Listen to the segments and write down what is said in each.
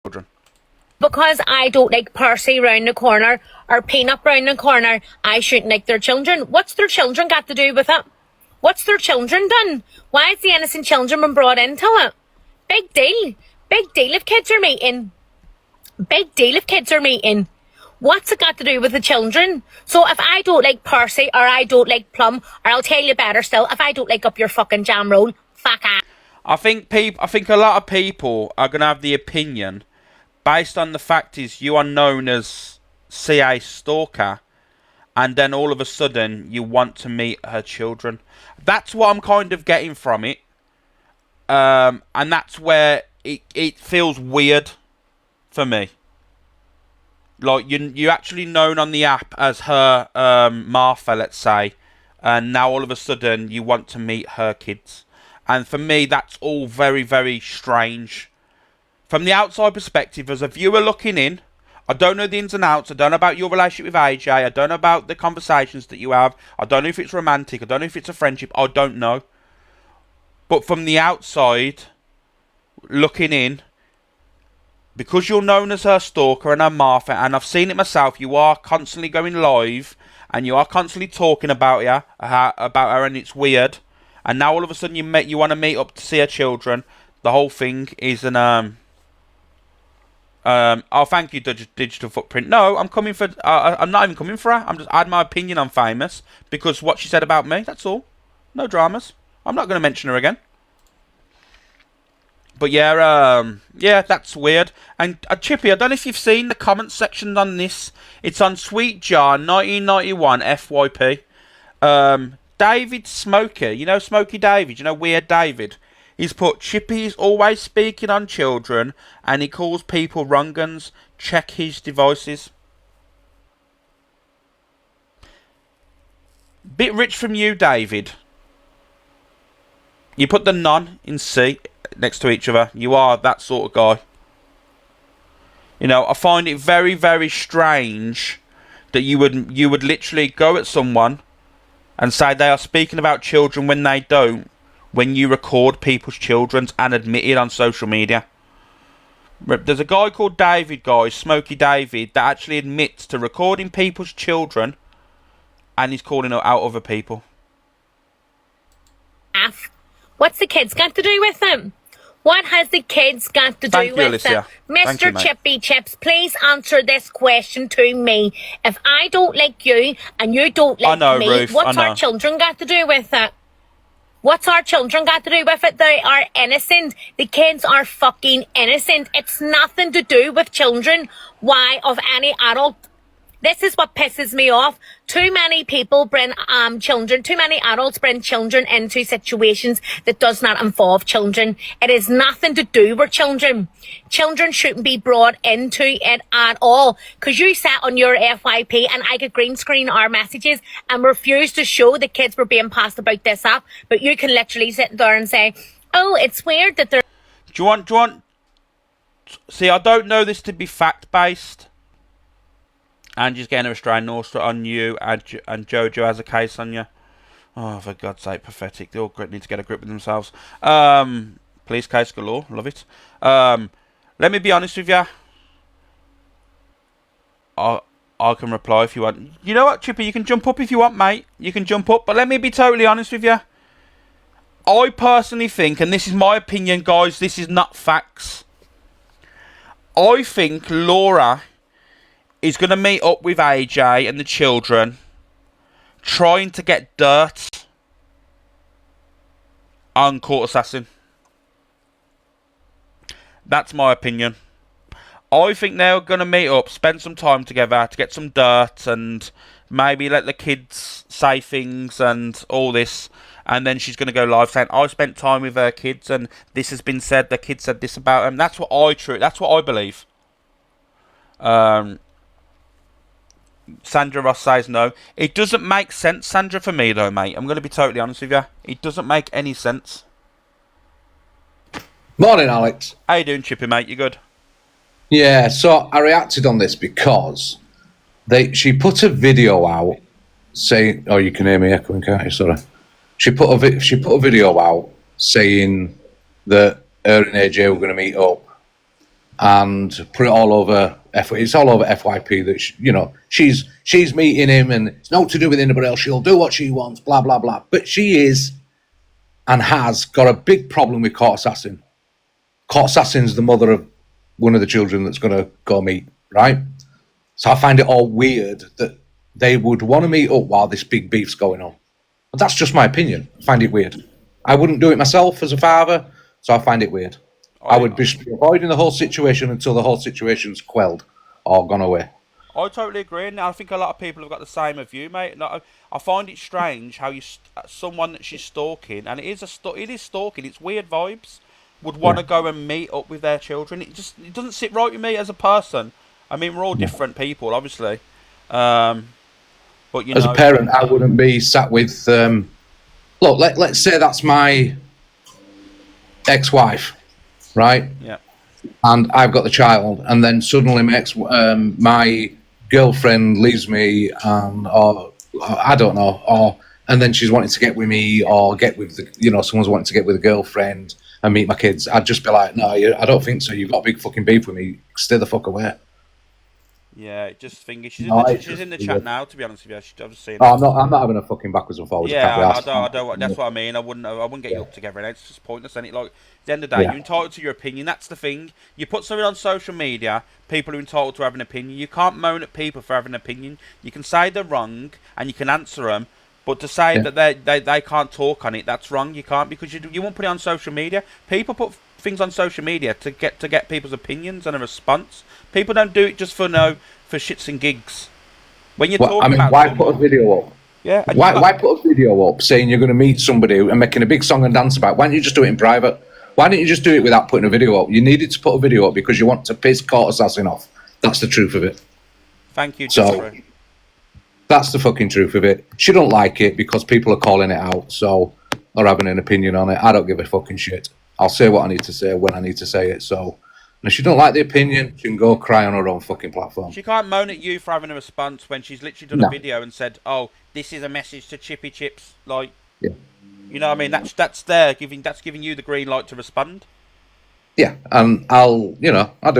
children. Because I don't like Percy round the corner or Peanut round the corner, I shouldn't like their children. What's their children got to do with it? What's their children done? Why is the innocent children been brought into it? Big deal. Big deal if kids are meeting. Big deal if kids are meeting. What's it got to do with the children? So if I don't like Percy or I don't like Plum, or I'll tell you better still, if I don't like up your fucking jam roll, fuck off. I think a lot of people are going to have the opinion based on the fact is you are known as CA stalker, and then all of a sudden you want to meet her children. That's what I'm kind of getting from it, and that's where it feels weird for me. Like you're actually known on the app as her Martha, let's say, and now all of a sudden you want to meet her kids, and for me that's all very, very strange. From the outside perspective, as a viewer looking in, I don't know the ins and outs. I don't know about your relationship with AJ. I don't know about the conversations that you have. I don't know if it's romantic. I don't know if it's a friendship. I don't know. But from the outside, looking in, because you're known as her stalker and her Martha, and I've seen it myself, you are constantly going live, and you are constantly talking about her, and it's weird. And now all of a sudden you want to meet up to see her children. The whole thing is an oh, thank you, Digital Footprint. No, I'm coming for. I'm not even coming for her. I had my opinion on Famous because what she said about me. That's all. No dramas. I'm not going to mention her again. But yeah, yeah, that's weird. And Chippy, I don't know if you've seen the comment section on this. It's on Sweet John 1991 FYP. David Smokey, you know Smokey David, you know Weird David. He's put, Chippy's always speaking on children, and he calls people wrong uns. Check his devices. Bit rich from you, David. You put the non in C next to each other. You are that sort of guy. You know, I find it very, very strange that you would literally go at someone and say they are speaking about children when they don't, when you record people's children and admit it on social media. There's a guy called David, guys, Smokey David, that actually admits to recording people's children, and he's calling out other people. What's the kids got to do with them? What has the kids got to do with them? Mr. Chippy Chips, please answer this question to me. If I don't like you and you don't like me, Ruth, what's our children got to do with it? What's our children got to do with it? They are innocent. The kids are fucking innocent. It's nothing to do with children. Why of any adult? This is what pisses me off. Too many people bring children, too many adults bring children into situations that does not involve children. It is nothing to do with children. Children shouldn't be brought into it at all. Because you sat on your FYP and I could green screen our messages and refuse to show the kids were being passed about this app. But you can literally sit there and say, oh, it's weird that they're... Do you want... See, I don't know this to be fact-based. Angie's getting a restraining order on you, and Jojo has a case on you. Oh, for God's sake, pathetic. They all need to get a grip with themselves. Police case galore. Love it. Let me be honest with you. I can reply if you want. You know what, Chippy? You can jump up if you want, mate. You can jump up. But let me be totally honest with you. I personally think, and this is my opinion, guys, this is not facts. I think Laura is going to meet up with AJ and the children, trying to get dirt on Court Assassin. That's my opinion. I think they're going to meet up, spend some time together to get some dirt and maybe let the kids say things and all this. And then she's going to go live saying, I spent time with her kids and this has been said, the kids said this about them. That's what I believe. Sandra Ross says no. It doesn't make sense, Sandra, for me though, mate. I'm going to be totally honest with you. It doesn't make any sense. Morning, Alex. How you doing, Chippy, mate? You good? Yeah, so I reacted on this because she put a video out saying, oh, you can hear me echoing, can't you? Sorry. She put a video out saying that her and AJ were going to meet up and put it all over it's all over FYP that she's meeting him and it's not to do with anybody else. She'll do what she wants, blah blah blah. But she is and has got a big problem with Court Assassin. Court Assassin's the mother of one of the children that's going to go meet, right? So I find it all weird that they would want to meet up while this big beef's going on. But that's just my opinion. I find it weird. I wouldn't do it myself as a father, so I find it weird. I would be avoiding the whole situation until the whole situation's quelled or gone away. I totally agree, and I think a lot of people have got the same view, mate. And I find it strange how someone that she's stalking, and it is stalking. It's weird vibes. Would want to go and meet up with their children. It doesn't sit right with me as a person. I mean, we're all different people, obviously. But as a parent, I wouldn't be sat with. Look, let's say that's my ex-wife, right? Yeah. And I've got the child, and then suddenly my girlfriend leaves me, or I don't know, and then she's wanting to get with me, or get with someone's wanting to get with a girlfriend and meet my kids. I'd just be like, no, I don't think so. You've got a big fucking beef with me. Stay the fuck away. Yeah, just thinking she's in the chat now. To be honest with you, I've seen. I'm not having a fucking backwards and forwards. Yeah, I don't. That's what I mean. I wouldn't get you up together. And it's just pointless. And like at the end of the day, you're entitled to your opinion. That's the thing. You put something on social media, people are entitled to have an opinion. You can't moan at people for having an opinion. You can say they're wrong and you can answer them, but to say that they can't talk on it, that's wrong. You can't, because you won't put it on social media. People put things on social media to get people's opinions and a response. People don't do it just for shits and gigs. When you're talking about why put a video up? Yeah. Why put a video up saying you're going to meet somebody and making a big song and dance about? Why don't you just do it in private? Why don't you just do it without putting a video up? You needed to put a video up because you want to piss Court Assassin off. That's the truth of it. Thank you, Jeffrey. So that's the fucking truth of it. She don't like it because people are calling it out, so or having an opinion on it. I don't give a fucking shit. I'll say what I need to say when I need to say it. So. And if she don't like the opinion, she can go cry on her own fucking platform. She can't moan at you for having a response when she's literally done a video and said, "Oh, this is a message to Chippy Chips." Like, you know what I mean? That's giving you the green light to respond. Yeah, and I'll do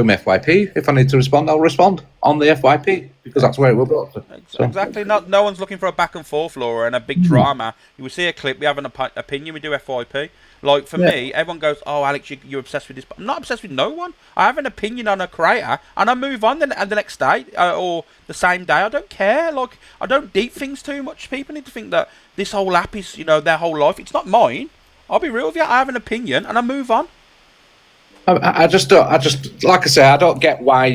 my FYP. If I need to respond, I'll respond on the FYP because that's where it will go. So. Exactly. No one's looking for a back and forth, Laura, and a big drama. You will see a clip. We have an opinion. We do FYP. Like, for me, everyone goes, "Oh, Alex, you're obsessed with this." But I'm not obsessed with no one. I have an opinion on a creator, and I move on the next day or the same day. I don't care. Like, I don't deep things too much. People need to think that this whole app is, their whole life. It's not mine. I'll be real with you. I have an opinion, and I move on. I just like I say, I don't get why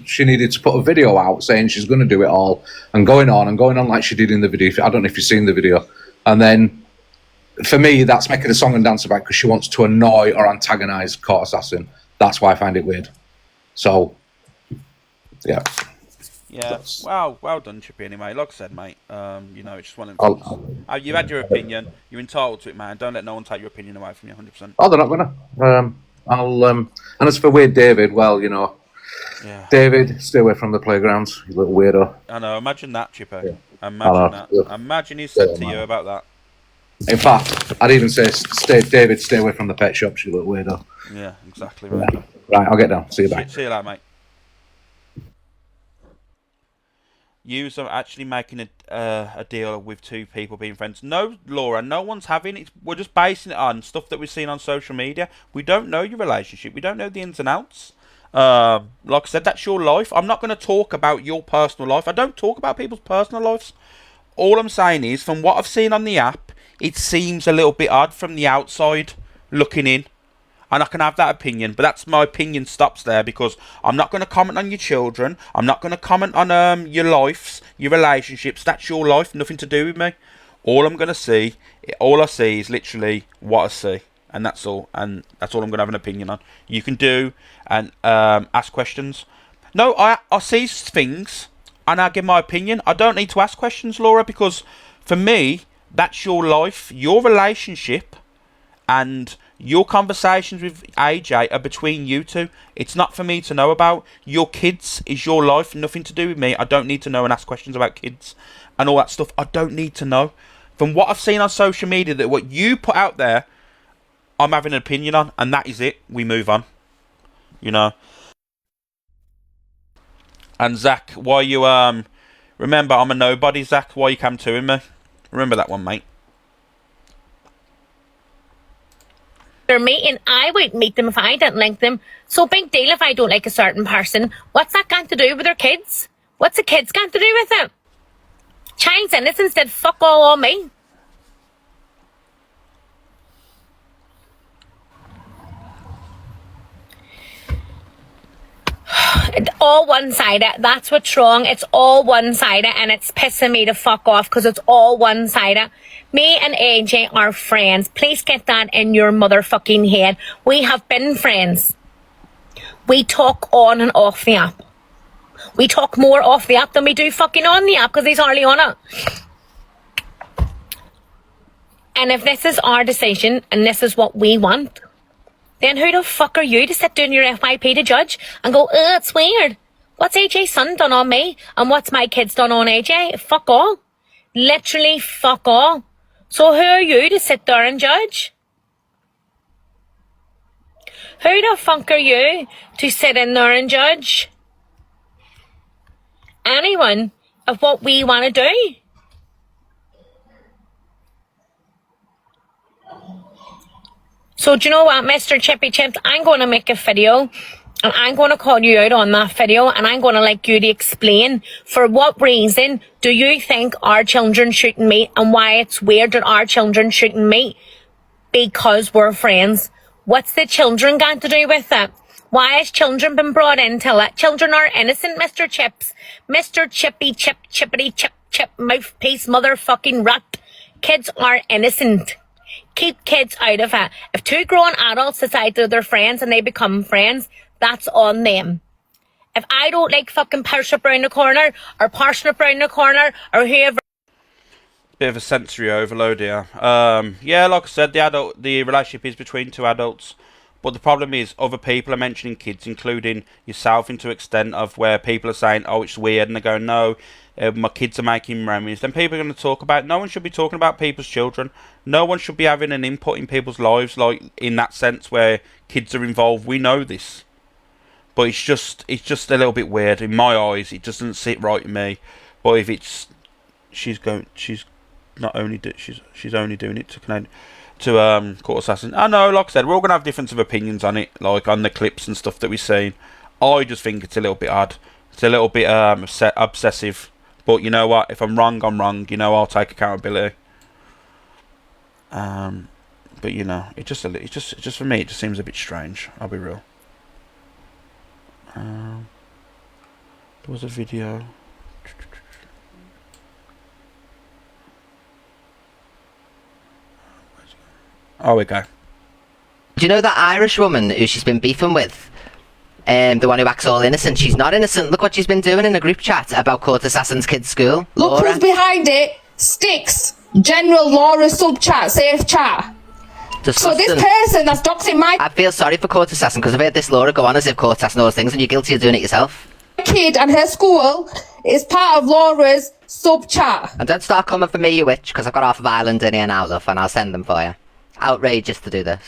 she needed to put a video out saying she's going to do it all and going on like she did in the video. I don't know if you've seen the video, and then. For me, that's making a song and dance about because she wants to annoy or antagonize Court Assassin. That's why I find it weird. So, yeah. Yeah. Wow. Well done, Chippy. Anyway, like I said, mate. It's just one of the things. You've had your opinion. You're entitled to it, man. Don't let no one take your opinion away from you. 100%. Oh, they're not gonna. And as for Weird David, well, Yeah. David, stay away from the playgrounds, you little weirdo. I know. Imagine that, Chippy. Yeah. Imagine that. Yeah. Imagine he said to you about that. In fact, I'd even say, David, stay away from the pet shops, you little weirdo. Yeah, exactly, mate. Right, I'll get down. See you back. See you later, mate. You are actually making a deal with two people being friends. No, Laura, no one's having it. We're just basing it on stuff that we've seen on social media. We don't know your relationship. We don't know the ins and outs. Like I said, that's your life. I'm not going to talk about your personal life. I don't talk about people's personal lives. All I'm saying is, from what I've seen on the app, it seems a little bit odd from the outside looking in. And I can have that opinion, but that's my opinion stops there because I'm not going to comment on your children. I'm not going to comment on your lives, your relationships. That's your life, nothing to do with me. All I see is literally what I see. And that's all. And that's all I'm going to have an opinion on. You can do and ask questions. No, I see things and I give my opinion. I don't need to ask questions, Laura, because for me, that's your life, your relationship, and your conversations with AJ are between you two. It's not for me to know about. Your kids is your life, nothing to do with me. I don't need to know and ask questions about kids and all that stuff. I don't need to know. From what I've seen on social media, that what you put out there, I'm having an opinion on, and that is it. We move on. And Zach, why you remember I'm a nobody, Zach. Why you come to me? Remember that one, mate. They're meeting. I wouldn't meet them if I didn't like them. So big deal if I don't like a certain person. What's that got to do with their kids? What's the kids got to do with it? Child's innocence did fuck all on me. It's all one-sided. That's what's wrong. It's all one-sided, and it's pissing me to fuck off because it's all one-sided. Me and AJ are friends. Please get that in your motherfucking head. We have been friends. We talk on and off the app. We talk more off the app than we do fucking on the app because he's hardly on it. And if this is our decision and this is what we want, then who the fuck are you to sit down your FYP to judge and go, oh, it's weird. What's AJ's son done on me? And what's my kids done on AJ? Fuck all. Literally fuck all. So who are you to sit there and judge? Who the fuck are you to sit in there and judge anyone of what we want to do? So do you know what, Mr. Chippy Chips? I'm going to make a video and I'm going to call you out on that video and I'm going to like you to explain for what reason do you think our children shouldn't meet and why it's weird that our children shouldn't meet because we're friends. What's the children got to do with it? Why has children been brought into it? Children are innocent, Mr. Chips. Mr. Chippy Chip, Chippity Chip, Chip, mouthpiece, motherfucking rat. Kids are innocent. Keep kids out of it. If two grown adults decide that they're friends and they become friends, that's on them. If I don't like fucking Parsnip round the corner or Parsnip round the corner or whoever. Bit of a sensory overload here. Yeah, like I said, the relationship is between two adults. But the problem is other people are mentioning kids, including yourself, into extent of where people are saying, oh, it's weird, and they go, no, my kids are making memories. Then people are going to talk about, no one should be talking about people's children. No one should be having an input in people's lives, like, in that sense where kids are involved. We know this. But it's just a little bit weird. In my eyes, it doesn't sit right in me. But if it's, she's only doing it to Court Assassin. I know, like I said, we're all going to have different opinions on it, like on the clips and stuff that we've seen. I just think it's a little bit odd. It's a little bit obsessive. But you know what? If I'm wrong, I'm wrong. You know, I'll take accountability. But you know, it just for me, it just seems a bit strange. I'll be real. There was a video. Oh, we go. Do you know that Irish woman who she's been beefing with? The one who acts all innocent. She's not innocent. Look what she's been doing in a group chat about Court Assassin's kids' school. Look Laura. who's behind it. Sticks. General Laura sub chat. Safe chat. Disgusting. So this person that's doxing my I feel sorry for Court Assassin because I've heard this Laura go on as if Court Assassin knows things and you're guilty of doing it yourself. kid and her school is part of Laura's sub chat. And don't start coming for me, you witch, because I've got half of Ireland in here now, love, and I'll send them for you. Outrageous to do this.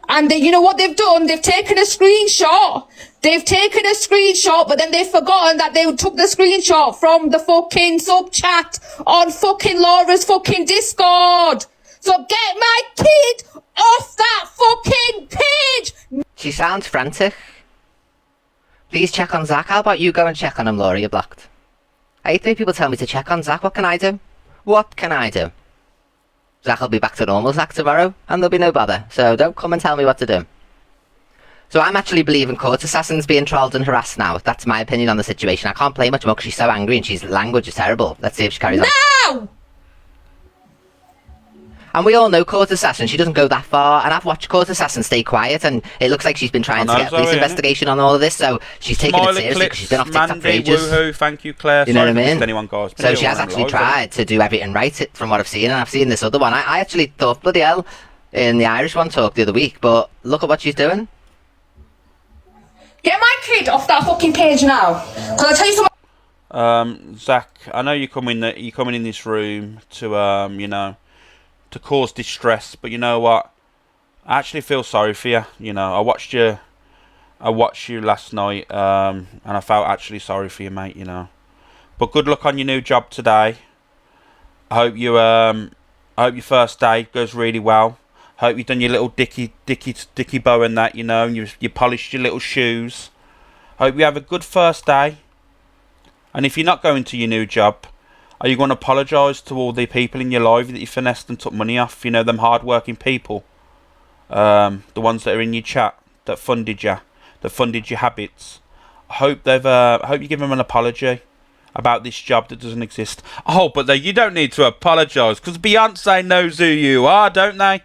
And you know what they've done? They've taken a screenshot. But then they've forgotten that they took the screenshot from the fucking sub chat on fucking Laura's fucking Discord. So get my kid off that fucking page! She sounds frantic. Please check on Zach. How about you go and check on him, Laura? You're blocked. I hate when people tell me to check on Zach. What can I do? What can I do? Zach will be back to normal Zach tomorrow, and there'll be no bother. So don't come and tell me what to do. So I'm actually believing Court Assassin's being trolled and harassed now. That's my opinion on the situation. I can't play much more because she's so angry and she's language is terrible. Let's see if she carries on. No! And we all know Court Assassin, she doesn't go that far, and I've watched Court Assassin stay quiet, and it looks like she's been trying to get a police investigation on all of this, so she's taking it seriously because she's been off TikTok for ages. Woohoo, thank you, Claire. You know what I mean? Anyone, guys, so she has actually tried to do everything right from what I've seen, and I've seen this other one. I actually thought, bloody hell, in the Irish one talk the other week, but look at what she's doing. Get my kid off that fucking page now. Because I'll tell you something. Zach, I know you're coming in this room to, you know, to cause distress, but you know what? I actually feel sorry for you. You know, I watched your I watched you last night, and I felt actually sorry for you, mate. You know, but good luck on your new job today. I hope you I hope your first day goes really well. I hope you've done your little dicky bow and that, you know, and you polished your little shoes. I hope you have a good first day. And if you're not going to your new job, are you going to apologise to all the people in your life that you finessed and took money off? You know, them hard-working people, the ones that are in your chat that funded you, that funded your habits. I hope you give them an apology about this job that doesn't exist. Oh, but you don't need to apologise because Beyonce knows who you are, don't they?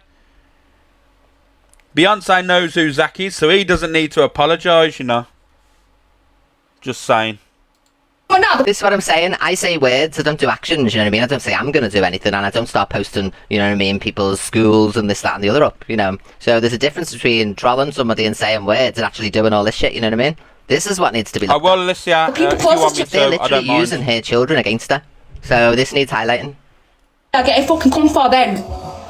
Beyonce knows who Zach is, so he doesn't need to apologise, you know. Just saying. Oh, no. This is what I'm saying. I say words, I don't do actions, you know what I mean? I don't say I'm going to do anything, and I don't start posting, you know what I mean, people's schools and this, that, and the other up, you know? So there's a difference between trolling somebody and saying words and actually doing all this shit, you know what I mean? This is what needs to be looked well, Alicia, if you want me to, they're I literally don't mind. using her children against her. So this needs highlighting. I get a fucking come for them.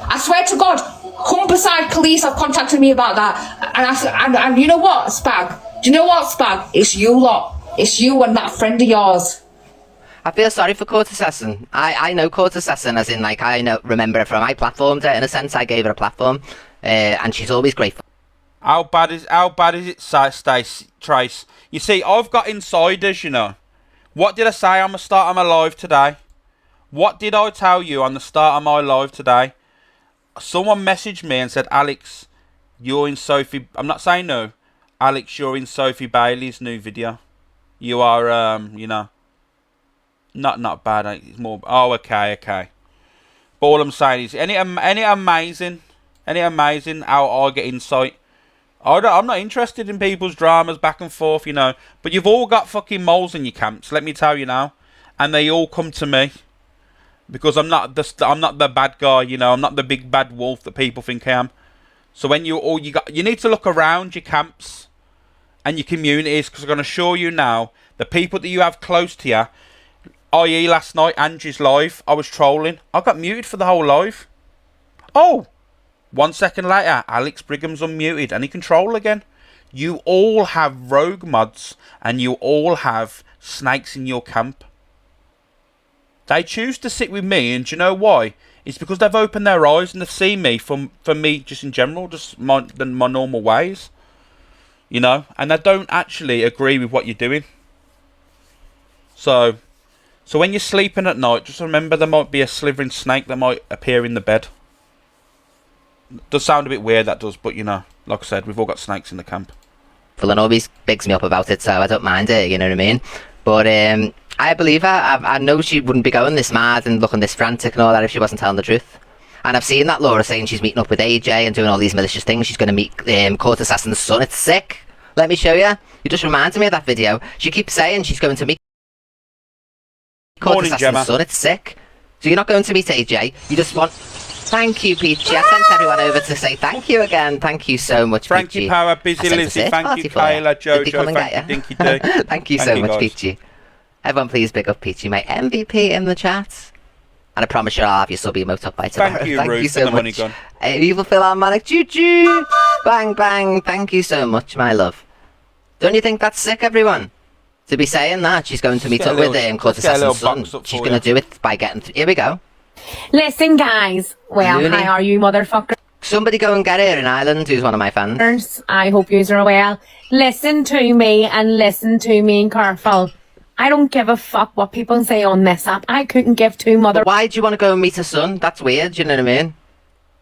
I swear to God, Humberside police have contacted me about that. And you know what, Spag? Do you know what, Spag? It's you lot. It's you and that friend of yours. I feel sorry for Court Assassin. I know Court Assassin, as in, like, remember her from my platform. In a sense, I gave her a platform, and she's always grateful. How bad is it, Stacey, Trace? You see, I've got insiders, you know. What did I say on the start of my live today? What did I tell you on the start of my live today? Someone messaged me and said, Alex, you're in Sophie... I'm not saying no. Alex, you're in Sophie Bailey's new video. You are, you know... Not bad. It's more... Oh, okay. But all I'm saying is, any amazing how I get insight. I'm not interested in people's dramas back and forth, you know. But you've all got fucking moles in your camps, let me tell you now. And they all come to me. Because I'm not the bad guy, you know. I'm not the big bad wolf that people think I am. So when you need to look around your camps and your communities, because I'm going to show you now, the people that you have close to you, i.e. last night, Angie's live, I was trolling. I got muted for the whole live. Oh! 1 second later, Alex Brigham's unmuted and he can troll again. You all have rogue mods and you all have snakes in your camp. They choose to sit with me, and do you know why? It's because they've opened their eyes and they've seen me for me just in general, just my normal ways. You know? And they don't actually agree with what you're doing. So when you're sleeping at night, just remember there might be a slithering snake that might appear in the bed. Does sound a bit weird, that does, but you know, like I said, we've all got snakes in the camp. And always bigs me up about it, so I don't mind it, you know what I mean? But I believe her. I know she wouldn't be going this mad and looking this frantic and all that if she wasn't telling the truth. And I've seen that Laura saying she's meeting up with AJ and doing all these malicious things. She's going to meet Court Assassin's son. It's sick. Let me show you. You just reminded me of that video. She keeps saying she's going to meet Court Assassin's son. It's sick. So you're not going to meet AJ. You just want... Thank you, Peachy. I sent everyone over to say thank you again. Thank you so much, Frankie Peachy. Power, Busy Lizzie, thank you, Kayla, Jojo, thank you, Dinky Doo. Thank you so much, Peachy. Everyone please big up Peachy, my MVP in the chat. And I promise you I'll have your sub emote up by tomorrow. Thank you so much. Evil Philharmonic, choo-choo! Bang, bang, thank you so much, my love. Don't you think that's sick, everyone? To be saying that, she's going to meet up with Court Assassin's son. She's going to do it by getting... Here we go. Listen, guys. Well, Looney. how are you, motherfucker? Somebody go and get her in Ireland, who's one of my fans. I hope yous are well. Listen to me and listen to me careful. I don't give a fuck what people say on this app. I couldn't give two Why do you want to go and meet her son? That's weird, you know what I mean?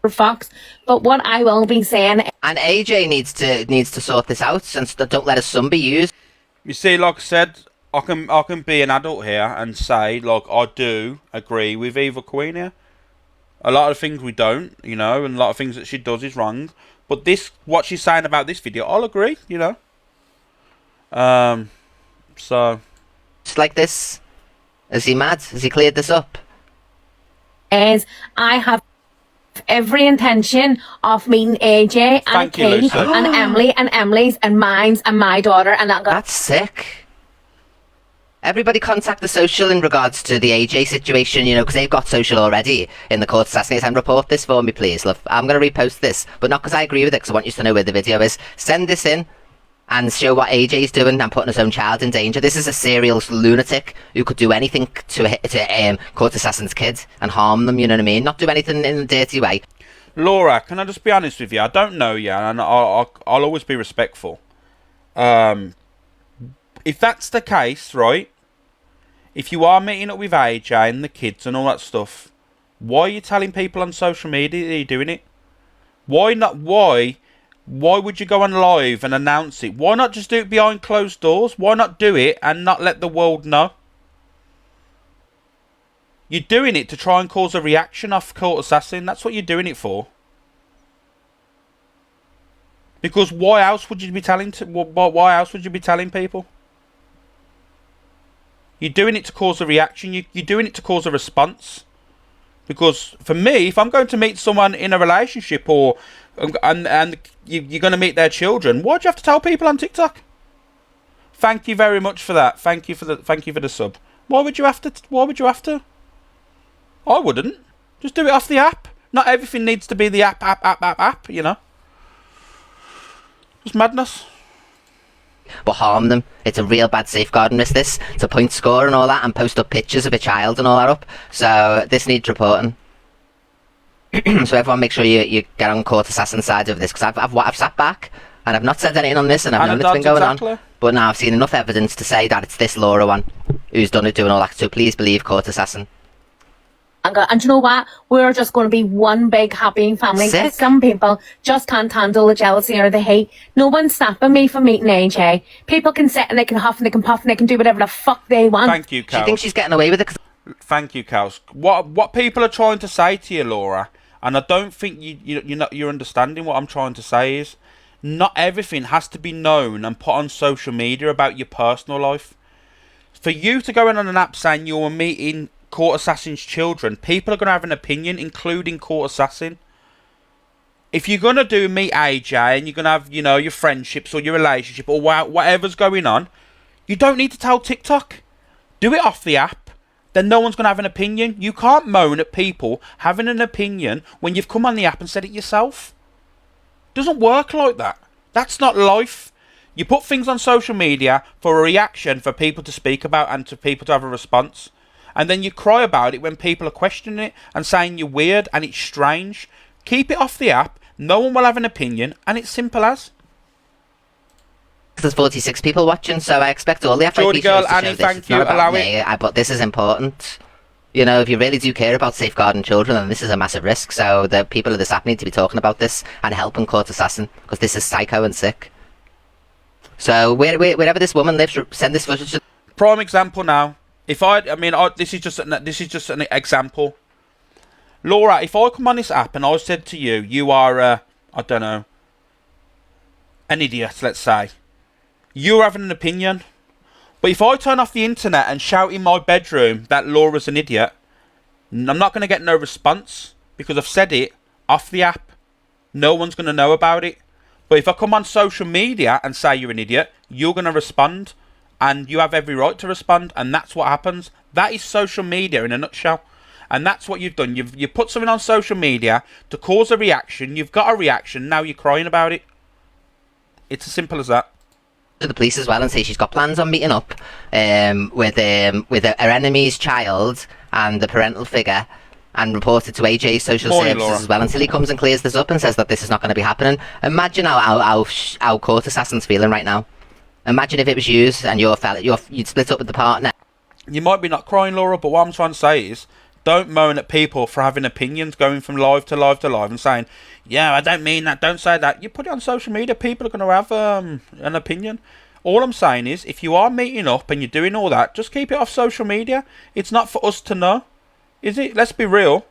fucks. But what I will be saying... And AJ needs to sort this out, since don't let his son be used. You see, like I said, I can be an adult here and say, like, I do agree with Eva Queen here. A lot of things we don't, you know, and a lot of things that she does is wrong. But this, what she's saying about this video, I'll agree, you know. So... Just like this. Is he mad? Has he cleared this up? Is I have every intention of meeting AJ and Kate and Emily and Emily's and mine's and my daughter and that. That's sick. Everybody contact the social in regards to the AJ situation, you know, because they've got social already in the Court Assassination. And report this for me, please, love. I'm going to repost this, but not because I agree with it, because I want you to know where the video is. Send this in and show what AJ's doing and putting his own child in danger. This is a serial lunatic who could do anything to Court Assassin's kids and harm them, you know what I mean? Not do anything in a dirty way. Laura, can I just be honest with you? I don't know you, and I'll always be respectful. If that's the case, right, if you are meeting up with AJ and the kids and all that stuff, why are you telling people on social media that you're doing it? Why not? Why would you go on live and announce it? Why not just do it behind closed doors? Why not do it and not let the world know? You're doing it to try and cause a reaction off Court Assassin. That's what you're doing it for. Because why else would you be telling why else would you be telling people? You're doing it to cause a reaction. You're doing it to cause a response. Because for me, if I'm going to meet someone in a relationship or and you're going to meet their children, why do you have to tell people on TikTok? Thank you very much for that. Thank you for the sub. Why would you have to? I wouldn't. Just do it off the app. Not everything needs to be the app, you know. It's madness. But harm them. It's a real bad safeguarding risk, this. It's a point score and all that, and post up pictures of a child and all that up. So this needs reporting. So everyone make sure you get on Court Assassin side of this, because I've sat back and I've not said anything on this, and I've known it's been going on. But now I've seen enough evidence to say that it's this Laura one who's done it, doing all that. So please believe Court Assassin. And you know what? We're just going to be one big happy family. Because some people just can't handle the jealousy or the hate. No one's stopping me from meeting AJ. People can sit and they can huff and they can puff and they can do whatever the fuck they want. Thank you, Cal. She thinks she's getting away with it. Thank you, Cal. What people are trying to say to you, Laura, and I don't think you're understanding what I'm trying to say is, not everything has to be known and put on social media about your personal life. For you to go in on an app saying you're meeting Court Assassin's children, people are going to have an opinion, including Court Assassin. If you're going to do meet AJ and you're going to have, your friendships or your relationship or whatever's going on, you don't need to tell TikTok. Do it off the app. Then no one's going to have an opinion. You can't moan at people having an opinion when you've come on the app and said it yourself. It doesn't work like that. That's not life. You put things on social media for a reaction, for people to speak about and to people to have a response. And then you cry about it when people are questioning it and saying you're weird and it's strange. Keep it off the app. No one will have an opinion, and it's simple as. There's 46 people watching, so I expect all the FYP girl, shows to Annie, show this. thank It's you. not about Allow me, but this is important. If you really do care about safeguarding children, then this is a massive risk. So the people of this app need to be talking about this and helping Court Assassin, because this is psycho and sick. So wherever this woman lives, send this footage to. Prime example now. This is just an example. Laura, if I come on this app and I said to you, you are, an idiot, let's say. You're having an opinion. But if I turn off the internet and shout in my bedroom that Laura's an idiot, I'm not going to get no response because I've said it off the app. No one's going to know about it. But if I come on social media and say you're an idiot, you're going to respond. And you have every right to respond, and that's what happens. That is social media in a nutshell. And that's what you've done. You've put something on social media to cause a reaction. You've got a reaction, now you're crying about it. It's as simple as that. To the police as well and say she's got plans on meeting up with her enemy's child and the parental figure, and report it to AJ's social services Laura. as well, until he comes and clears this up and says that this is not going to be happening. Imagine how Court Assassin's feeling right now. Imagine if it was you and you'd split up with the partner. You might be not crying, Laura, but what I'm trying to say is, don't moan at people for having opinions, going from live to live to live and saying, yeah, I don't mean that, don't say that. You put it on social media, people are going to have an opinion. All I'm saying is, if you are meeting up and you're doing all that, just keep it off social media. It's not for us to know, is it? Let's be real.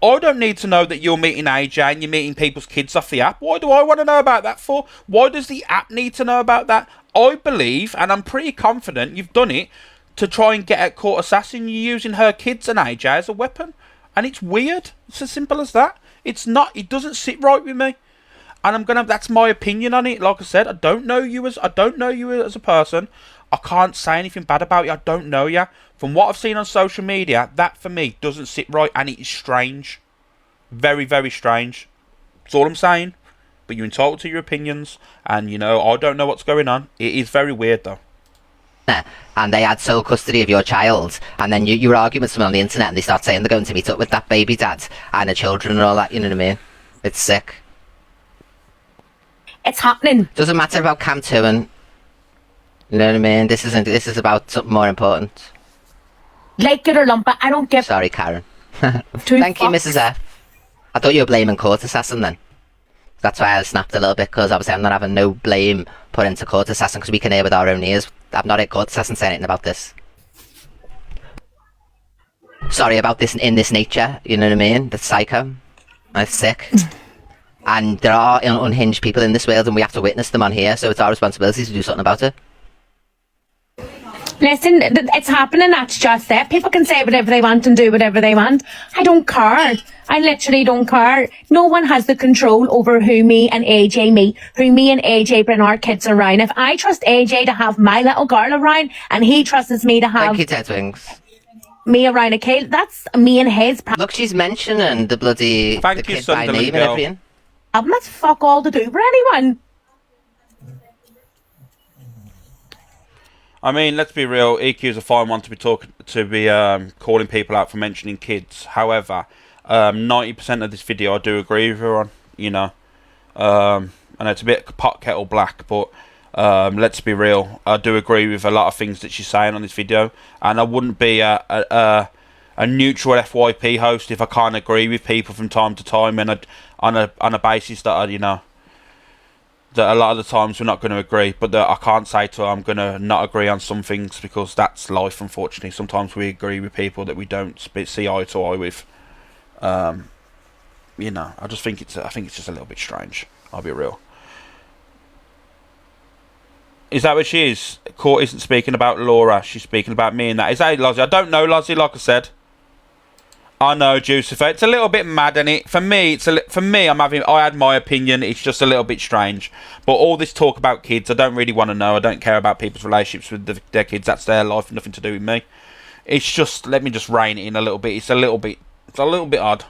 I don't need to know that you're meeting AJ and you're meeting people's kids off the app. Why do I want to know about that for? Why does the app need to know about that? I believe, and I'm pretty confident, you've done it to try and get at Court Assassin. You're using her kids and AJ as a weapon. And it's weird. It's as simple as that. It's not, it doesn't sit right with me. And that's my opinion on it. Like I said, I don't know you as a person. I can't say anything bad about you. I don't know you. From what I've seen on social media, that for me doesn't sit right, and it is strange. Very, very strange. That's all I'm saying. but you're entitled to your opinions. And you know, I don't know what's going on. It is very weird though. And they had sole custody of your child, and then you were arguing with someone on the internet, and they start saying they're going to meet up with that baby dad and the children and all that. You know what I mean? It's sick. It's happening. Doesn't matter about Cam 2 and you know what I mean? This is about something more important. Like it or lump it, I don't give. Sorry, Karen. Two Thank you, fucks. Mrs. F. I thought you were blaming Court Assassin then. That's why I snapped a little bit, because obviously I'm not having no blame put into Court Assassin, because we can hear with our own ears. I've not heard Court Assassin say anything about this. Sorry about this in this nature, you know what I mean? That's psycho. That's sick. And there are unhinged people in this world, and we have to witness them on here, so it's our responsibility to do something about it. Listen, it's happening, that's just it. People can say whatever they want and do whatever they want. I don't care. I literally don't care. No one has the control over who me and AJ meet, who me and AJ bring our kids around. If I trust AJ to have my little girl around, and he trusts me to have Thank you, Ted Wings. me around a kid, that's me and his problem. Look, she's mentioning the bloody Thank the you, kid by Sunderland name and girl. everything. That's fuck all to do for anyone. I mean, let's be real. EQ is a fine one to be calling people out for mentioning kids. However, 90% of this video I do agree with her on. You know, and it's a bit pot kettle black, but let's be real. I do agree with a lot of things that she's saying on this video, and I wouldn't be a neutral FYP host if I can't agree with people from time to time, and on a basis that you know, that a lot of the times we're not going to agree, but that I can't say to her I'm going to not agree on some things, because that's life, unfortunately. Sometimes we agree with people that we don't see eye to eye with. You know, I think it's just a little bit strange. I'll be real. Is that what she is? Court isn't speaking about Laura. She's speaking about me and that. Is that it, Lozzie? I don't know, Lozzie, like I said. I know, Jucifer. It's a little bit mad, isn't it? For me, I had my opinion. It's just a little bit strange. But all this talk about kids, I don't really want to know. I don't care about people's relationships with their kids. That's their life, nothing to do with me. It's just, let me just rein it in a little bit. It's a little bit odd.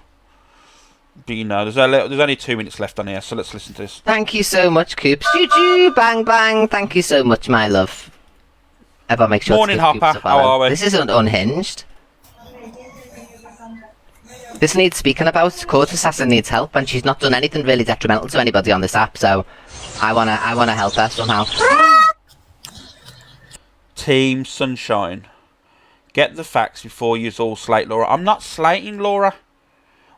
But you know, there's only 2 minutes left on here, so let's listen to this. Thank you so much, Coops. Choo-choo, bang, bang. Thank you so much, my love. Ever make sure Morning, to give Coops Hopper. a follow. How are we? This isn't unhinged. This needs speaking about. Court Assassin needs help, and she's not done anything really detrimental to anybody on this app, so I wanna help her somehow. Team Sunshine. Get the facts before you all slate Laura. I'm not slating Laura.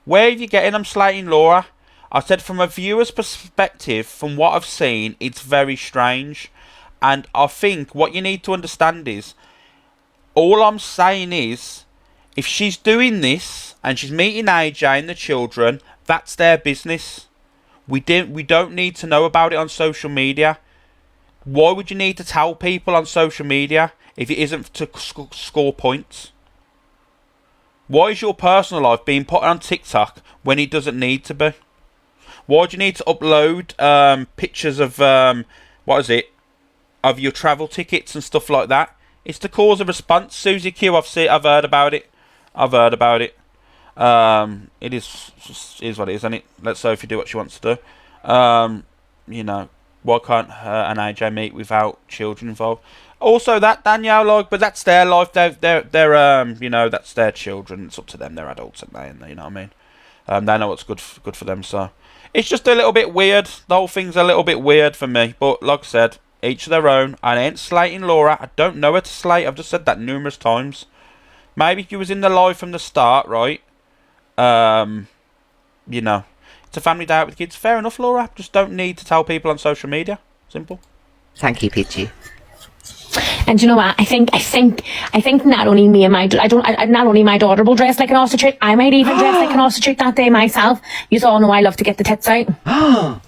Where are you getting I'm slating Laura? I said from a viewer's perspective, from what I've seen, it's very strange. And I think what you need to understand is, all I'm saying is, if she's doing this and she's meeting AJ and the children, that's their business. We don't need to know about it on social media. Why would you need to tell people on social media if it isn't to score points? Why is your personal life being put on TikTok when it doesn't need to be? Why do you need to upload pictures of of your travel tickets and stuff like that? It's to cause a response. Susie Q, I've heard about it. It is what it is, isn't it? Let Sophie do what she wants to do. You know, why can't her and AJ meet without children involved? Also, that Danielle, like, but that's their life. They're you know, that's their children. It's up to them. They're adults, aren't they? And you know what I mean? They know what's good for them. So it's just a little bit weird. The whole thing's a little bit weird for me. But like I said, each of their own. I ain't slating Laura. I don't know her to slate. I've just said that numerous times. Maybe if you was in the live from the start, right? You know, it's a family day out with kids. Fair enough, Laura. Just don't need to tell people on social media. Simple. Thank you, Peachy. And you know what? I think not only me and not only my daughter will dress like an ostrich. I might even dress like an ostrich that day myself. You all know I love to get the tits out.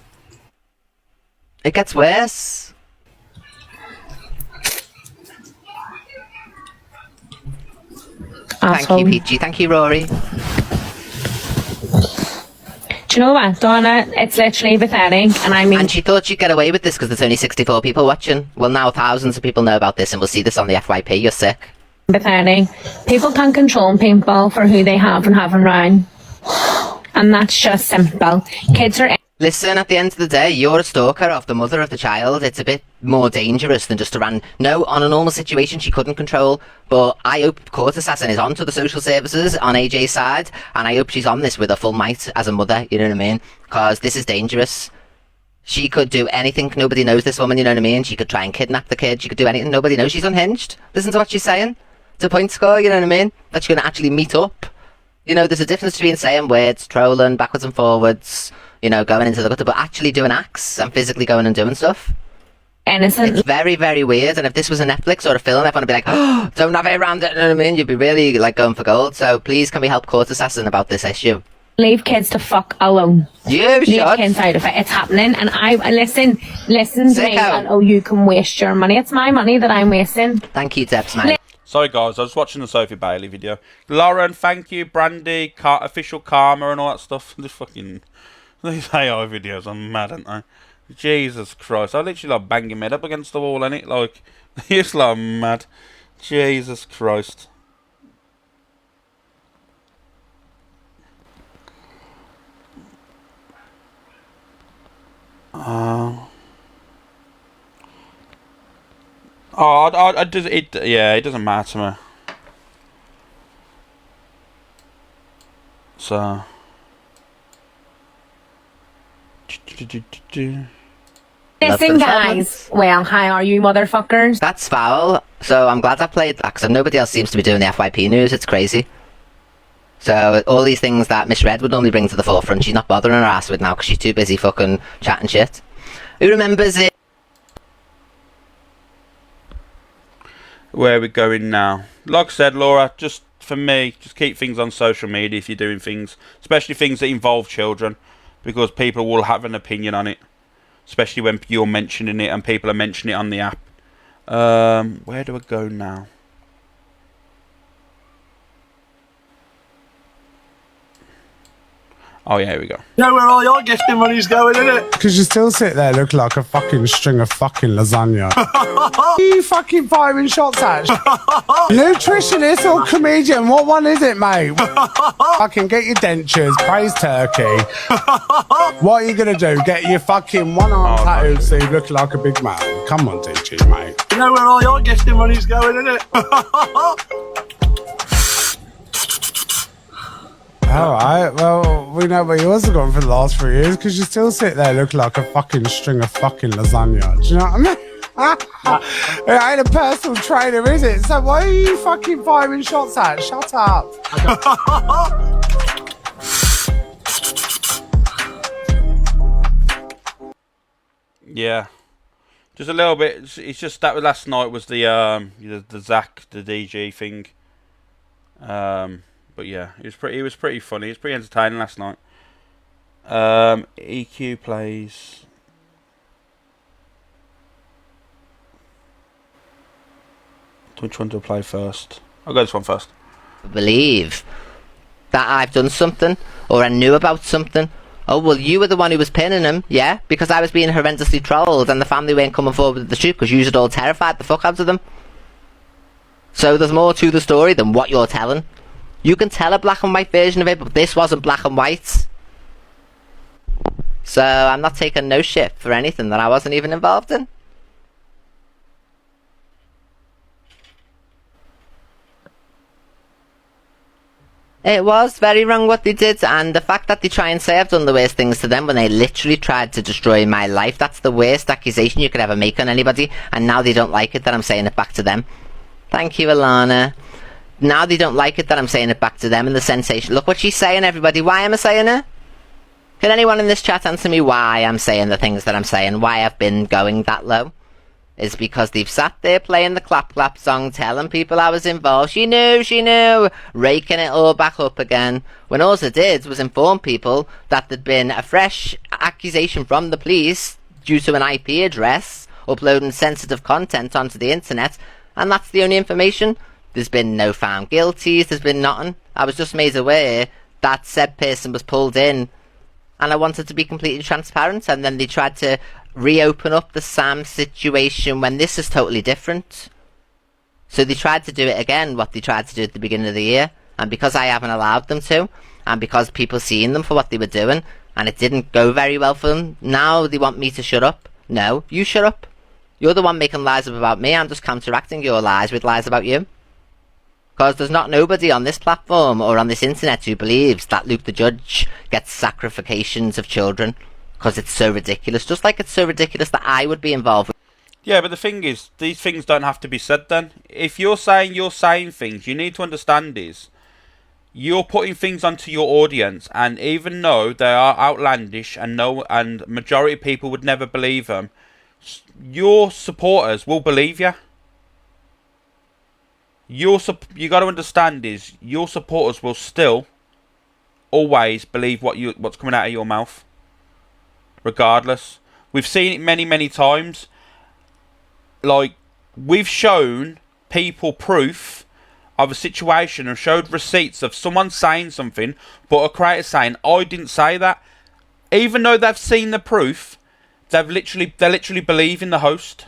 It gets worse. Thank you, Peachy. Thank you, Rory. Do you know what, Donna? It's literally pathetic, and I mean... And she thought she'd get away with this because there's only 64 people watching. Well, now thousands of people know about this, and we'll see this on the FYP. You're sick. Pathetic. People can't control people for who they have and haven't around. And that's just simple. Kids are... Listen, at the end of the day, you're a stalker of the mother of the child. It's a bit more dangerous than just a No, on a normal situation, she couldn't control. But I hope Court Assassin is on to the social services on AJ's side. And I hope she's on this with a full might as a mother, you know what I mean? Because this is dangerous. She could do anything. Nobody knows this woman, you know what I mean? She could try and kidnap the kid. She could do anything. Nobody knows she's unhinged. Listen to what she's saying. It's a point score, you know what I mean? That she's going to actually meet up. You know, there's a difference between saying words, trolling, backwards and forwards, you know, going into the gutter, but actually doing acts and physically going and doing stuff. Innocent. It's very, very weird. And if this was a Netflix or a film, everyone would be like, oh, don't have it around it, you know what I mean? You'd be really, like, going for gold. So please, can we help Court Assassin about this issue? Leave kids to fuck alone. You Leave should. kids out of it. It's happening. And I listen to me. Sicko. And, oh, you can waste your money. It's my money that I'm wasting. Thank you, Debs, mate. Sorry guys, I was watching the Sophie Bailey video. Lauren, thank you. Brandy, official karma and all that stuff. These fucking... These AI videos are mad, aren't they? Jesus Christ. I literally like banging my head up against the wall, innit? Like, it's like mad. Jesus Christ. Yeah, it doesn't matter to me. So. Listen, guys. Well, how are you, motherfuckers? That's foul. So I'm glad I played that, because nobody else seems to be doing the FYP news. It's crazy. So all these things that Miss Red would normally bring to the forefront, she's not bothering her ass with now because she's too busy fucking chatting shit. Who remembers it? Where are we going now? Like I said, Laura, just for me, just keep things on social media if you're doing things, especially things that involve children, because people will have an opinion on it, especially when you're mentioning it and people are mentioning it on the app. Where do I go now? Oh yeah, here we go. You know where all your gifting money's going, innit? Because you still sit there looking like a fucking string of fucking lasagna. You fucking firing shots at? Nutritionist or comedian? What one is it, mate? Fucking get your dentures, praise turkey. What are you going to do? Get your fucking one arm tattooed so you look like a big man? Come on, DG, mate. You know where all your gifting money's going, innit? Alright, well, we know where yours have gone for the last 3 years because you still sit there looking like a fucking string of fucking lasagna. Do you know what I mean? It ain't a personal trainer, is it? So why are you fucking firing shots at? Shut up. Yeah. Just a little bit. It's just that last night was the Zach, the DG thing. But yeah, it was pretty funny. It was pretty entertaining last night. EQ plays. Which one do I play first? I'll go this one first. Believe that I've done something or I knew about something. Oh, well, you were the one who was pinning him, yeah? Because I was being horrendously trolled and the family weren't coming forward with the truth because you had all terrified the fuck out of them. So there's more to the story than what you're telling. You can tell a black and white version of it, but this wasn't black and white. So I'm not taking no shit for anything that I wasn't even involved in. It was very wrong what they did, and the fact that they try and say I've done the worst things to them when they literally tried to destroy my life, that's the worst accusation you could ever make on anybody, and now they don't like it that I'm saying it back to them. Thank you, Alana. Now they don't like it that I'm saying it back to them, and the sensation. Look what she's saying, everybody. Why am I saying it? Can anyone in this chat answer me why I'm saying the things that I'm saying? Why I've been going that low? Is because they've sat there playing the clap clap song, telling people I was involved. She knew, raking it all back up again, when all it did was inform people that there'd been a fresh accusation from the police due to an IP address uploading sensitive content onto the internet, and that's the only information. There's been no found guilties, there's been nothing. I was just made aware that said person was pulled in, and I wanted to be completely transparent, and then they tried to reopen up the Sam situation when this is totally different. So they tried to do it again, what they tried to do at the beginning of the year, and because I haven't allowed them to, and because people seeing them for what they were doing, and it didn't go very well for them. Now they want me to shut up. No, you shut up. You're the one making lies up about me. I'm just counteracting your lies with lies about you. Because there's not nobody on this platform or on this internet who believes that Luke the Judge gets sacrifications of children. Because it's so ridiculous. Just like it's so ridiculous that I would be involved with. Yeah, but the thing is, these things don't have to be said then. If you're saying things, you need to understand is, you're putting things onto your audience, and even though they are outlandish and majority of people would never believe them, your supporters will believe you. You got to understand is, your supporters will still always believe what's coming out of your mouth, regardless. We've seen it many times. Like, we've shown people proof of a situation and showed receipts of someone saying something, but a creator saying, I didn't say that. Even though they've seen the proof, they literally believe in the host.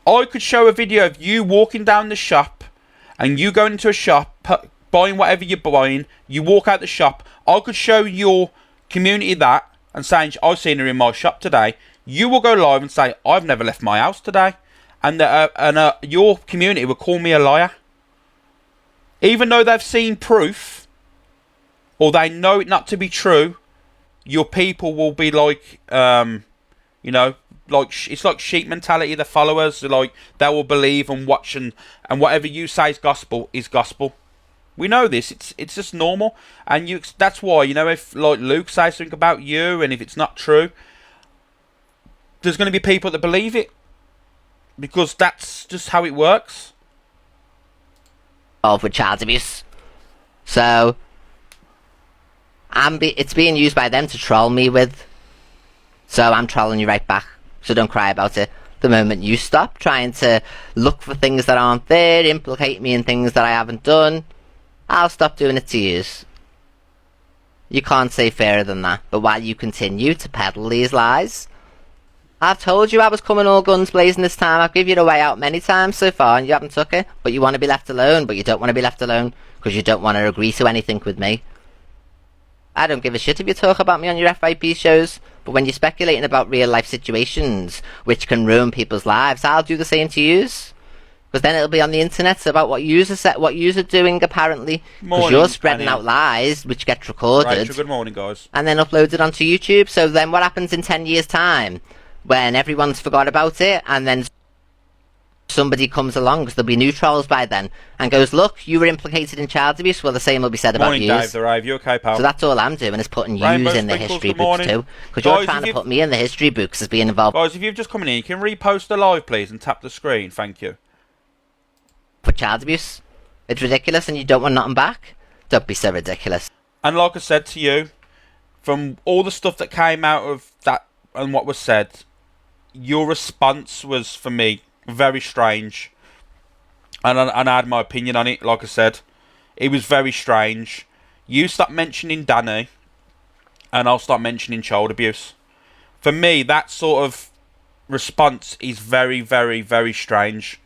I could show a video of you walking down the shop, and you going into a shop, buying whatever you're buying, you walk out the shop. I could show your community that, and saying, I've seen her in my shop today. You will go live and say, I've never left my house today. And your community will call me a liar. Even though they've seen proof, or they know it not to be true, your people will be like, you know, like it's like sheep mentality. The followers, like, they will believe and watch, and whatever you say is gospel is gospel. We know this. It's just normal, and that's why, you know, if like Luke says something about you, and if it's not true, there's going to be people that believe it, because that's just how it works. With child abuse, so it's being used by them to troll me with. So I'm trolling you right back. So don't cry about it. The moment you stop trying to look for things that aren't there, implicate me in things that I haven't done, I'll stop doing it to you. You can't say fairer than that. But while you continue to peddle these lies, I've told you I was coming all guns blazing this time. I've given you the way out many times so far, and you haven't took it. But you want to be left alone, but you don't want to be left alone because you don't want to agree to anything with me. I don't give a shit if you talk about me on your FYP shows, but when you're speculating about real life situations which can ruin people's lives, I'll do the same to yous. Because then it'll be on the internet about what yous are doing, apparently. Because you're spreading out lies which get recorded. Rachel, good morning, guys. And then uploaded onto YouTube. So then what happens in 10 years' time? When everyone's forgot about it, and then somebody comes along, because there'll be new trolls by then, and goes, look, you were implicated in child abuse. Well, the same will be said about you. Morning, Dave the Rave. You okay, pal? So that's all I'm doing, is putting yous in the history books too. Because you're trying to put me in the history books as being involved. Guys, if you've just come in, you can repost the live, please, and tap the screen. Thank you. For child abuse. It's ridiculous, and you don't want nothing back? Don't be so ridiculous. And like I said to you, from all the stuff that came out of that and what was said, your response was, for me, very strange. And I had my opinion on it, like I said. It was very strange. You start mentioning Danny, and I'll start mentioning child abuse. For me, that sort of response is very, very, very strange.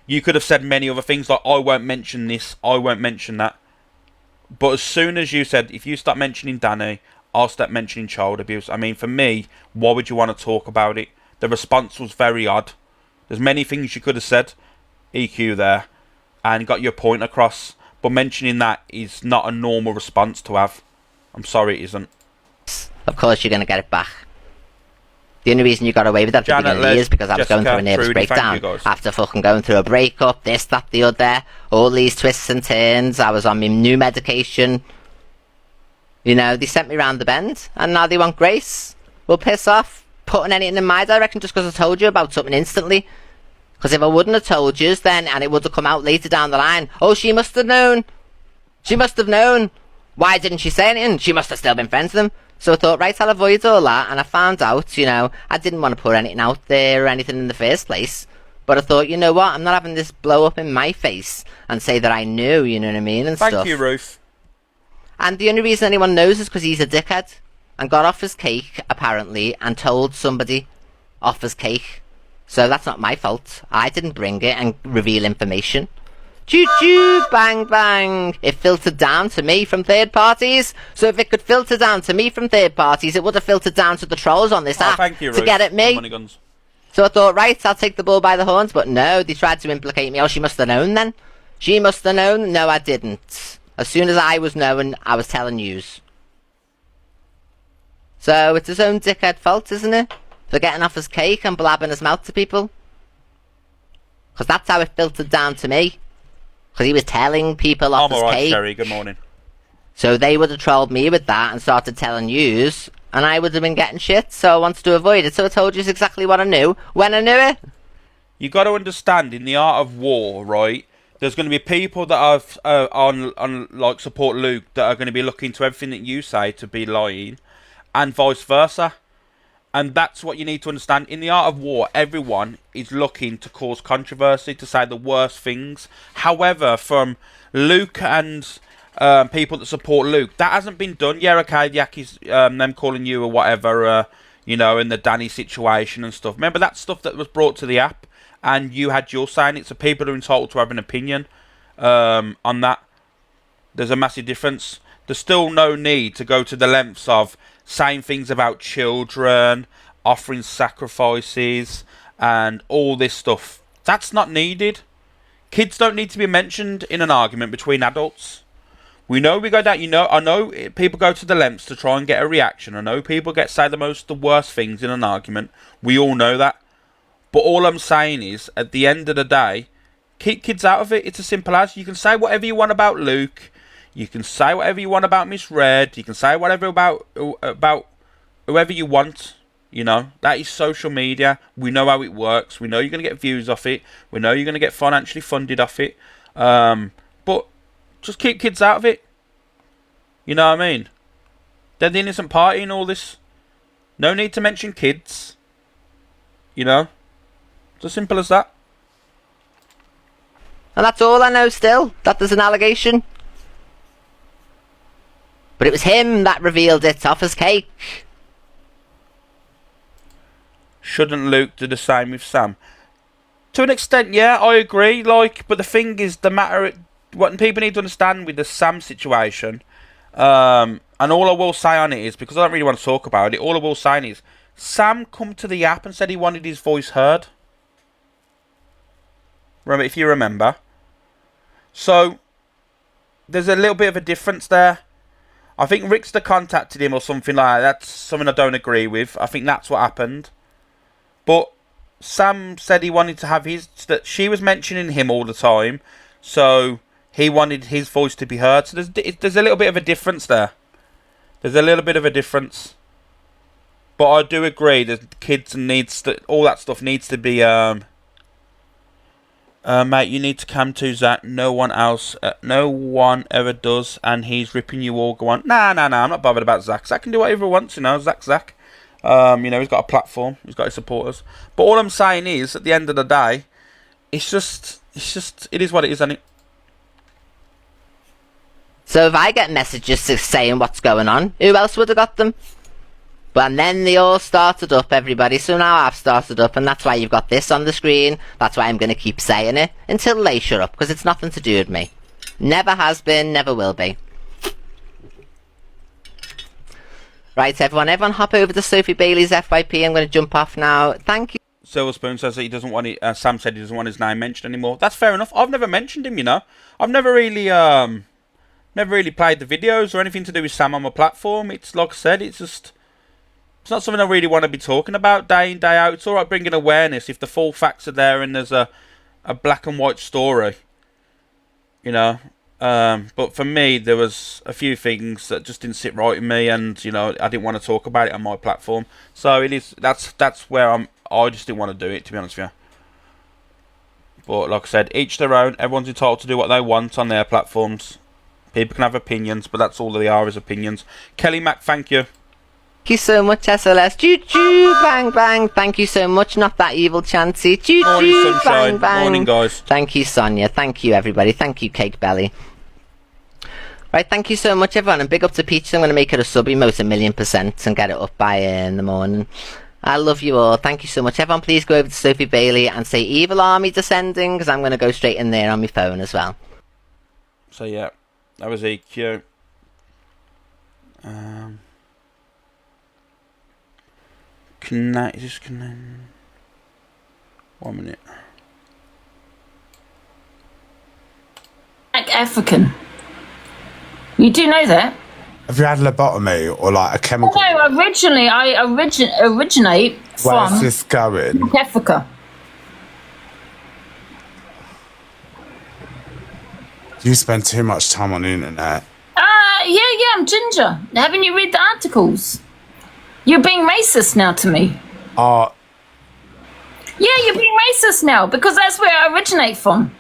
You could have said many other things, like, I won't mention this, I won't mention that. But as soon as you said, if you start mentioning Danny, I'll start mentioning child abuse. I mean, for me, why would you want to talk about it? The response was very odd. There's many things you could have said, EQ there, and got your point across. But mentioning that is not a normal response to have. I'm sorry, it isn't. Of course you're going to get it back. The only reason you got away with that at the beginning of the year is because I was going through a nervous breakdown. After fucking going through a breakup, this, that, the other, all these twists and turns. I was on my new medication. You know, they sent me round the bend, and now they want grace. Well, piss off. Putting anything in my direction just because I told you about something instantly. Because if I wouldn't have told you then, and it would have come out later down the line, oh, she must have known. She must have known. Why didn't she say anything? She must have still been friends with them. So I thought, right, I'll avoid all that. And I found out, you know, I didn't want to put anything out there or anything in the first place. But I thought, you know what, I'm not having this blow up in my face and say that I knew, you know what I mean, and stuff. Thank you, Ruth. And the only reason anyone knows is because he's a dickhead. And got off his cake, apparently, and told somebody off his cake. So that's not my fault. I didn't bring it and reveal information. Choo choo, bang bang. It filtered down to me from third parties. So if it could filter down to me from third parties, it would have filtered down to the trolls on this app thank you, to Ruth. get at me. Money guns. So I thought, right, I'll take the bull by the horns. But no, they tried to implicate me. Oh, she must have known then. She must have known. No, I didn't. As soon as I was knowing, I was telling yous. So it's his own dickhead fault, isn't it? For getting off his cake and blabbing his mouth to people. Because that's how it filtered down to me. Because he was telling people off I'm his alright, cake. Sherry. Good morning. So they would have trolled me with that and started telling yous. And I would have been getting shit, so I wanted to avoid it. So I told yous exactly what I knew when I knew it. You got to understand, in the art of war, right? There's going to be people that are on like support Luke that are going to be looking to everything that you say to be lying, and vice versa. And that's what you need to understand. In the art of war, everyone is looking to cause controversy, to say the worst things. However, from Luke and people that support Luke, that hasn't been done. Yeah, okay, Yaki's them calling you or whatever, you know, in the Danny situation and stuff. Remember that stuff that was brought to the app, and you had your saying it, so people are entitled to have an opinion on that. There's a massive difference. There's still no need to go to the lengths of saying things about children, offering sacrifices, and all this stuff. That's not needed. Kids don't need to be mentioned in an argument between adults. We know we go down, you know, I know people go to the lengths to try and get a reaction. I know people say the worst things in an argument. We all know that. But all I'm saying is, at the end of the day, keep kids out of it. It's as simple as, you can say whatever you want about Luke. You can say whatever you want about Miss Red. You can say whatever about whoever you want. You know, that is social media. We know how it works. We know you're going to get views off it. We know you're going to get financially funded off it. But just keep kids out of it. You know what I mean? They're the innocent party in all this. No need to mention kids. You know? It's as simple as that. And that's all I know still. That there's an allegation. But it was him that revealed it off his cake. Shouldn't Luke do the same with Sam? To an extent, yeah, I agree. Like, but the thing is, what people need to understand with the Sam situation, and all I will say on it is, because I don't really want to talk about it, all I will say is, Sam come to the app and said he wanted his voice heard. Remember, if you remember. So, there's a little bit of a difference there. I think Rickster contacted him or something like that. That's something I don't agree with. I think that's what happened. But Sam said he wanted to have that she was mentioning him all the time. So he wanted his voice to be heard. So there's a little bit of a difference there. There's a little bit of a difference. But I do agree that kids all that stuff needs to be, mate, you need to come to Zach. No one ever does, and he's ripping you all. Go on. Nah, I'm not bothered about Zach. Zach can do whatever he wants, you know. Zach. You know, he's got a platform. He's got his supporters. But all I'm saying is, at the end of the day, it is what it is, isn't it? So if I get messages saying what's going on, who else would have got them? But then they all started up, everybody. So now I've started up, and that's why you've got this on the screen. That's why I'm going to keep saying it until they shut up, because it's nothing to do with me. Never has been, never will be. Right, everyone hop over to Sophie Bailey's FYP. I'm going to jump off now. Thank you. Silver Spoon says that he doesn't want it. Sam said he doesn't want his name mentioned anymore. That's fair enough. I've never mentioned him, you know. I've never really played the videos or anything to do with Sam on my platform. It's like I said, it's not something I really want to be talking about day in, day out. It's alright bringing awareness if the full facts are there and there's a black and white story, you know. But for me, there was a few things that just didn't sit right with me, and you know, I didn't want to talk about it on my platform. So that's where I just didn't want to do it, to be honest with you. But like I said, each their own. Everyone's entitled to do what they want on their platforms. People can have opinions, but that's all they are, is opinions. Kelly Mac, thank you. Thank you so much, SLS. Choo choo, bang bang. Thank you so much. Not that evil, Chansey. Choo choo, bang bang. Morning, guys. Thank you, Sonia. Thank you, everybody. Thank you, Cake Belly. Right, thank you so much, everyone. And big up to Peach. I'm going to make it a sub emote 1,000,000% and get it up by in the morning. I love you all. Thank you so much. Everyone, please go over to Sophie Bailey and say Evil Army Descending, because I'm going to go straight in there on my phone as well. So yeah, that was EQ. Is this connect? 1 minute. Black African. You do know that? Have you had lobotomy or like a chemical? No, originally I originate Where's from this going? Africa. You spend too much time on the internet. Yeah, I'm ginger. Haven't you read the articles? You're being racist now to me. Yeah, you're being racist now because that's where I originate from.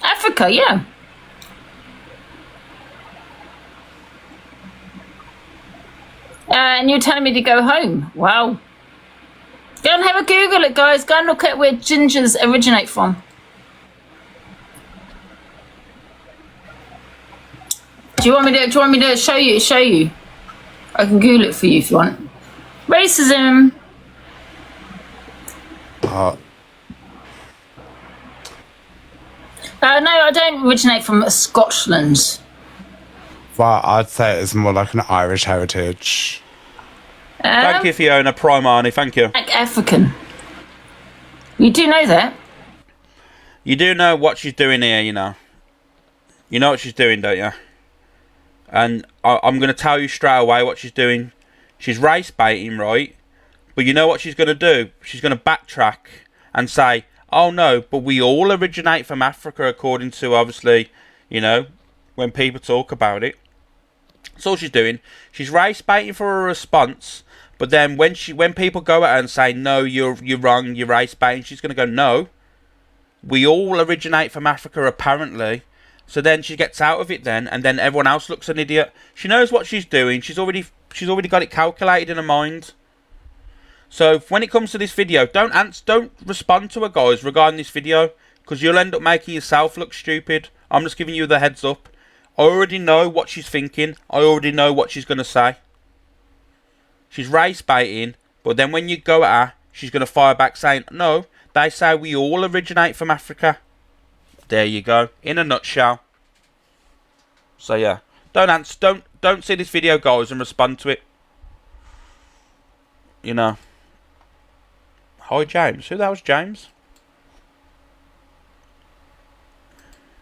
Africa, yeah. And you're telling me to go home. Wow. Go and have a Google it, guys. Go and look at where gingers originate from. Do you want me to show you? I can Google it for you if you want. Racism. No, I don't originate from Scotland. Well, I'd say it's more like an Irish heritage. Thank you, Fiona Primani. Thank you. Black African. You do know that? You do know what she's doing here, you know. You know what she's doing, don't you? And I'm going to tell you straight away what she's doing. She's race baiting, right? But you know what she's going to do? She's going to backtrack and say, oh no, but we all originate from Africa according to, obviously, you know, when people talk about it. That's all she's doing. She's race baiting for a response. But then when people go at her and say, no, you're wrong, you're race baiting, she's going to go, no, we all originate from Africa apparently. So then she gets out of it then, and then everyone else looks an idiot. She knows what she's doing. She's already got it calculated in her mind. So when it comes to this video, don't respond to her, guys, regarding this video, because you'll end up making yourself look stupid. I'm just giving you the heads up. I already know what she's thinking. I already know what she's going to say. She's race baiting, but then when you go at her, she's going to fire back saying, no, they say we all originate from Africa. There you go, in a nutshell. So yeah, don't see this video, guys, and respond to it. You know. Hi, James. Who the hell's James?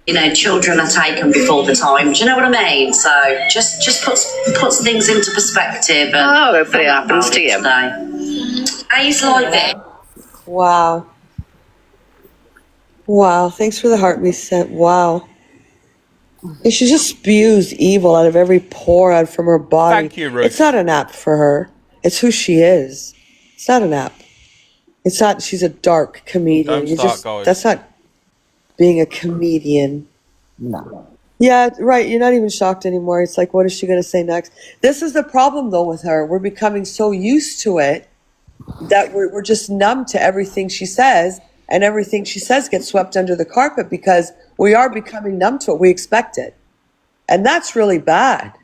You know, children are taken before the time. Do you know what I mean? So just puts things into perspective. And Oh, hopefully it happens to you. Days like this. Wow. Wow. Thanks for the heart me sent. Wow. And she just spews evil out of every pore out from her body. Thank you, Ruth. It's not an app for her. It's who she is. It's not an app. It's not, she's a dark comedian. Don't start, guys. That's not being a comedian. No. Yeah, right. You're not even shocked anymore. It's like, what is she going to say next? This is the problem, though, with her. We're becoming so used to it that we're just numb to everything she says, and everything she says gets swept under the carpet because we are becoming numb to it. We expect it. And that's really bad.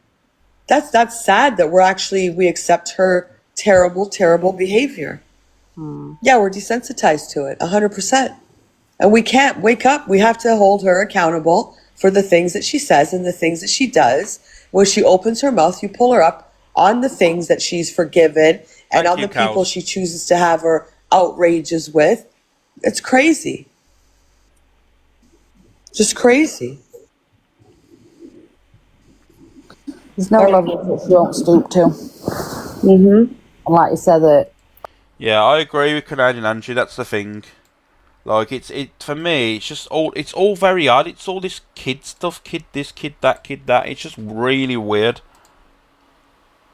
That's sad that we accept her terrible, terrible behavior. Yeah, we're desensitized to it, 100%. And we can't wake up. We have to hold her accountable for the things that she says and the things that she does. When she opens her mouth, you pull her up on the things that she's forgiven and on the people she chooses to have her outrages with. It's crazy. Just crazy. There's no level that she won't stoop to. Mm-hmm. And like you said, that. Yeah, I agree with Canadian Angie. That's the thing. Like for me, it's all very odd. It's all this kid stuff, kid this, kid that, kid that. It's just really weird.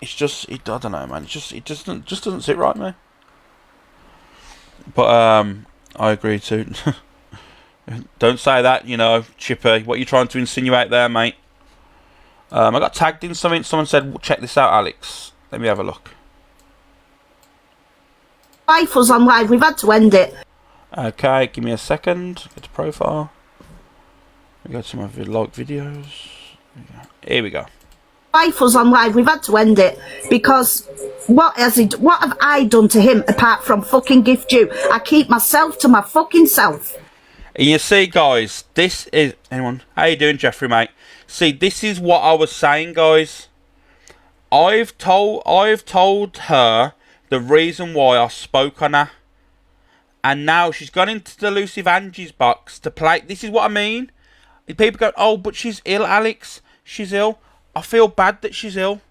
It's just I don't know, man. It just doesn't sit right, man. But I agree too. Don't say that, you know, Chippy. What are you trying to insinuate there, mate? I got tagged in something. Someone said, well, "Check this out, Alex." Let me have a look. Life was on live. We've had to end it. Okay, give me a second. Go to profile. We go to my vlog videos. Here we go. wife was on live, we've had to end it because what have I done to him apart from fucking gift you? I keep myself to my fucking self. And you see, guys, this is anyone. How you doing, Jeffrey, mate? See, this is what I was saying, guys. I've told her the reason why I spoke on her, and now she's gone into the Elusive Angie's box to play. This is what I mean. People go, "Oh, but she's ill, Alex. She's ill." I feel bad that she's ill,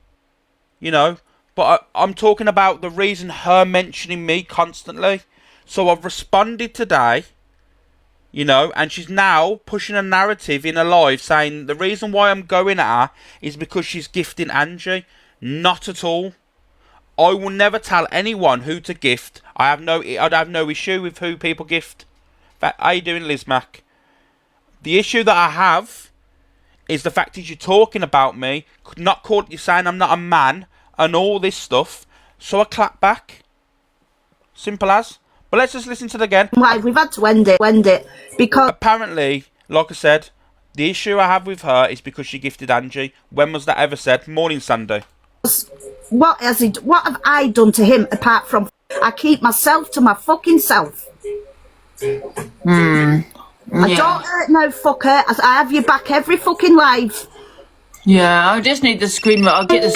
you know. But I'm talking about the reason her mentioning me constantly. So I've responded today, you know, and she's now pushing a narrative in her live saying the reason why I'm going at her is because she's gifting Angie. Not at all. I will never tell anyone who to gift. I'd have no issue with who people gift. How you doing, Liz Mac? The issue that I have is the fact that you're talking about me, you're saying I'm not a man, and all this stuff. So I clap back. Simple as. But let's just listen to it again. Live, we've had to end it because apparently, like I said, the issue I have with her is because she gifted Angie. When was that ever said? Morning, Sandy. What have I done to him apart from I keep myself to my fucking self? I don't hurt no fucker. I have you back every fucking live. Yeah, I just need the screen. I'll get the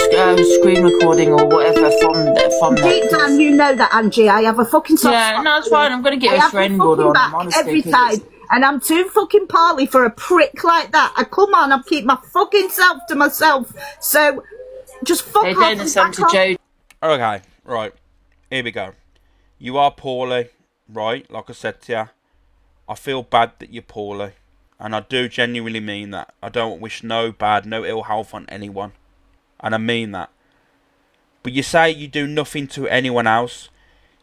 screen recording or whatever from Deep down, you know that, Angie. I have a fucking soft Yeah, no, it's fine. I'm going to get a friend board on him, honestly. Every time. And I'm too fucking poorly for a prick like that. Come on, I'll keep my fucking self to myself. So, just fuck off. They're doing something to Joe. Okay, right. Here we go. You are poorly, right? Like I said to you. I feel bad that you're poorly. And I do genuinely mean that. I don't wish no ill health on anyone. And I mean that. But you say you do nothing to anyone else.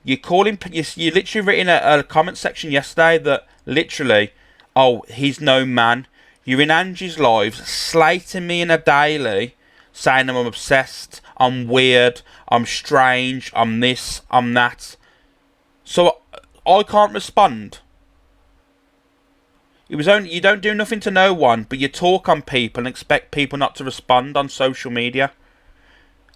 You literally written a comment section yesterday that literally, oh, he's no man. You're in Angie's lives, slating me in a daily, saying I'm obsessed, I'm weird, I'm strange, I'm this, I'm that. So I can't respond. It was only you don't do nothing to no one, but you talk on people and expect people not to respond on social media.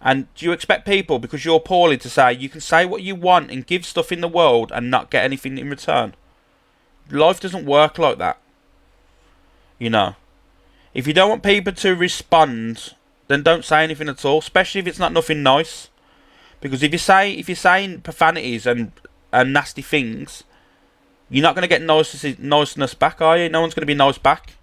And do you expect people, because you're poorly, to say you can say what you want and give stuff in the world and not get anything in return? Life doesn't work like that. You know. If you don't want people to respond, then don't say anything at all, especially if it's not nothing nice. Because if you're saying profanities and nasty things, you're not going to get niceness back, are you? No one's going to be nice back.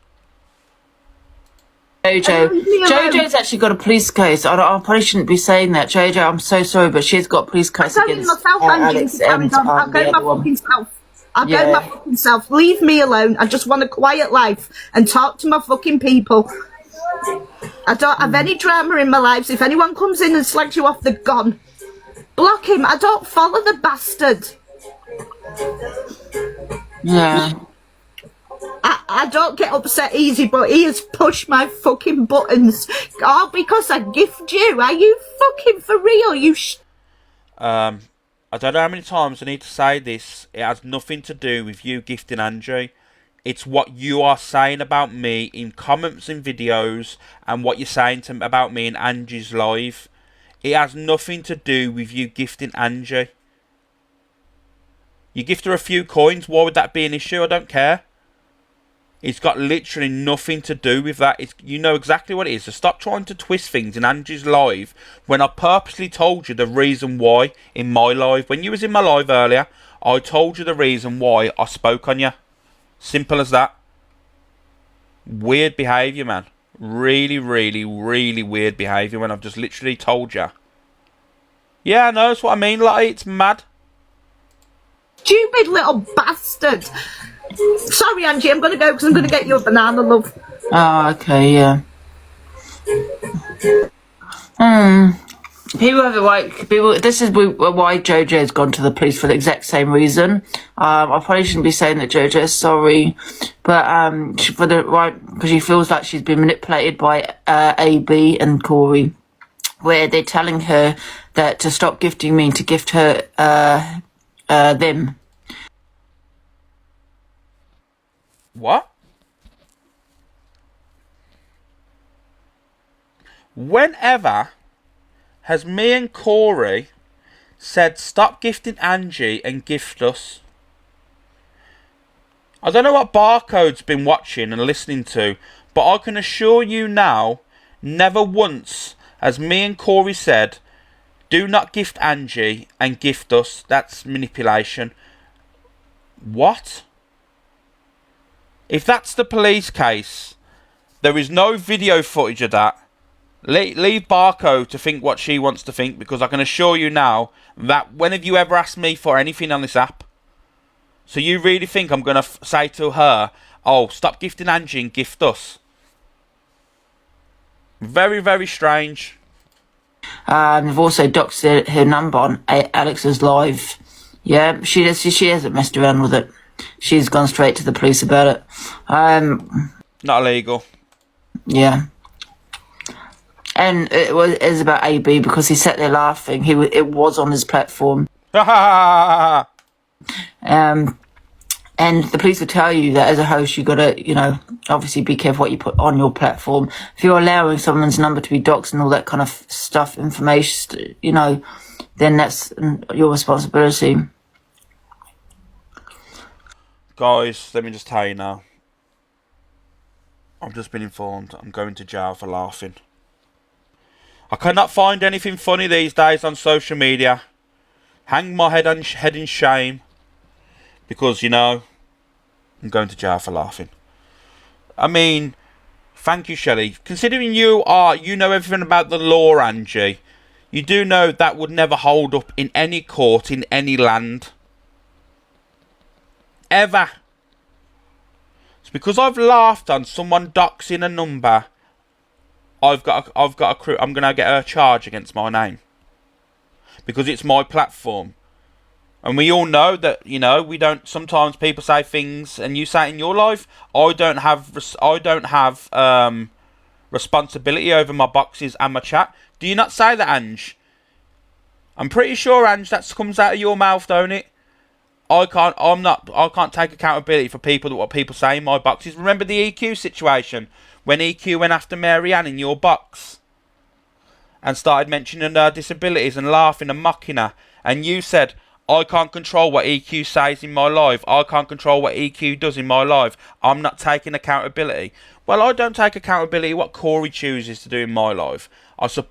Jojo's actually got a police case. I probably shouldn't be saying that, Jojo. I'm so sorry, but she's got a police case against Alex and I'll go my fucking self. I'll go my fucking self. Leave me alone. I just want a quiet life and talk to my fucking people. I don't have any drama in my life. So if anyone comes in and slags you off, they're gone. Block him. I don't follow the bastard. Yeah. I don't get upset easy, but he has pushed my fucking buttons. All because I gift you. Are you fucking for real? I don't know how many times I need to say this. It has nothing to do with you gifting Angie. It's what you are saying about me in comments and videos, and what you're saying about me in Angie's live. It has nothing to do with you gifting Angie. You gift her a few coins, why would that be an issue? I don't care. It's got literally nothing to do with that. You know exactly what it is. So stop trying to twist things in Angie's live when I purposely told you the reason why in my live. When you was in my live earlier, I told you the reason why I spoke on you. Simple as that. Weird behaviour, man. Really, really, really weird behaviour when I've just literally told you. Yeah, I know, that's what I mean. Like, it's mad. Stupid little bastard. Sorry, Angie, I'm going to go because I'm going to get you a banana, love. Oh, okay, yeah. People have the right. This is why Jojo's gone to the police for the exact same reason. I probably shouldn't be saying that Jojo's sorry, but for the right, because she feels like she's been manipulated by AB and Corey, where they're telling her that to stop gifting me, to gift her them. What? Whenever has me and Corey said stop gifting Angie and gift us? I don't know what Barcode's been watching and listening to, but I can assure you now, never once has me and Corey said, do not gift Angie and gift us. That's manipulation. What? If that's the police case, there is no video footage of that. Leave Barcode to think what she wants to think, because I can assure you now that when have you ever asked me for anything on this app? So you really think I'm going to say to her, oh, stop gifting Angie and gift us? Very, very strange. They've also doxed her number on Alex's live. Yeah, she hasn't messed around with it. She's gone straight to the police about it. Not illegal. Yeah. And it's about AB because he sat there laughing. It was on his platform. And the police will tell you that as a host, you gotta, obviously be careful what you put on your platform. If you're allowing someone's number to be doxed and all that kind of stuff, information, then that's your responsibility. Guys, let me just tell you now. I've just been informed I'm going to jail for laughing. I cannot find anything funny these days on social media. Hang my head in shame. Because, I'm going to jail for laughing. I mean, thank you, Shelley. Considering you know everything about the law, Angie, you do know that would never hold up in any court in any land. Ever. It's because I've laughed on someone doxing a number. I'm gonna get a charge against my name because it's my platform, and we all know that we don't. Sometimes people say things, and you say it in your life. I don't have responsibility over my boxes and my chat. Do you not say that, Ange? I'm pretty sure, Ange, that comes out of your mouth, don't it? I can't take accountability for what people say in my boxes. Remember the EQ situation? When EQ went after Marianne in your box and started mentioning her disabilities and laughing and mocking her, and you said, I can't control what EQ says in my life. I can't control what EQ does in my life. I'm not taking accountability. Well, I don't take accountability what Corey chooses to do in my life. So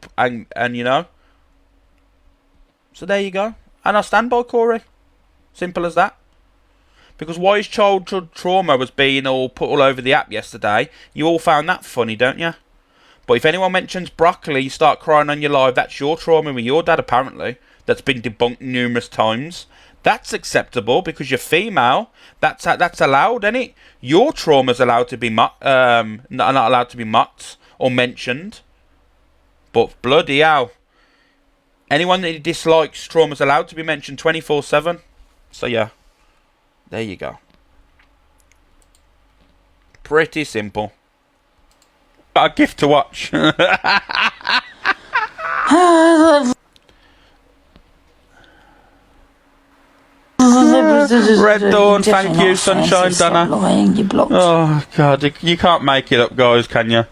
there you go. And I stand by Corey. Simple as that. Because why his childhood trauma was being all put all over the app yesterday, you all found that funny, don't you? But if anyone mentions broccoli, you start crying on your live. That's your trauma with your dad, apparently. That's been debunked numerous times. That's acceptable because you're female. That's allowed, isn't it? Your trauma's allowed to be not allowed to be mocked or mentioned. But bloody hell, anyone that dislikes trauma's allowed to be mentioned 24/7. So yeah. There you go. Pretty simple. Got a gift to watch. Red Dawn, thank you, Sunshine Donna. Oh God, you can't make it up, guys, can you?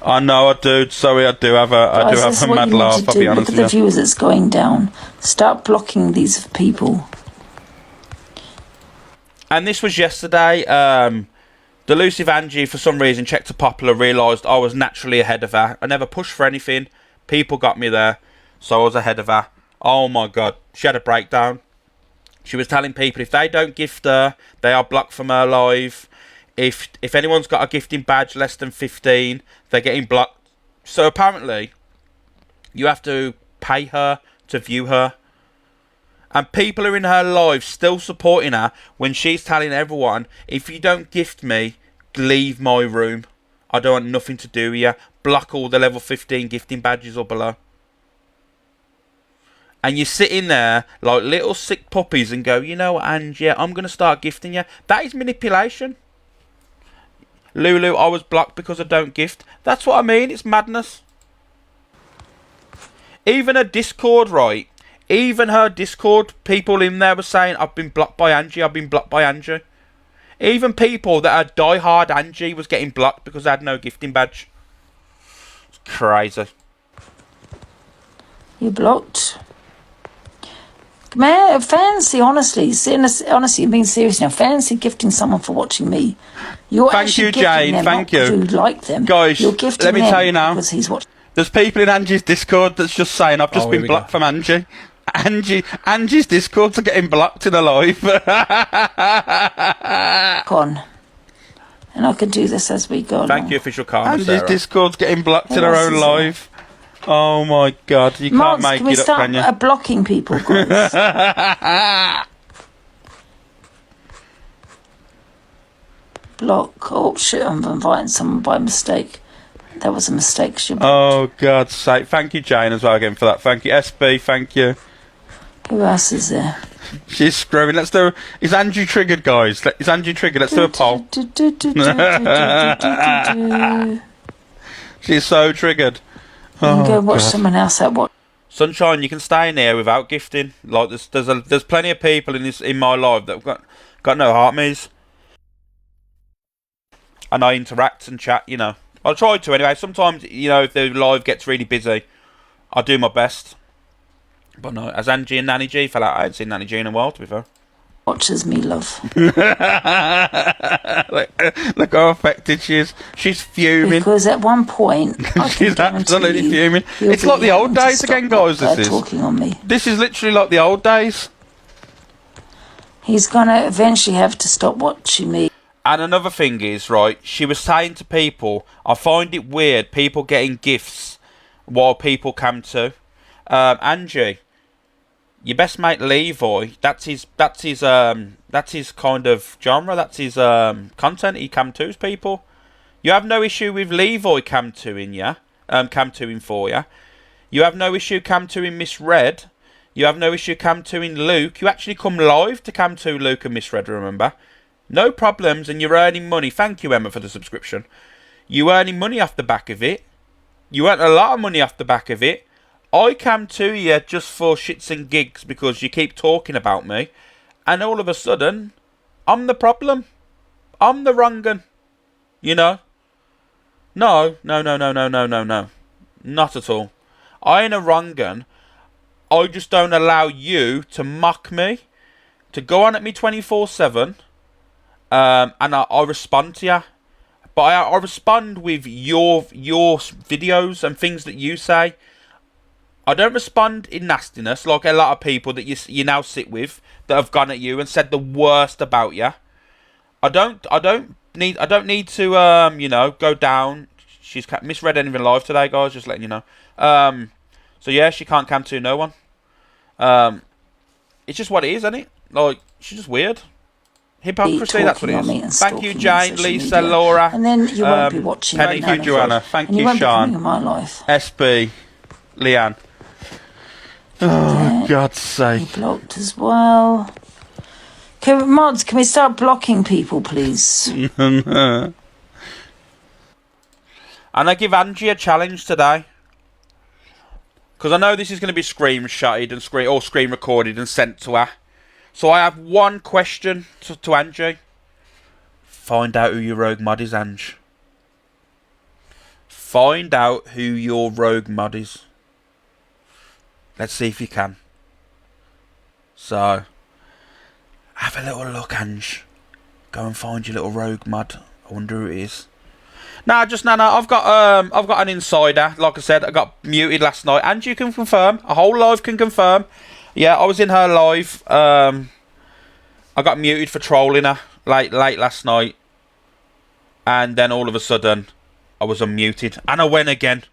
I know I do. Sorry, I do have a mad laugh. I'll be honest with you. Look at the viewers that's going down. Start blocking these people. And this was yesterday. Delusive Angie, for some reason, checked to popular, realised I was naturally ahead of her. I never pushed for anything. People got me there, so I was ahead of her. Oh my God. She had a breakdown. She was telling people if they don't gift her, they are blocked from her live. If anyone's got a gifting badge less than 15, they're getting blocked. So apparently, you have to pay her to view her. And people are in her live still supporting her when she's telling everyone, if you don't gift me, leave my room. I don't want nothing to do with you. Block all the level 15 gifting badges or below. And you sit in there like little sick puppies and go, you know what, Ange, yeah, I'm going to start gifting you. That is manipulation. Lulu, I was blocked because I don't gift. That's what I mean. It's madness. Even a Discord, right? Even her Discord people in there were saying, I've been blocked by Angie, I've been blocked by Angie. Even people that are die-hard Angie was getting blocked because they had no gifting badge. It's Crazy. You blocked. Man, fancy, honestly, honestly, being serious now. Fancy gifting someone for watching me. You're Thank you, gifting Jane. them Thank not you. because you like them. Guys, You're gifting let me them tell you now. because he's watching. There's people in Angie's Discord that's just saying I've just been blocked from Angie. Angie's Discords are getting blocked in a live. On. And I can do this as we go. Thank you, official Karma. Angie's Discord's getting blocked in her own live. Oh my god, you can't make can we it up, can you? start blocking people, guys? Block. Oh shit, I'm inviting someone by mistake. That was a mistake. Oh God's sake. Thank you, Jane, as well again for that. Thank you. SB, thank you. Who else is there? She's screaming. Let's do. Is Andrew triggered, guys? Is Andrew triggered? Let's do a poll. She's so triggered. You can go watch someone else at what? Sunshine, you can stay in here without gifting. Like there's plenty of people in my life that have got no heart me's. And I interact and chat, you know. I try to anyway. Sometimes, you know, if the live gets really busy, I do my best. But no, as Angie and Nanny G fell out, I ain't seen Nanny G in a while, to be fair. Watches me, love. Look how affected she is. She's fuming. Because at one point, she's absolutely fuming. It's like the old days again, guys. This is talking on me. This is literally like the old days. He's gonna eventually have to stop watching me. And another thing is, right, she was saying to people, I find it weird, people getting gifts while people come to. Angie, your best mate Levi, that's his kind of genre, that's his content he cam to's people. You have no issue with Levi cam toing ya, cam toing for ya. You have no issue cam toing Miss Red. You have no issue cam toing Luke. You actually come live to cam to Luke and Miss Red, remember? No problems, and you're earning money. Thank you, Emma, for the subscription. You're earning money off the back of it. You earn a lot of money off the back of it. I come to you just for shits and gigs because you keep talking about me. And all of a sudden, I'm the problem. I'm the wrong one. You know? No. Not at all. I ain't a wrong one. I just don't allow you to mock me, to go on at me 24/7. And I respond to you, but I respond with your videos and things that you say. I don't respond in nastiness like a lot of people that you now sit with that have gone at you and said the worst about you. I don't need to you know, go down. She's misread anything live today, guys. Just letting you know. So yeah, she can't cam to no one. It's just what it is, isn't it? Like, she's just weird. Hypocrisy, that's what it is. Thank you, Jane, Lisa, Laura. And then you won't be watching. Thank you, Joanna. Thank you, Sean. In my life. SB, Leanne. Oh, God's sake. He blocked as well. Okay, mods, can we start blocking people, please? And I give Angie a challenge today. Because I know this is going to be screenshotted and screen recorded and sent to her. So I have one question to Angie. Find out who your rogue mod is, Ange. Find out who your rogue mod is. Let's see if you can. So, have a little look, Ange. Go and find your little rogue mod. I wonder who it is. No. I've got an insider. Like I said, I got muted last night. Angie can confirm. A whole live can confirm. Yeah, I was in her live. I got muted for trolling her late last night. And then all of a sudden, I was unmuted. And I went again.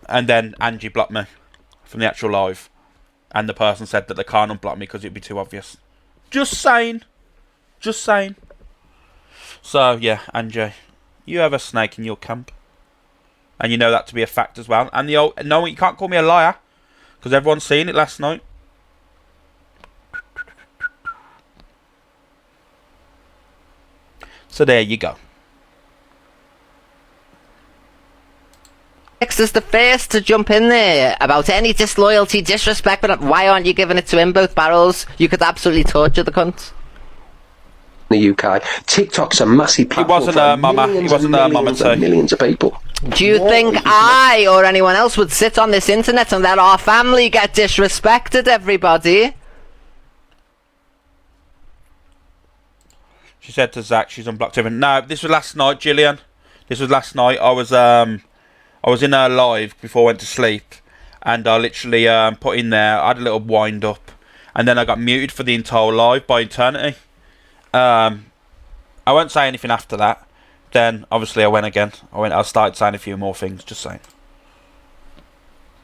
And then Angie blocked me from the actual live. And the person said that they can't unblock me because it'd be too obvious. Just saying. So, yeah, Angie, you have a snake in your camp. And you know that to be a fact as well. And no, you can't call me a liar. Because everyone's seen it last night. So there you go. X is the first to jump in there about any disloyalty, disrespect, but why aren't you giving it to him, both barrels? You could absolutely torture the cunt. The UK. TikTok's a massive platform. He wasn't a mama. He wasn't a mama too. Millions of people. Do you think I or anyone else would sit on this internet and let our family get disrespected, everybody? She said to Zach she's unblocked everything. No, this was last night, Gillian. This was last night. I was in her live before I went to sleep, and I literally put in there. I had a little wind up, and then I got muted for the entire live by eternity. I won't say anything after that. Then obviously I went again. I started saying a few more things. Just saying.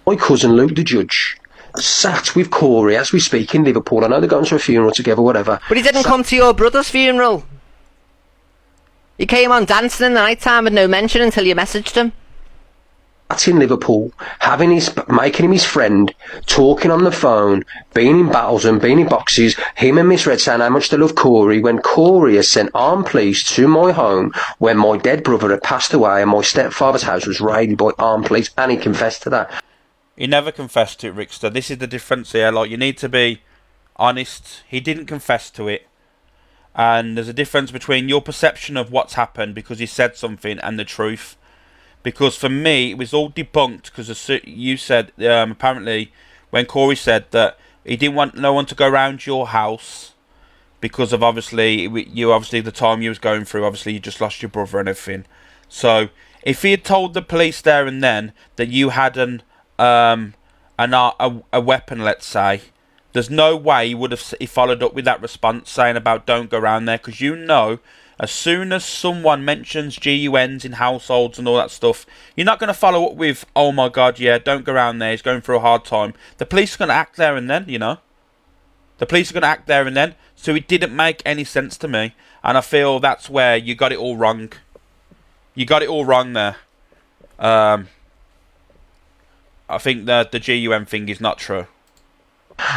My cousin Luke, the judge, sat with Corey as we speak in Liverpool. I know they're going to a funeral together, whatever. But he didn't come to your brother's funeral. He came on dancing in the night time with no mention until you messaged him. Sat in Liverpool, making him his friend, talking on the phone, being in battles and being in boxes, him and Miss Red saying how much they love Corey, when Corey has sent armed police to my home when my dead brother had passed away and my stepfather's house was raided by armed police, and he confessed to that. He never confessed to it, Rickster. This is the difference here. Like, you need to be honest. He didn't confess to it. And there's a difference between your perception of what's happened because he said something and the truth. Because for me, it was all debunked because you said, apparently, when Corey said that he didn't want no one to go around your house because of obviously the time you was going through, obviously you just lost your brother and everything. So if he had told the police there and then that you had a weapon, let's say, there's no way he would have followed up with that response saying about don't go around there, because you know, as soon as someone mentions GUNs in households and all that stuff, you're not going to follow up with, oh my god, yeah, don't go around there, he's going through a hard time. The police are going to act there and then, you know. The police are going to act there and then. So it didn't make any sense to me. And I feel that's where you got it all wrong. You got it all wrong there. I think that the GUN thing is not true.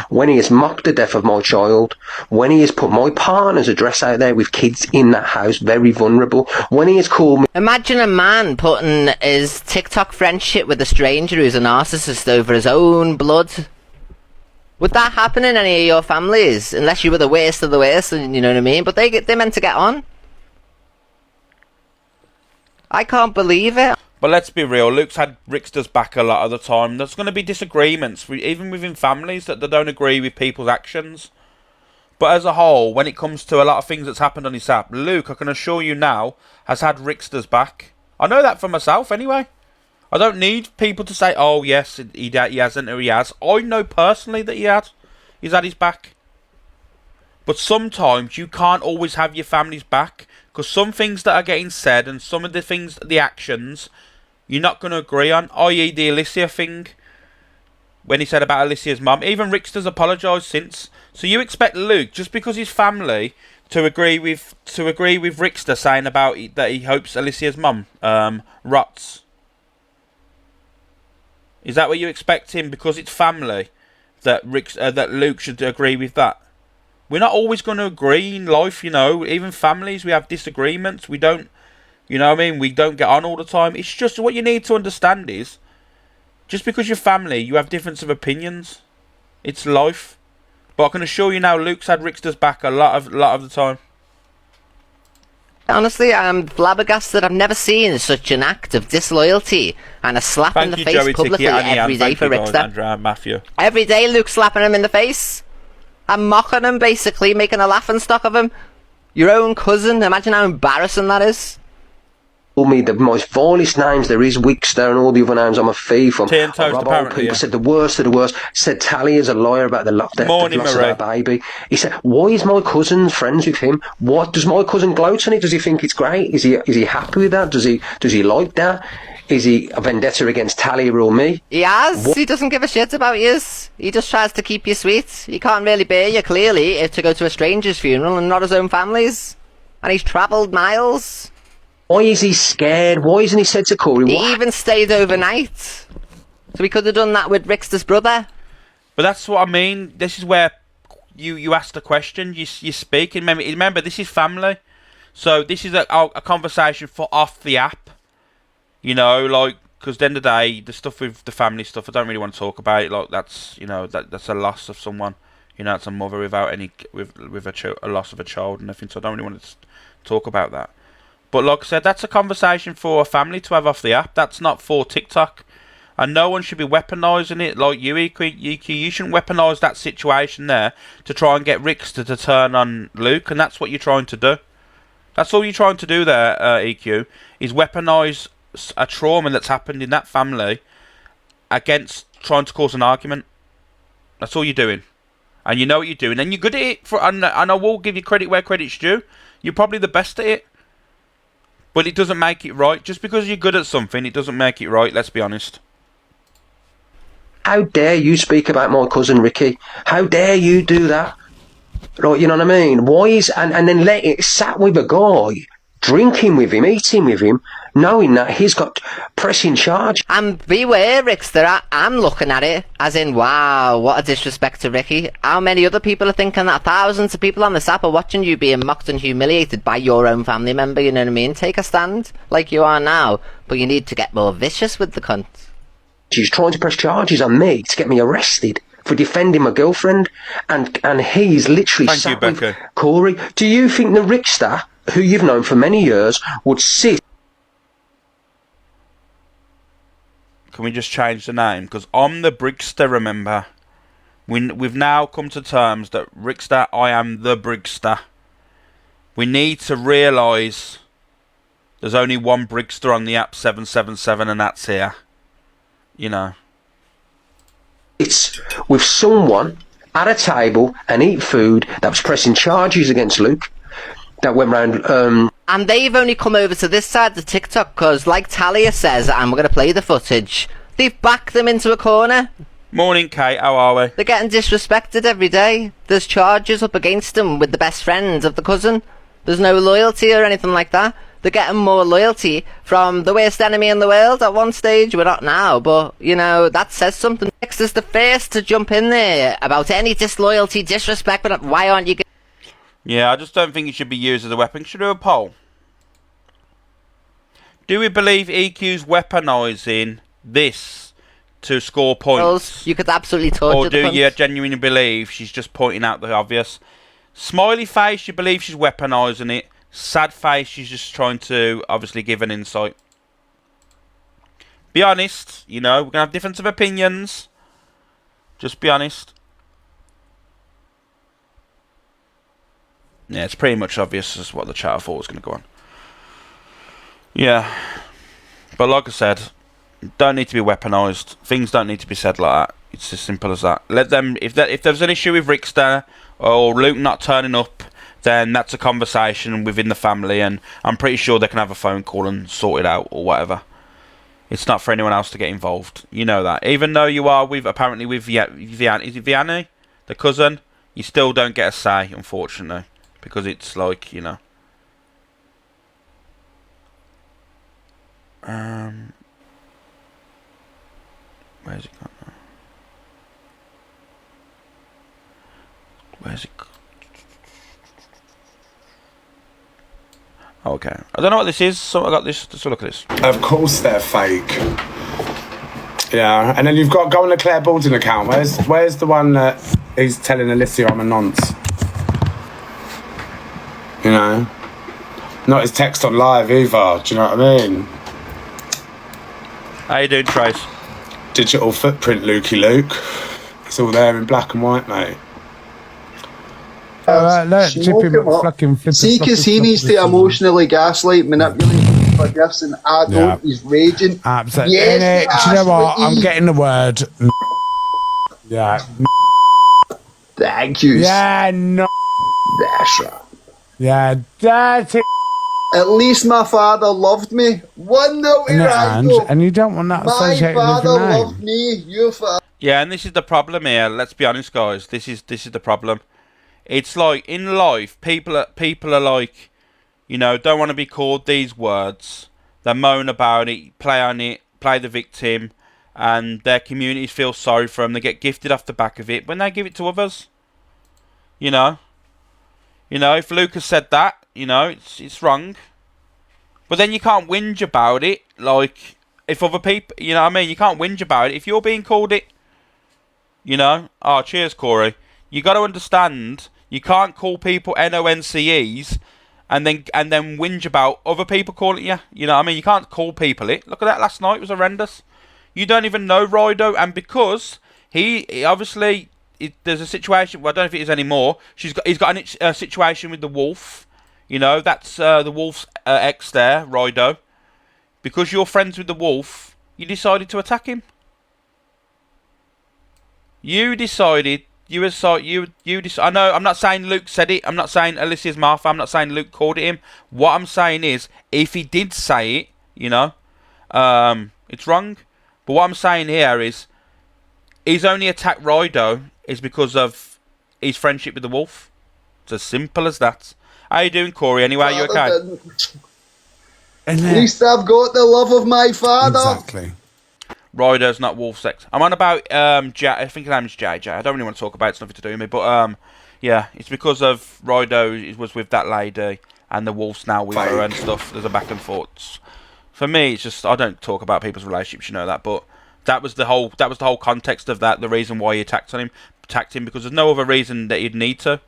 When he has mocked the death of my child, when he has put my partner's address out there with kids in that house, very vulnerable, when he has called me... Imagine a man putting his TikTok friendship with a stranger who's a narcissist over his own blood. Would that happen in any of your families? Unless you were the worst of the worst, you know what I mean? But they're meant to get on. I can't believe it. But let's be real, Luke's had Rickster's back a lot of the time. There's going to be disagreements, even within families, that they don't agree with people's actions. But as a whole, when it comes to a lot of things that's happened on his app, Luke, I can assure you now, has had Rickster's back. I know that for myself anyway. I don't need people to say, oh yes, he hasn't or he has. I know personally that he's had his back. But sometimes you can't always have your family's back, because some things that are getting said and some of the things, the actions, you're not going to agree on, i.e. the Alicia thing. When he said about Alicia's mum, even Rickster's apologised since. So you expect Luke, just because his family, to agree with Rickster saying about that he hopes Alicia's mum rots. Is that what you expect him, because it's family, that Luke should agree with that? We're not always going to agree in life, you know. Even families, we have disagreements. We don't, you know what I mean? We don't get on all the time. It's just what you need to understand is, just because you're family, you have difference of opinions. It's life. But I can assure you now, Luke's had Rickster's back a lot of the time. Honestly, I'm flabbergasted. I've never seen such an act of disloyalty and a slap in the face Joey, publicly every day for Rickster. Andrew, Matthew. Every day Luke's slapping him in the face. I'm mocking him, basically, making a laughing stock of him. Your own cousin, imagine how embarrassing that is. Told me the most vilest names there is, Wickster and all the other names I'm a thief. People said the worst of the worst. Said Tally is a liar about the loss of our baby. He said, why is my cousin friends with him? What does my cousin gloat on it? Does he think it's great? Is he happy with that? Does he like that? Is he a vendetta against Tally or me? He has. He doesn't give a shit about yous. He just tries to keep you sweet. He can't really bear you, clearly, to go to a stranger's funeral and not his own family's. And he's travelled miles. Why is he scared? Why isn't he said to Corey? He even stayed overnight. So he could have done that with Rickster's brother. But that's what I mean. This is where you ask the question, you speak. Remember, this is family. So this is a conversation for off the app. You know, like, because at the end of the day, the stuff with the family stuff, I don't really want to talk about it. Like, that's, you know, that's a loss of someone. You know, it's a mother without any, with a loss of a child and everything. So I don't really want to talk about that. But like I said, that's a conversation for a family to have off the app. That's not for TikTok. And no one should be weaponising it like you, EQ. You shouldn't weaponise that situation there to try and get Rickster to turn on Luke, and that's what you're trying to do. That's all you're trying to do there, EQ, is weaponise a trauma that's happened in that family against trying to cause an argument. That's all you're doing. And you know what you're doing. And you're good at it. And I will give you credit where credit's due. You're probably the best at it. But it doesn't make it right. Just because you're good at something, it doesn't make it right, let's be honest. How dare you speak about my cousin Ricky? How dare you do that? Right, you know what I mean? Why is... And then let it sat with a guy, drinking with him, eating with him, knowing that he's got pressing charge. And beware, Rickster, I'm looking at it as in, wow, what a disrespect to Ricky. How many other people are thinking that? Thousands of people on this app are watching you being mocked and humiliated by your own family member, you know what I mean? Take a stand, like you are now, but you need to get more vicious with the cunt. She's trying to press charges on me to get me arrested for defending my girlfriend, and he's literally sat with Corey. Do you think the Rickster, who you've known for many years, would sit... Can we just change the name? Because I'm the Brigster, remember? We've now come to terms that Rickster, I am the Brigster. We need to realise there's only one Brigster on the app 777, and that's here. You know. It's with someone at a table and eat food that was pressing charges against Luke. That went round... And they've only come over to this side of TikTok because, like Talia says, and we're going to play the footage, they've backed them into a corner. Morning, Kate. How are we? They're getting disrespected every day. There's charges up against them with the best friend of the cousin. There's no loyalty or anything like that. They're getting more loyalty from the worst enemy in the world at one stage. We're not now, but, you know, that says something. Next is the first to jump in there about any disloyalty, disrespect, but why aren't you... Yeah, I just don't think it should be used as a weapon. Should we do a poll? Do we believe EQ's weaponising this to score points? You could absolutely torture Or do you genuinely believe she's just pointing out the obvious? Smiley face, you believe she's weaponising it. Sad face, she's just trying to obviously give an insight. Be honest, you know, we're going to have difference of opinions. Just be honest. Yeah, it's pretty much obvious as what the chat thought was going to go on. Yeah. But like I said, don't need to be weaponised. Things don't need to be said like that. It's as simple as that. Let them... If there's an issue with Rickster or Luke not turning up, then that's a conversation within the family, and I'm pretty sure they can have a phone call and sort it out or whatever. It's not for anyone else to get involved. You know that. Even though you are apparently with Vianney, the cousin, you still don't get a say, unfortunately. Because it's like, you know. Where's it gone now? Where's it gone? Okay. I don't know what this is, so I got this. Let's look at this. Of course they're fake. Yeah, and then you've got go on the Claire Baldwin account. Where's the one that he's telling Alicia I'm a nonce? You know? Not his text on live either, do you know what I mean? How you doing, Trace? Digital footprint, Lukey Luke. It's all there in black and white, mate. See, because he needs to emotionally gaslight, manipulate for gifts, and I don't. Yeah. He's raging. Absolutely. Yes, do you know what? I'm getting the word. Yeah. Thank you. Yeah, no. That's right. Yeah, dirty. At least my father loved me. 1-0 and you don't want that associated with my father your name. loved me. Your father. Yeah, and this is the problem here. Let's be honest, guys. This is the problem. It's like in life, people are like, you know, don't want to be called these words. They moan about it, play on it, play the victim, and their communities feel sorry for them. They get gifted off the back of it when they give it to others. You know, if Lucas said that, you know, it's wrong. But then you can't whinge about it. Like if other people, you know what I mean, you can't whinge about it if you're being called it. You know. Oh, cheers, Corey. You got to understand. You can't call people NONCEs and then whinge about other people calling you. You know what I mean? You can't call people it. Look at that last night. It was horrendous. You don't even know Rido, and because he obviously there's a situation. Well, I don't know if it is anymore. He's got a situation with the wolf. You know, that's the wolf's ex there, Rido. Because you're friends with the wolf, you decided to attack him. You decided. I know. I'm not saying Luke said it. I'm not saying Alicia's Martha. I'm not saying Luke called it him. What I'm saying is, if he did say it, you know, it's wrong. But what I'm saying here is, he's only attacked Rido is because of his friendship with the wolf. It's as simple as that. How you doing, Corey? Anyway, you okay? At least I've got the love of my father. Exactly. Rido's not wolf sex. I'm on about I think his name is JJ. I don't really want to talk about it. It's nothing to do with me. But yeah, it's because of Rido was with that lady and the wolf's now with her and stuff. There's a back and forth. For me, it's just I don't talk about people's relationships. You know that, but that was the whole context of that. The reason why he attacked him because there's no other reason that he'd need to.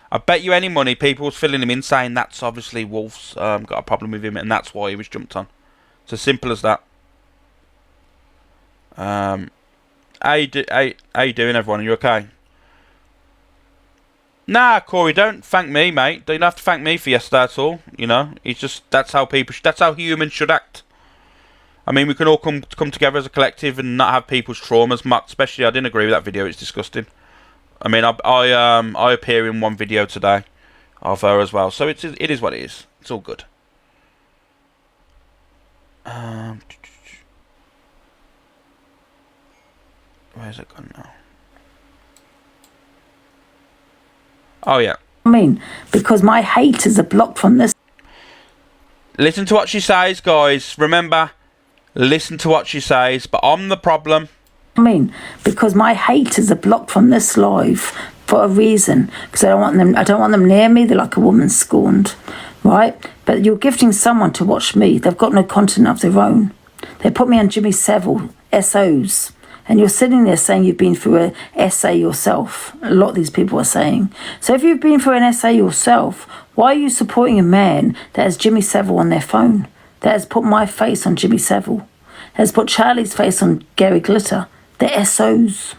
I bet you any money people was filling him in saying that's obviously Wolf's got a problem with him and that's why he was jumped on. It's as simple as that. How you doing, everyone? Are you okay? Nah, Corey, don't thank me, mate. Don't have to thank me for yesterday at all. You know, it's just that's how humans should act. I mean, we can all come together as a collective and not have people's traumas mocked. Especially, I didn't agree with that video. It's disgusting. I mean, I appear in one video today of her as well, so it is what it is. It's all good. Where's it gone now? Oh yeah. I mean, because my haters are blocked from this. Listen to what she says, guys. Remember, listen to what she says. But I'm the problem. I mean, because my haters are blocked from this live for a reason. Because I don't want them near me. They're like a woman scorned, right? But you're gifting someone to watch me. They've got no content of their own. They put me on Jimmy Savile SOs, and you're sitting there saying you've been through an essay yourself. A lot of these people are saying. So if you've been through an essay yourself, why are you supporting a man that has Jimmy Savile on their phone? That has put my face on Jimmy Savile? Has put Charlie's face on Gary Glitter? The SOs.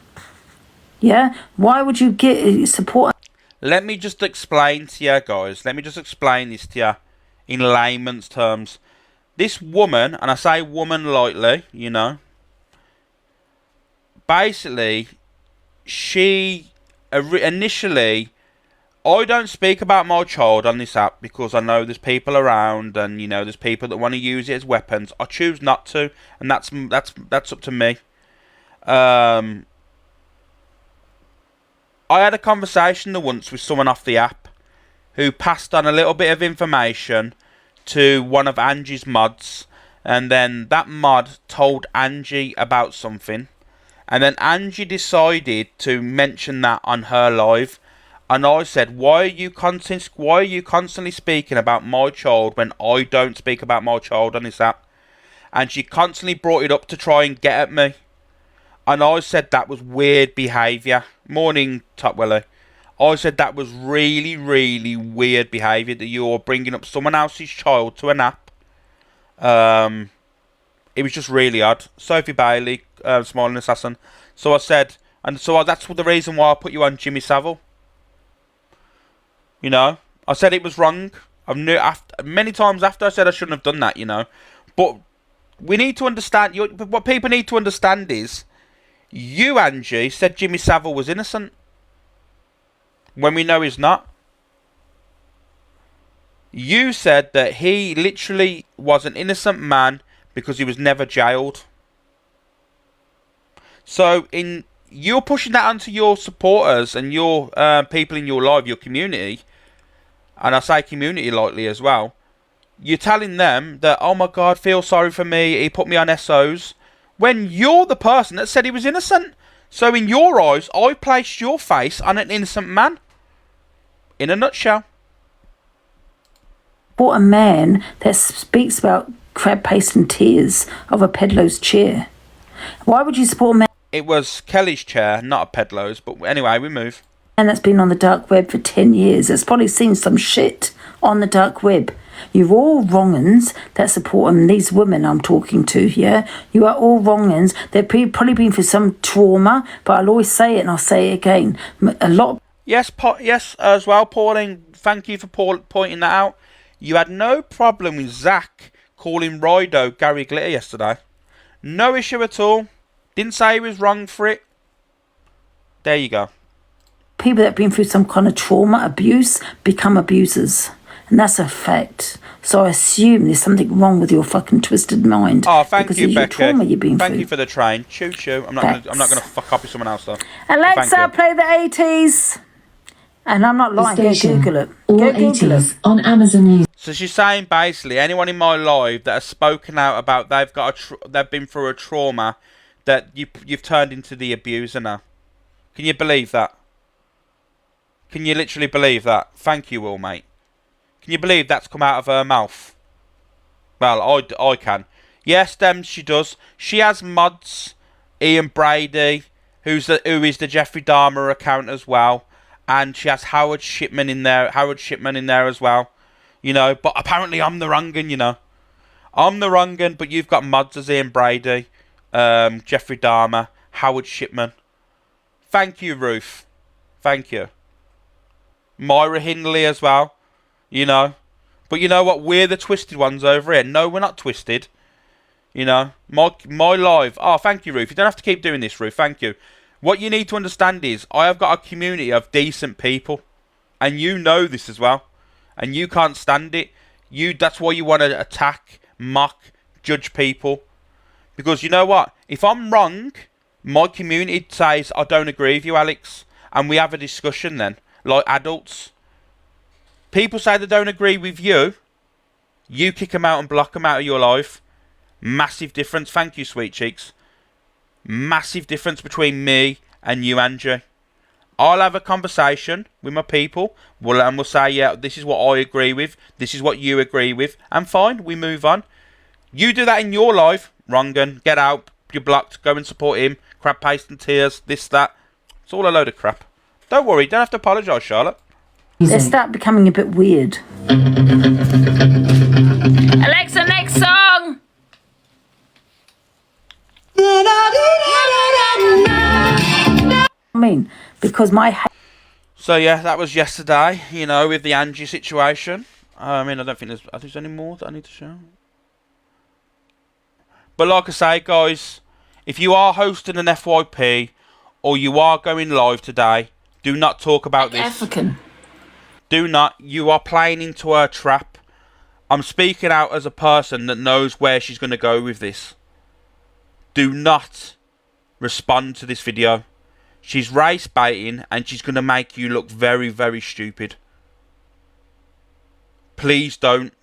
Yeah? Why would you support... Let me just explain to you, guys. Let me just explain this to you in layman's terms. This woman, and I say woman lightly, you know. Basically, she... Initially, I don't speak about my child on this app because I know there's people around and, you know, there's people that want to use it as weapons. I choose not to, and that's up to me. I had a conversation once with someone off the app who passed on a little bit of information to one of Angie's mods, and then that mod told Angie about something, and then Angie decided to mention that on her live, and I said, why are you constantly speaking about my child when I don't speak about my child on this app? And she constantly brought it up to try and get at me. And I said that was weird behaviour. Morning, Top Willie. I said that was really, really weird behaviour that you're bringing up someone else's child to an app. It was just really odd. Sophie Bailey, Smiling Assassin. So I said, and so that's the reason why I put you on Jimmy Savile. You know, I said it was wrong. Many times after I said I shouldn't have done that, you know. But we need to understand, what people need to understand is, you, Angie, said Jimmy Savile was innocent. When we know he's not. You said that he literally was an innocent man because he was never jailed. So, you're pushing that onto your supporters and your people in your life, your community. And I say community lightly as well. You're telling them that, oh my God, feel sorry for me, he put me on SOs. When you're the person that said he was innocent. So in your eyes, I placed your face on an innocent man. In a nutshell. What a man that speaks about crab paste and tears of a pedlo's chair. Why would you support a man? It was Kelly's chair, not a pedlo's. But anyway, we move. that's been on the dark web for 10 years has probably seen some shit on the dark web. You're all wrong-uns that support them. These women I'm talking to, yeah? You are all wrong-uns. They've probably been through some trauma, but I'll always say it and I'll say it again. A lot... Yes, as well, Pauline. Thank you for pointing that out. You had no problem with Zach calling Rido Gary Glitter yesterday. No issue at all. Didn't say he was wrong for it. There you go. People that have been through some kind of trauma, abuse, become abusers. And that's a fact. So I assume there's something wrong with your fucking twisted mind. Oh, thank you, Becca. Trauma you've been thank through. you for the train. Choo choo. I'm not gonna copy someone else though. Alexa, play the 80s. And I'm not lying. Go Google it. All 80s on Amazon Music. So she's saying basically anyone in my live that has spoken out about they've been through a trauma, that you've turned into the abuser now. Can you believe that? Can you literally believe that? Thank you, all, mate. Can you believe that's come out of her mouth? Well, I can. Yes, she does. She has mods. Ian Brady, who is the Jeffrey Dahmer account as well, and she has Howard Shipman in there. As well. You know, but apparently I'm the wrong un, you know. I'm the wrong un, but you've got mods as Ian Brady, Jeffrey Dahmer, Howard Shipman. Thank you, Ruth. Thank you. Myra Hindley as well. You know, but you know what? We're the twisted ones over here. No, we're not twisted. You know, my live. Oh, thank you, Ruth. You don't have to keep doing this, Ruth. Thank you. What you need to understand is I have got a community of decent people, and you know this as well, and you can't stand it. That's why you want to attack, mock, judge people, because you know what? If I'm wrong, my community says I don't agree with you, Alex, and we have a discussion then, like adults. People say they don't agree with you. You kick them out and block them out of your life. Massive difference. Thank you, sweet cheeks. Massive difference between me and you, Angie. I'll have a conversation with my people. We'll say, yeah, this is what I agree with. This is what you agree with. And fine, we move on. You do that in your life. Wrong un. Get out. You're blocked. Go and support him. Crab paste and tears. This, that. It's all a load of crap. Don't worry. Don't have to apologise, Charlotte. They start becoming a bit weird. Alexa, next song. I mean, because So yeah, that was yesterday. You know, with the Angie situation. I mean, I don't think there's any more that I need to show. But like I say, guys, if you are hosting an FYP or you are going live today, do not talk about this. African. Do not. You are playing into her trap. I'm speaking out as a person that knows where she's going to go with this. Do not respond to this video. She's race baiting and she's going to make you look very, very stupid. Please don't.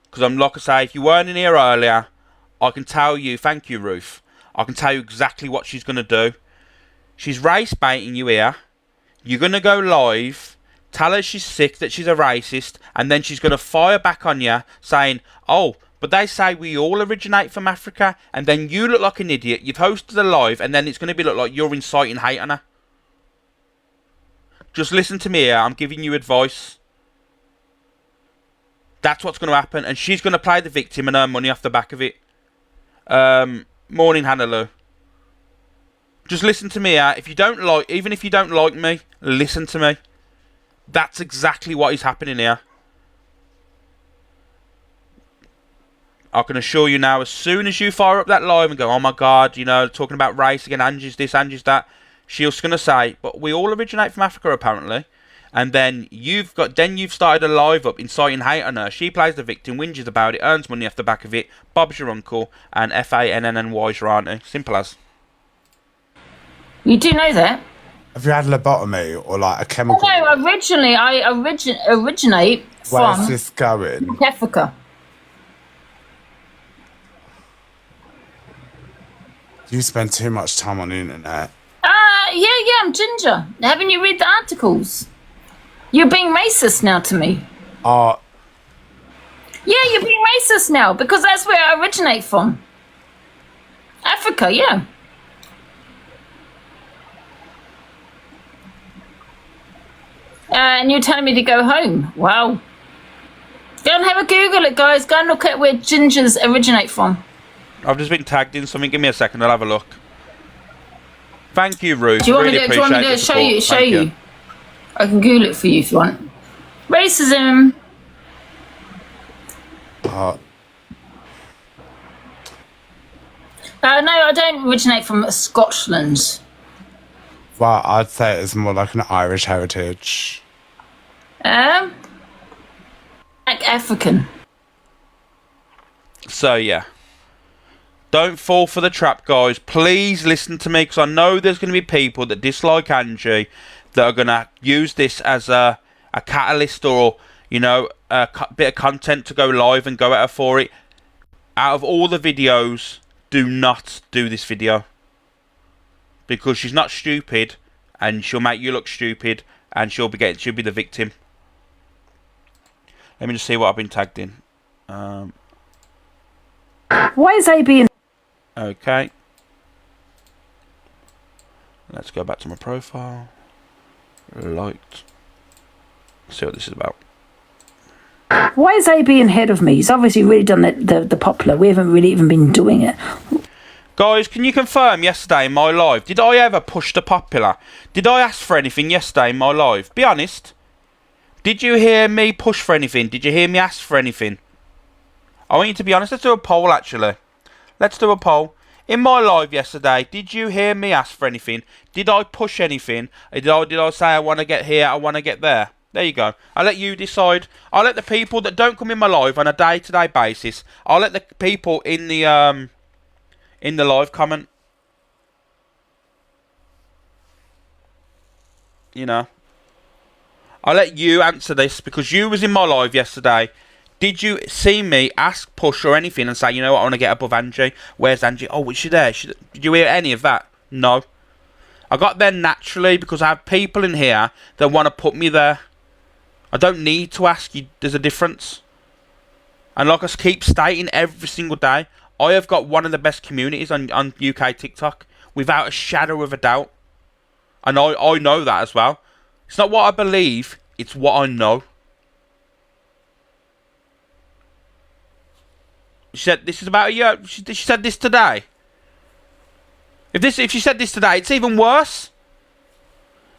Because I'm like I say, if you weren't in here earlier, I can tell you, thank you, Ruth. I can tell you exactly what she's going to do. She's race baiting you here. You're going to go live. Tell her she's sick, that she's a racist, and then she's going to fire back on you saying, oh, but they say we all originate from Africa, and then you look like an idiot. You've hosted a live, and then it's going to look like you're inciting hate on her. Just listen to me here. I'm giving you advice. That's what's going to happen, and she's going to play the victim and earn money off the back of it. Morning, Hannah Lou. Just listen to me here. Even if you don't like me, listen to me. That's exactly what is happening here. I can assure you now, as soon as you fire up that live and go, oh my God, you know, talking about race again, Angie's this, Angie's that, she's going to say, but we all originate from Africa apparently. And then you've started a live up inciting hate on her. She plays the victim, whinges about it, earns money off the back of it. Bob's your uncle, and FANNNY's your auntie. Simple as. You do know that? Have you had lobotomy or like a chemical? No, originally I originate from. Where's this going? Africa. You spend too much time on the internet. Yeah, I'm ginger. Haven't you read the articles? You're being racist now to me. Yeah, you're being racist now because that's where I originate from. Africa, yeah. And you're telling me to go home. Wow. Go and have a Google it, guys. Go and look at where gingers originate from. I've just been tagged in something. Give me a second. I'll have a look. Thank you, Ruth. Do you want really me to, do you want me to show you? Thank you. I can Google it for you if you want. Racism. No, I don't originate from Scotland. Well, I'd say it's more like an Irish heritage. Like African. So, yeah. Don't fall for the trap, guys. Please listen to me, because I know there's going to be people that dislike Angie that are going to use this as a catalyst or, you know, a bit of content to go live and go at her for it. Out of all the videos, do not do this video. Because she's not stupid, and she'll make you look stupid, and she'll be the victim. Let me just see what I've been tagged in. Why is AB in? Okay. Let's go back to my profile. Liked. See what this is about. Why is AB ahead of me? He's obviously really done the popular. We haven't really even been doing it. Guys, can you confirm yesterday in my live, did I ever push the popular? Did I ask for anything yesterday in my live? Be honest. Did you hear me push for anything? Did you hear me ask for anything? I want you to be honest. Let's do a poll, actually. Let's do a poll. In my live yesterday, did you hear me ask for anything? Did I push anything? Did I say I want to get here, I want to get there? There you go. I'll let you decide. I'll let the people that don't come in my live on a day-to-day basis, I'll let the people in the live comment. You know. I'll let you answer this because you was in my live yesterday. Did you see me ask, push or anything and say, you know what, I want to get above Angie? Where's Angie? Oh, is she there? Did you hear any of that? No. I got there naturally because I have people in here that want to put me there. I don't need to ask you. There's a difference. And like I keep stating every single day, I have got one of the best communities on UK TikTok. Without a shadow of a doubt. And I know that as well. It's not what I believe, it's what I know. She said this is about a year. She said this today. If she said this today, it's even worse.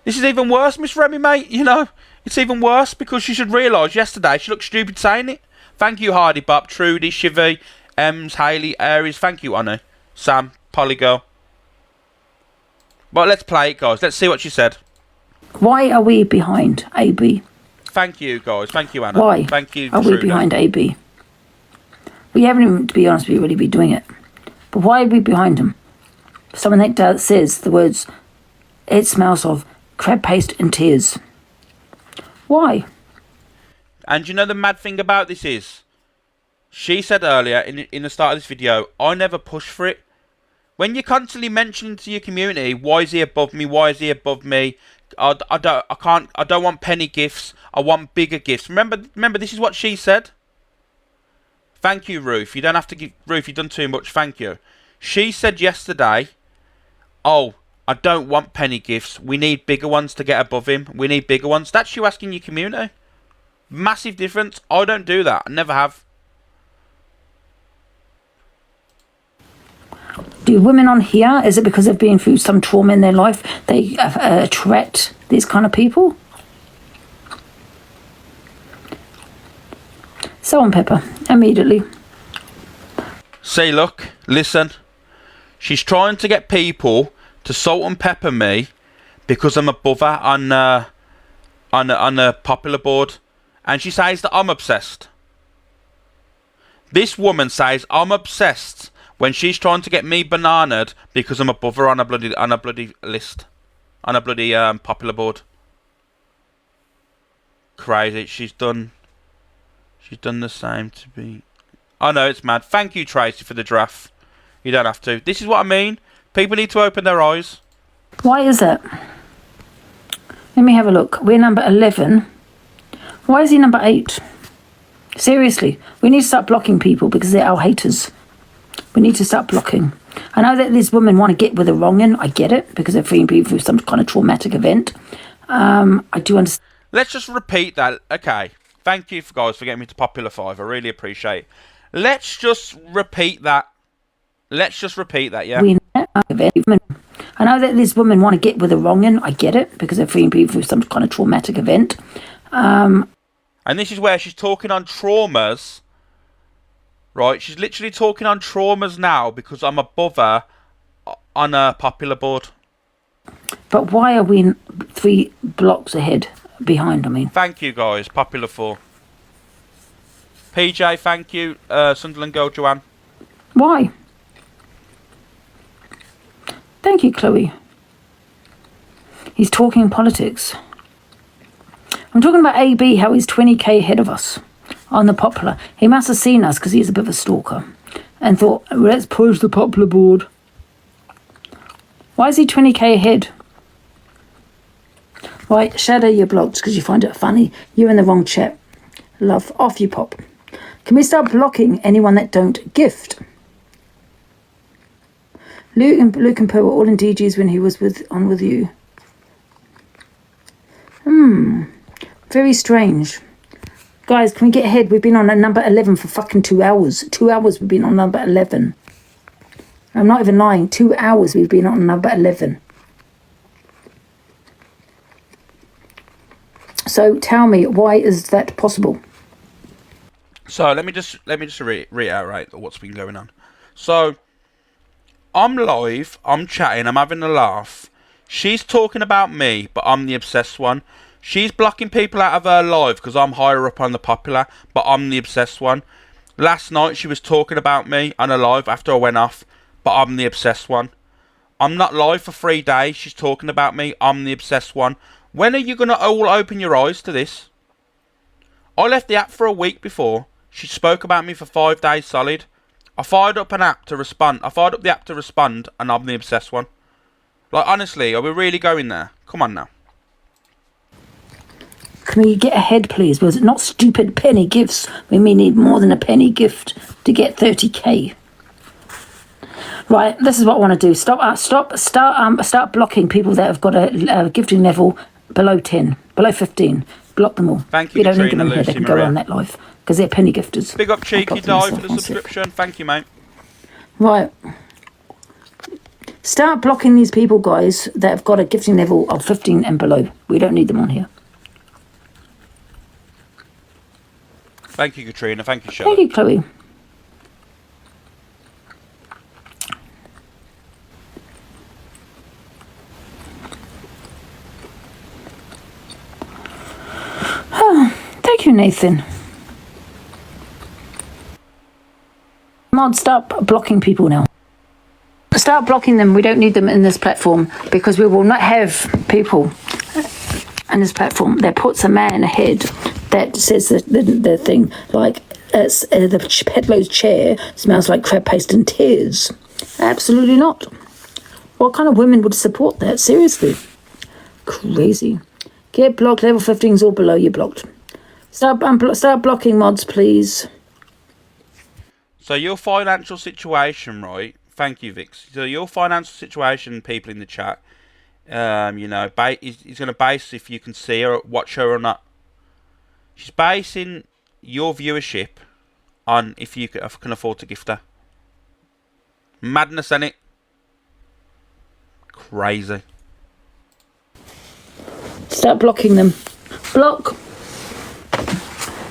This is even worse, Miss Remy, mate. You know, it's even worse because she should realise yesterday she looked stupid saying it. Thank you, Hardy Bop, Trudy, Shivy, Ems, Hayley, Aries. Thank you, Anna, Sam, Polygirl. Well, let's play it, guys. Let's see what she said. Why are we behind AB? Thank you, guys. Thank you, Anna. Why Thank you, are we behind AB? We haven't even, to be honest, we really be doing it. But why are we behind him? Someone that says the words, it smells of crab paste and tears. Why? And you know the mad thing about this is, she said earlier in the start of this video, I never push for it. When you're constantly mentioning to your community, why is he above me? Why is he above me? I don't want penny gifts. I want bigger gifts. Remember, this is what she said. Thank you, Ruth. You don't have to give... Ruth, you've done too much. Thank you. She said yesterday, oh, I don't want penny gifts. We need bigger ones to get above him. We need bigger ones. That's you asking your community. Massive difference. I don't do that. I never have. Do women on here, is it because they've been through some trauma in their life, they attract these kind of people? So on, Pepper, immediately. See, look, listen. She's trying to get people to salt and pepper me because I'm above her on the popular board. And she says that I'm obsessed. This woman says I'm obsessed when she's trying to get me bananaed because I'm above her on a bloody list. On a bloody popular board. Crazy. She's done the same to be... I know, it's mad. Thank you, Tracy, for the draft. You don't have to. This is what I mean. People need to open their eyes. Why is it? Let me have a look. We're number 11. Why is he number 8? Seriously, we need to start blocking people because they're our haters. We need to start blocking. I know that these women want to get with the wrong in. I get it because they're freeing people through some kind of traumatic event. I do understand. Let's just repeat that. Okay. Thank you, guys, for getting me to Popular 5. I really appreciate it. Let's just repeat that. Let's just repeat that, yeah? I know that these women want to get with the wronging. I get it, because they're freeing people through some kind of traumatic event. And this is where she's talking on traumas. Right? She's literally talking on traumas now because I'm above her on a Popular board. But why are we 3 blocks ahead? Behind, I mean. Thank you, guys. Popular 4. PJ, thank you. Sunderland girl, Joanne. Why? Thank you, Chloe. He's talking politics. I'm talking about AB, how he's 20k ahead of us on the Popular. He must have seen us because he's a bit of a stalker and thought, well, let's push the Popular board. Why is he 20k ahead? Right, Shadow, you're blocked because you find it funny. You're in the wrong chat. Love, off you pop. Can we start blocking anyone that don't gift? Luke and Poe were all in DGs when he was on with you. Very strange. Guys, can we get ahead? We've been on at number 11 for fucking 2 hours. 2 hours we've been on number 11. I'm not even lying. 2 hours we've been on number 11. So tell me, why is that possible? So let me just reiterate what's been going on. So I'm live, I'm chatting, I'm having a laugh. She's talking about me, but I'm the obsessed one. She's blocking people out of her live because I'm higher up on the Popular, but I'm the obsessed one. Last night she was talking about me on a live after I went off, but I'm the obsessed one. I'm not live for 3 days. She's talking about me. I'm the obsessed one. When are you going to all open your eyes to this? I left the app for a week before. She spoke about me for 5 days solid. I fired up an app to respond. I fired up the app to respond, and I'm the obsessed one. Like, honestly, are we really going there? Come on now. Can we get ahead, please? Was it not stupid penny gifts? We may need more than a penny gift to get 30k. Right, this is what I want to do. Start blocking people that have got a gifting level below 10, below 15. Block them all. Thank you, We don't Katrina, need them in here. They can go on that live because they're penny gifters. Big up Cheeky Die for the subscription. Thank you, mate. Right. Start blocking these people, guys, that have got a gifting level of 15 and below. We don't need them on here. Thank you, Katrina. Thank you, Charlotte. Thank you, Chloe. Thank you, Nathan. Mod, stop blocking people now. Start blocking them. We don't need them in this platform because we will not have people in this platform that puts a man ahead that says the thing like the Pedlo's chair smells like crab paste and tears. Absolutely not. What kind of women would support that? Seriously. Crazy. Get blocked. Level 15s or below. You're blocked. Start blocking mods, please. So your financial situation, right? Thank you, Vix. So your financial situation, people in the chat, you know, he's going to base if you can see her, watch her or not. She's basing your viewership on if you can afford to gift her. Madness, ain't it? Crazy. Start blocking them. Block.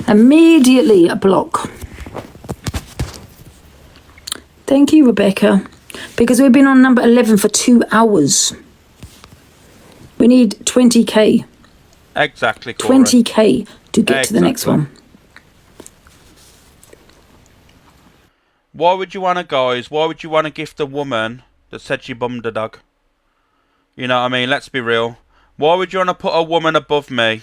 Immediately a block. Thank you, Rebecca. Because we've been on number 11 for 2 hours. We need 20k. Exactly, Cora. 20k to get to the next one. Why would you want to, guys? Why would you want to gift a woman that said she bummed a dog? You know what I mean? Let's be real. Why would you want to put a woman above me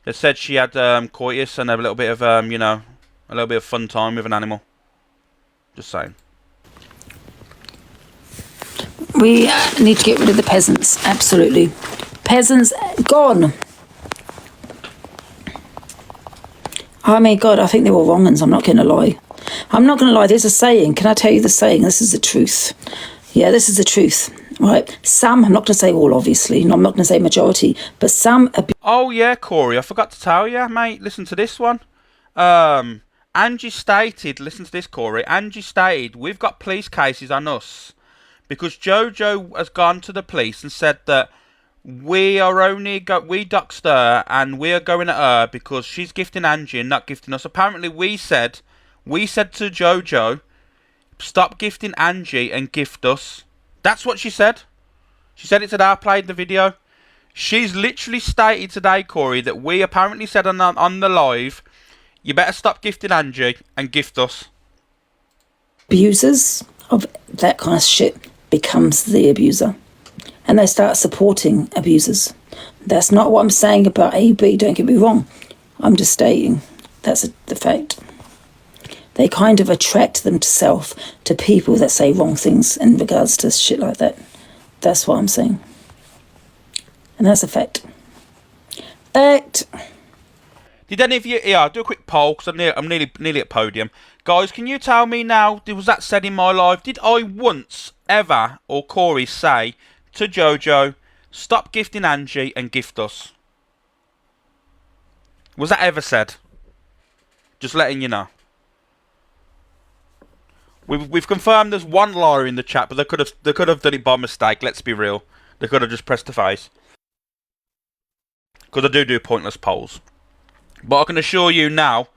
that said she had coitus and a little bit of, you know, a little bit of fun time with an animal? Just saying. We need to get rid of the peasants. Absolutely. Peasants gone. Oh my God, I think they were wrong uns. I'm not going to lie. I'm not going to lie. There's a saying. Can I tell you the saying? This is the truth. Yeah, this is the truth. right? Some, I'm not going to say all, obviously, and I'm not going to say majority, but some... Oh, yeah, Corey, I forgot to tell you, mate. Listen to this one. Angie stated, listen to this, Corey. Angie stated, we've got police cases on us because Jojo has gone to the police and said that we doxed her and we are going at her because she's gifting Angie and not gifting us. Apparently, we said to Jojo, stop gifting Angie and gift us. That's what she said. She said it today. I played the video. She's literally stated today, Corey, that we apparently said on the live, you better stop gifting Angie and gift us. Abusers of that kind of shit becomes the abuser. And they start supporting abusers. That's not what I'm saying about AB, don't get me wrong. I'm just stating that's the fact. They kind of attract themselves to people that say wrong things in regards to shit like that. That's what I'm saying. And that's a fact. Fact. Did any of you... Yeah, I'll do a quick poll because I'm nearly at podium. Guys, can you tell me now, was that said in my live? Did I once, ever, or Corey say to Jojo, stop gifting Angie and gift us? Was that ever said? Just letting you know. We've confirmed there's one liar in the chat, but they could have done it by mistake. Let's be real. They could have just pressed the face. Because I do pointless polls. But I can assure you now,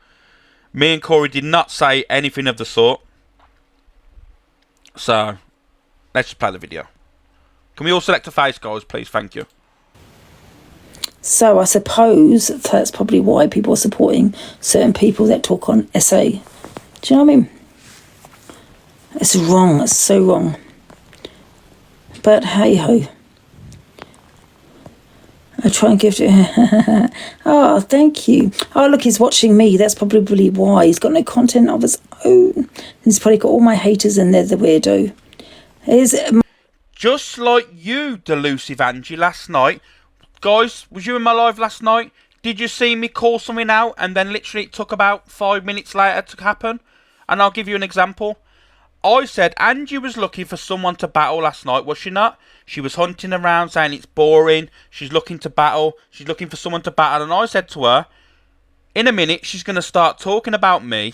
me and Corey did not say anything of the sort. So, let's just play the video. Can we all select a face, guys, please? Thank you. So I suppose that's probably why people are supporting certain people that talk on SA. Do you know what I mean? It's wrong. It's so wrong. But hey ho. I try and give it. Oh, thank you. Oh, look, he's watching me. That's probably why. He's got no content of his own. He's probably got all my haters and they're the weirdo. Just like you, delusive Angie, last night. Guys, was you in my live last night? Did you see me call something out and then literally it took about 5 minutes later to happen? And I'll give you an example. I said Angie was looking for someone to battle last night, was she not? She was hunting around saying it's boring. She's looking to battle. She's looking for someone to battle. And I said to her, in a minute, she's going to start talking about me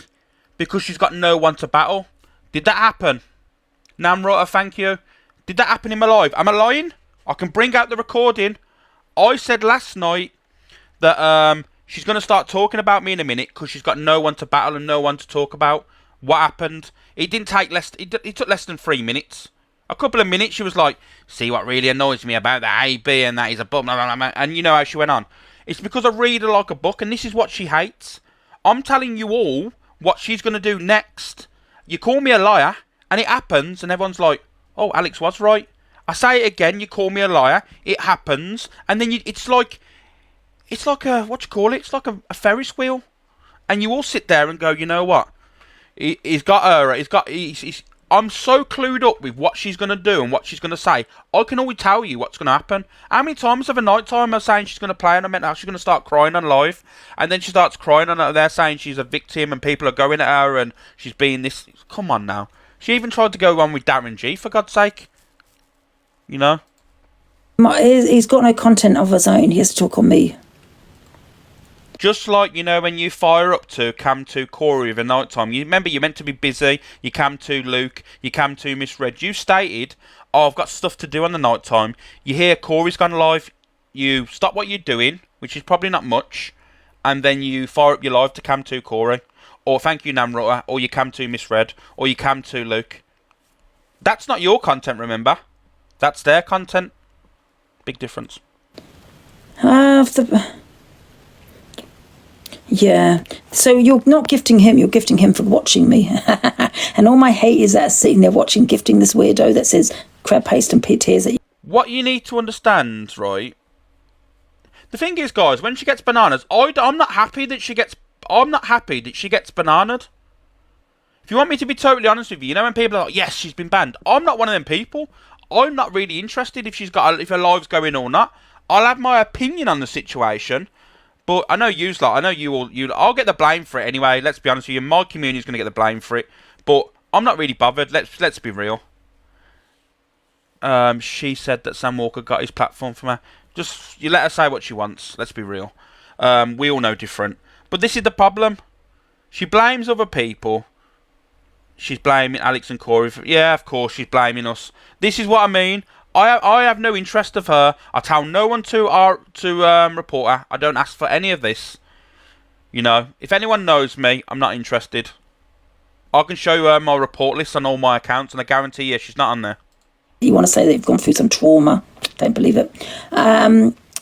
because she's got no one to battle. Did that happen? Namrota, thank you. Did that happen in my live? Am I lying? I can bring out the recording. I said last night that she's going to start talking about me in a minute because she's got no one to battle and no one to talk about. What happened? It didn't take less. It took less than 3 minutes. A couple of minutes, she was like, "See what really annoys me about the AB and that is a bum." And you know how she went on. It's because I read her like a book, and this is what she hates. I'm telling you all what she's gonna do next. You call me a liar, and it happens, and everyone's like, "Oh, Alex was right." I say it again. You call me a liar, it happens, and then it's like a what you call it? It's like a Ferris wheel, and you all sit there and go, "You know what? He's got her. I'm so clued up with what she's going to do and what she's going to say. I can always tell you what's going to happen. How many times of a night time I was saying she's going to play and I meant how she's going to start crying on live. And then she starts crying and they're saying she's a victim and people are going at her and she's being this. Come on now. She even tried to go on with Darren G, for God's sake. You know? He's got no content of his own. He has to talk on me. Just like, you know, when you fire up to Cam 2 Corey of a night time, you remember you're meant to be busy, you Cam 2 Luke, you Cam 2 misread. You stated, oh, I've got stuff to do on the night time. You hear Corey's gone live, you stop what you're doing, which is probably not much, and then you fire up your live to Cam 2 Corey, or thank you Namrota, or you Cam 2 misread, or you Cam 2 Luke. That's not your content, remember? That's their content. Big difference. Yeah, so you're not gifting him, you're gifting him for watching me. And all my haters that are sitting there watching, gifting this weirdo that says crab paste and tears at you. What you need to understand, right? The thing is, guys, when she gets bananas, I'm not happy that she gets bananaed. If you want me to be totally honest with you, you know when people are like, yes, she's been banned. I'm not one of them people. I'm not really interested if if her live's going or not. I'll have my opinion on the situation. But I know I'll get the blame for it anyway. Let's be honest with you. My community's going to get the blame for it. But I'm not really bothered. Let's be real. She said that Sam Walker got his platform from her. Just, you let her say what she wants. Let's be real. We all know different. But this is the problem. She blames other people. She's blaming Alex and Corey. Yeah, of course, she's blaming us. This is what I mean. I have no interest of her. I tell no one to report her. I don't ask for any of this. You know, if anyone knows me, I'm not interested. I can show you my report list on all my accounts, and I guarantee you she's not on there. You want to say they've gone through some trauma. Don't believe it.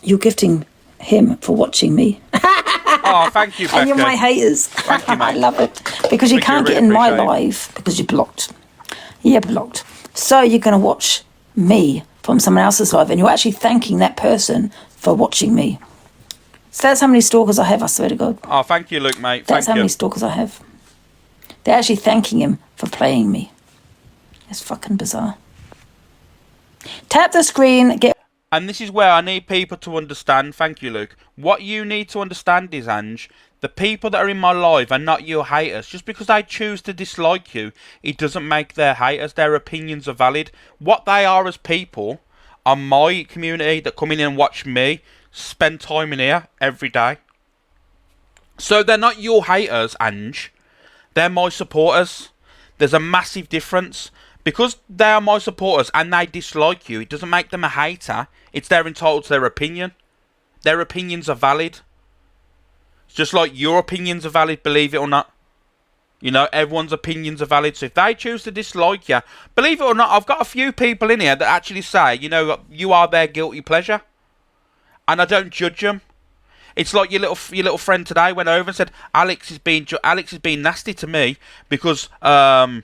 You're gifting him for watching me. Oh, thank you, Becca. And you're my haters. Thank you, mate. I love it. Because you can't get in my live because you're blocked. You're blocked. So you're going to watch me from someone else's live, and you're actually thanking that person for watching me. So that's how many stalkers I have, I swear to God. Oh, thank you, Luke, mate. That's how many stalkers I have. They're actually thanking him for playing me. It's fucking bizarre. Tap the screen, get... And this is where I need people to understand. Thank you, Luke. What you need to understand is, Ange, the people that are in my live are not your haters. Just because they choose to dislike you, it doesn't make their haters. Their opinions are valid. What they are as people are my community that come in and watch me spend time in here every day. So they're not your haters, Ange. They're my supporters. There's a massive difference. Because they are my supporters and they dislike you, it doesn't make them a hater. They're entitled to their opinion. Their opinions are valid. It's just like your opinions are valid, believe it or not. You know, everyone's opinions are valid. So if they choose to dislike you, believe it or not, I've got a few people in here that actually say, you know, you are their guilty pleasure. And I don't judge them. It's like your little friend today went over and said, Alex is being nasty to me because I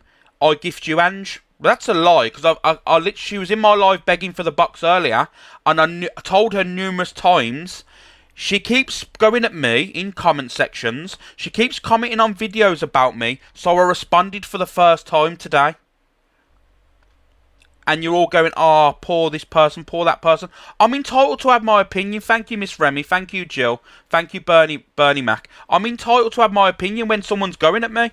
gift you Ange. Well, that's a lie, because I literally, she was in my live begging for the box earlier, and I told her numerous times. She keeps going at me in comment sections. She keeps commenting on videos about me, so I responded for the first time today. And you're all going, oh, poor this person, poor that person. I'm entitled to have my opinion. Thank you, Miss Remy. Thank you, Jill. Thank you, Bernie Mac. I'm entitled to have my opinion when someone's going at me.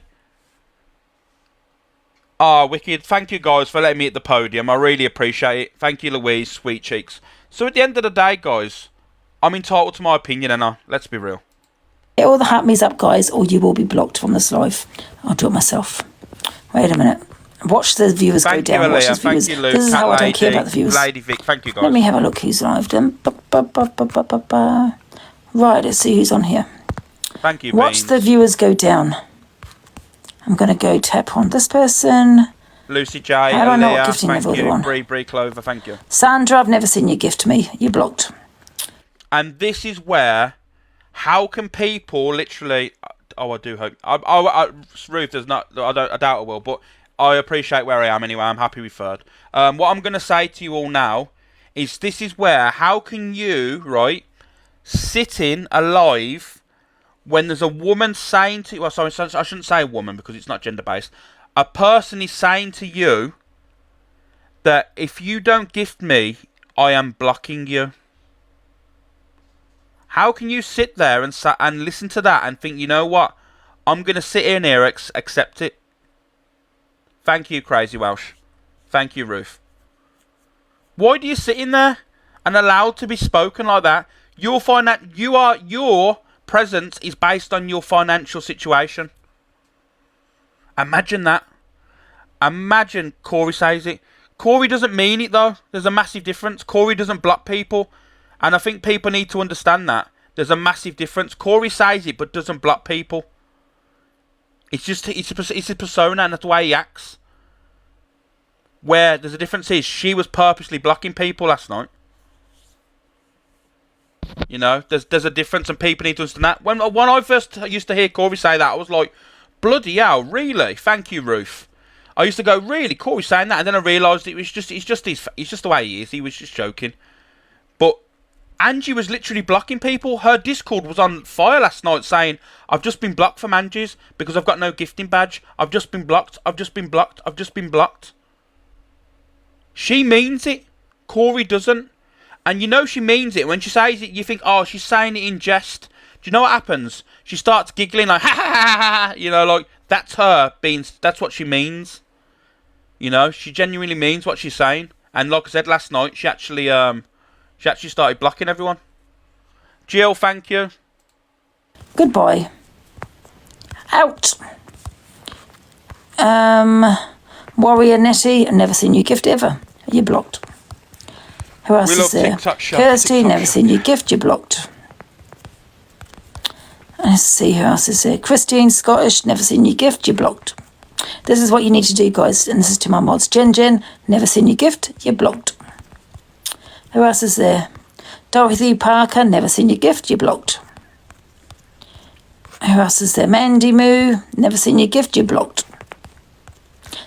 Ah, wicked. Thank you guys for letting me at the podium. I really appreciate it. Thank you, Louise, sweet cheeks. So at the end of the day, guys, I'm entitled to my opinion, and let's be real. Get all the happies up, guys, or you will be blocked from this live. I'll do it myself. Wait a minute. Watch the viewers go down. Watch the viewers. Thank you, Luke. This is how I don't care about the viewers. Lady Vic, thank you, guys. Let me have a look who's live then. Right, let's see who's on here. Thank you, Watch Beans. the viewers go down. I'm going to go tap on this person. Lucy J, How do I know what Aaliyah, gifting thank level you. they're on? Bree Clover, thank you. Sandra, I've never seen you gift me. You're blocked. And this is where, how can people literally... Oh, I do hope... Ruth, there's not... I doubt I will, but I appreciate where I am anyway. I'm happy with third. What I'm going to say to you all now is this is where, how can you, right, sit in alive when there's a woman saying to you... Well, sorry, I shouldn't say a woman because it's not gender-based. A person is saying to you that if you don't gift me, I am blocking you. How can you sit there and listen to that and think, you know what? I'm going to sit in here, accept it. Thank you, Crazy Welsh. Thank you, Ruth. Why do you sit in there and allow to be spoken like that? You'll find that your presence is based on your financial situation. Imagine that. Imagine Corey says it. Corey doesn't mean it, though. There's a massive difference. Corey doesn't block people. And I think people need to understand that. There's a massive difference. Corey says it, but doesn't block people. It's just, it's a persona, and that's the way he acts. Where there's a difference is, she was purposely blocking people last night. You know, there's a difference, and people need to understand that. When I first used to hear Corey say that, I was like, bloody hell, really? Thank you, Ruth. I used to go, really? Corey saying that? And then I realised it's just the way he is. He was just joking. But Angie was literally blocking people. Her Discord was on fire last night saying, I've just been blocked from Angie's because I've got no gifting badge. I've just been blocked. I've just been blocked. I've just been blocked. She means it. Corey doesn't. And you know she means it. When she says it, you think, oh, she's saying it in jest. Do you know what happens? She starts giggling like, ha ha ha ha. You know, like, that's her being, that's what she means. You know, she genuinely means what she's saying. And like I said last night, she actually started blocking everyone. Jill, thank you. Goodbye. Out. Warrior Nettie, never seen your gift ever. You're blocked. Who else is there? Kirsty, never seen your gift. You're blocked. Let's see who else is there. Christine, Scottish, never seen your gift. You're blocked. This is what you need to do, guys. And this is to my mods. Jen, never seen your gift. You're blocked. Who else is there? Dorothy Parker, never seen your gift. You're blocked. Who else is there? Mandy Moo, never seen your gift. You're blocked.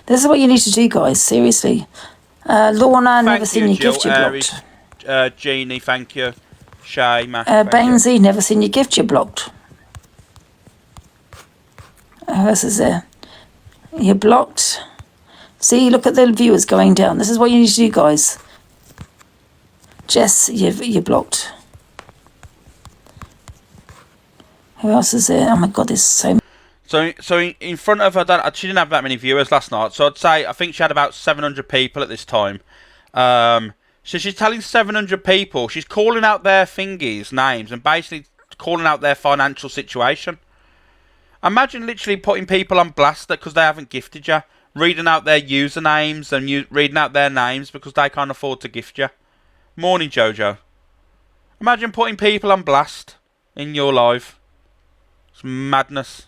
This is what you need to do, guys. Seriously. Lorna, never seen your gift. You're blocked. Jeannie, thank you. Shay, Matt. Bainsy, never seen your gift. You're blocked. Who else is there? You're blocked. See, look at the viewers going down. This is what you need to do, guys. Jess, you're blocked. Who else is there? Oh my God, there's so many. So in front of her, she didn't have that many viewers last night. So I'd say, I think she had about 700 people at this time. So she's telling 700 people, she's calling out their thingies, names, and basically calling out their financial situation. Imagine literally putting people on blast because they haven't gifted you. Reading out their usernames and reading out their names because they can't afford to gift you. Morning, Jojo. Imagine putting people on blast in your life. It's madness.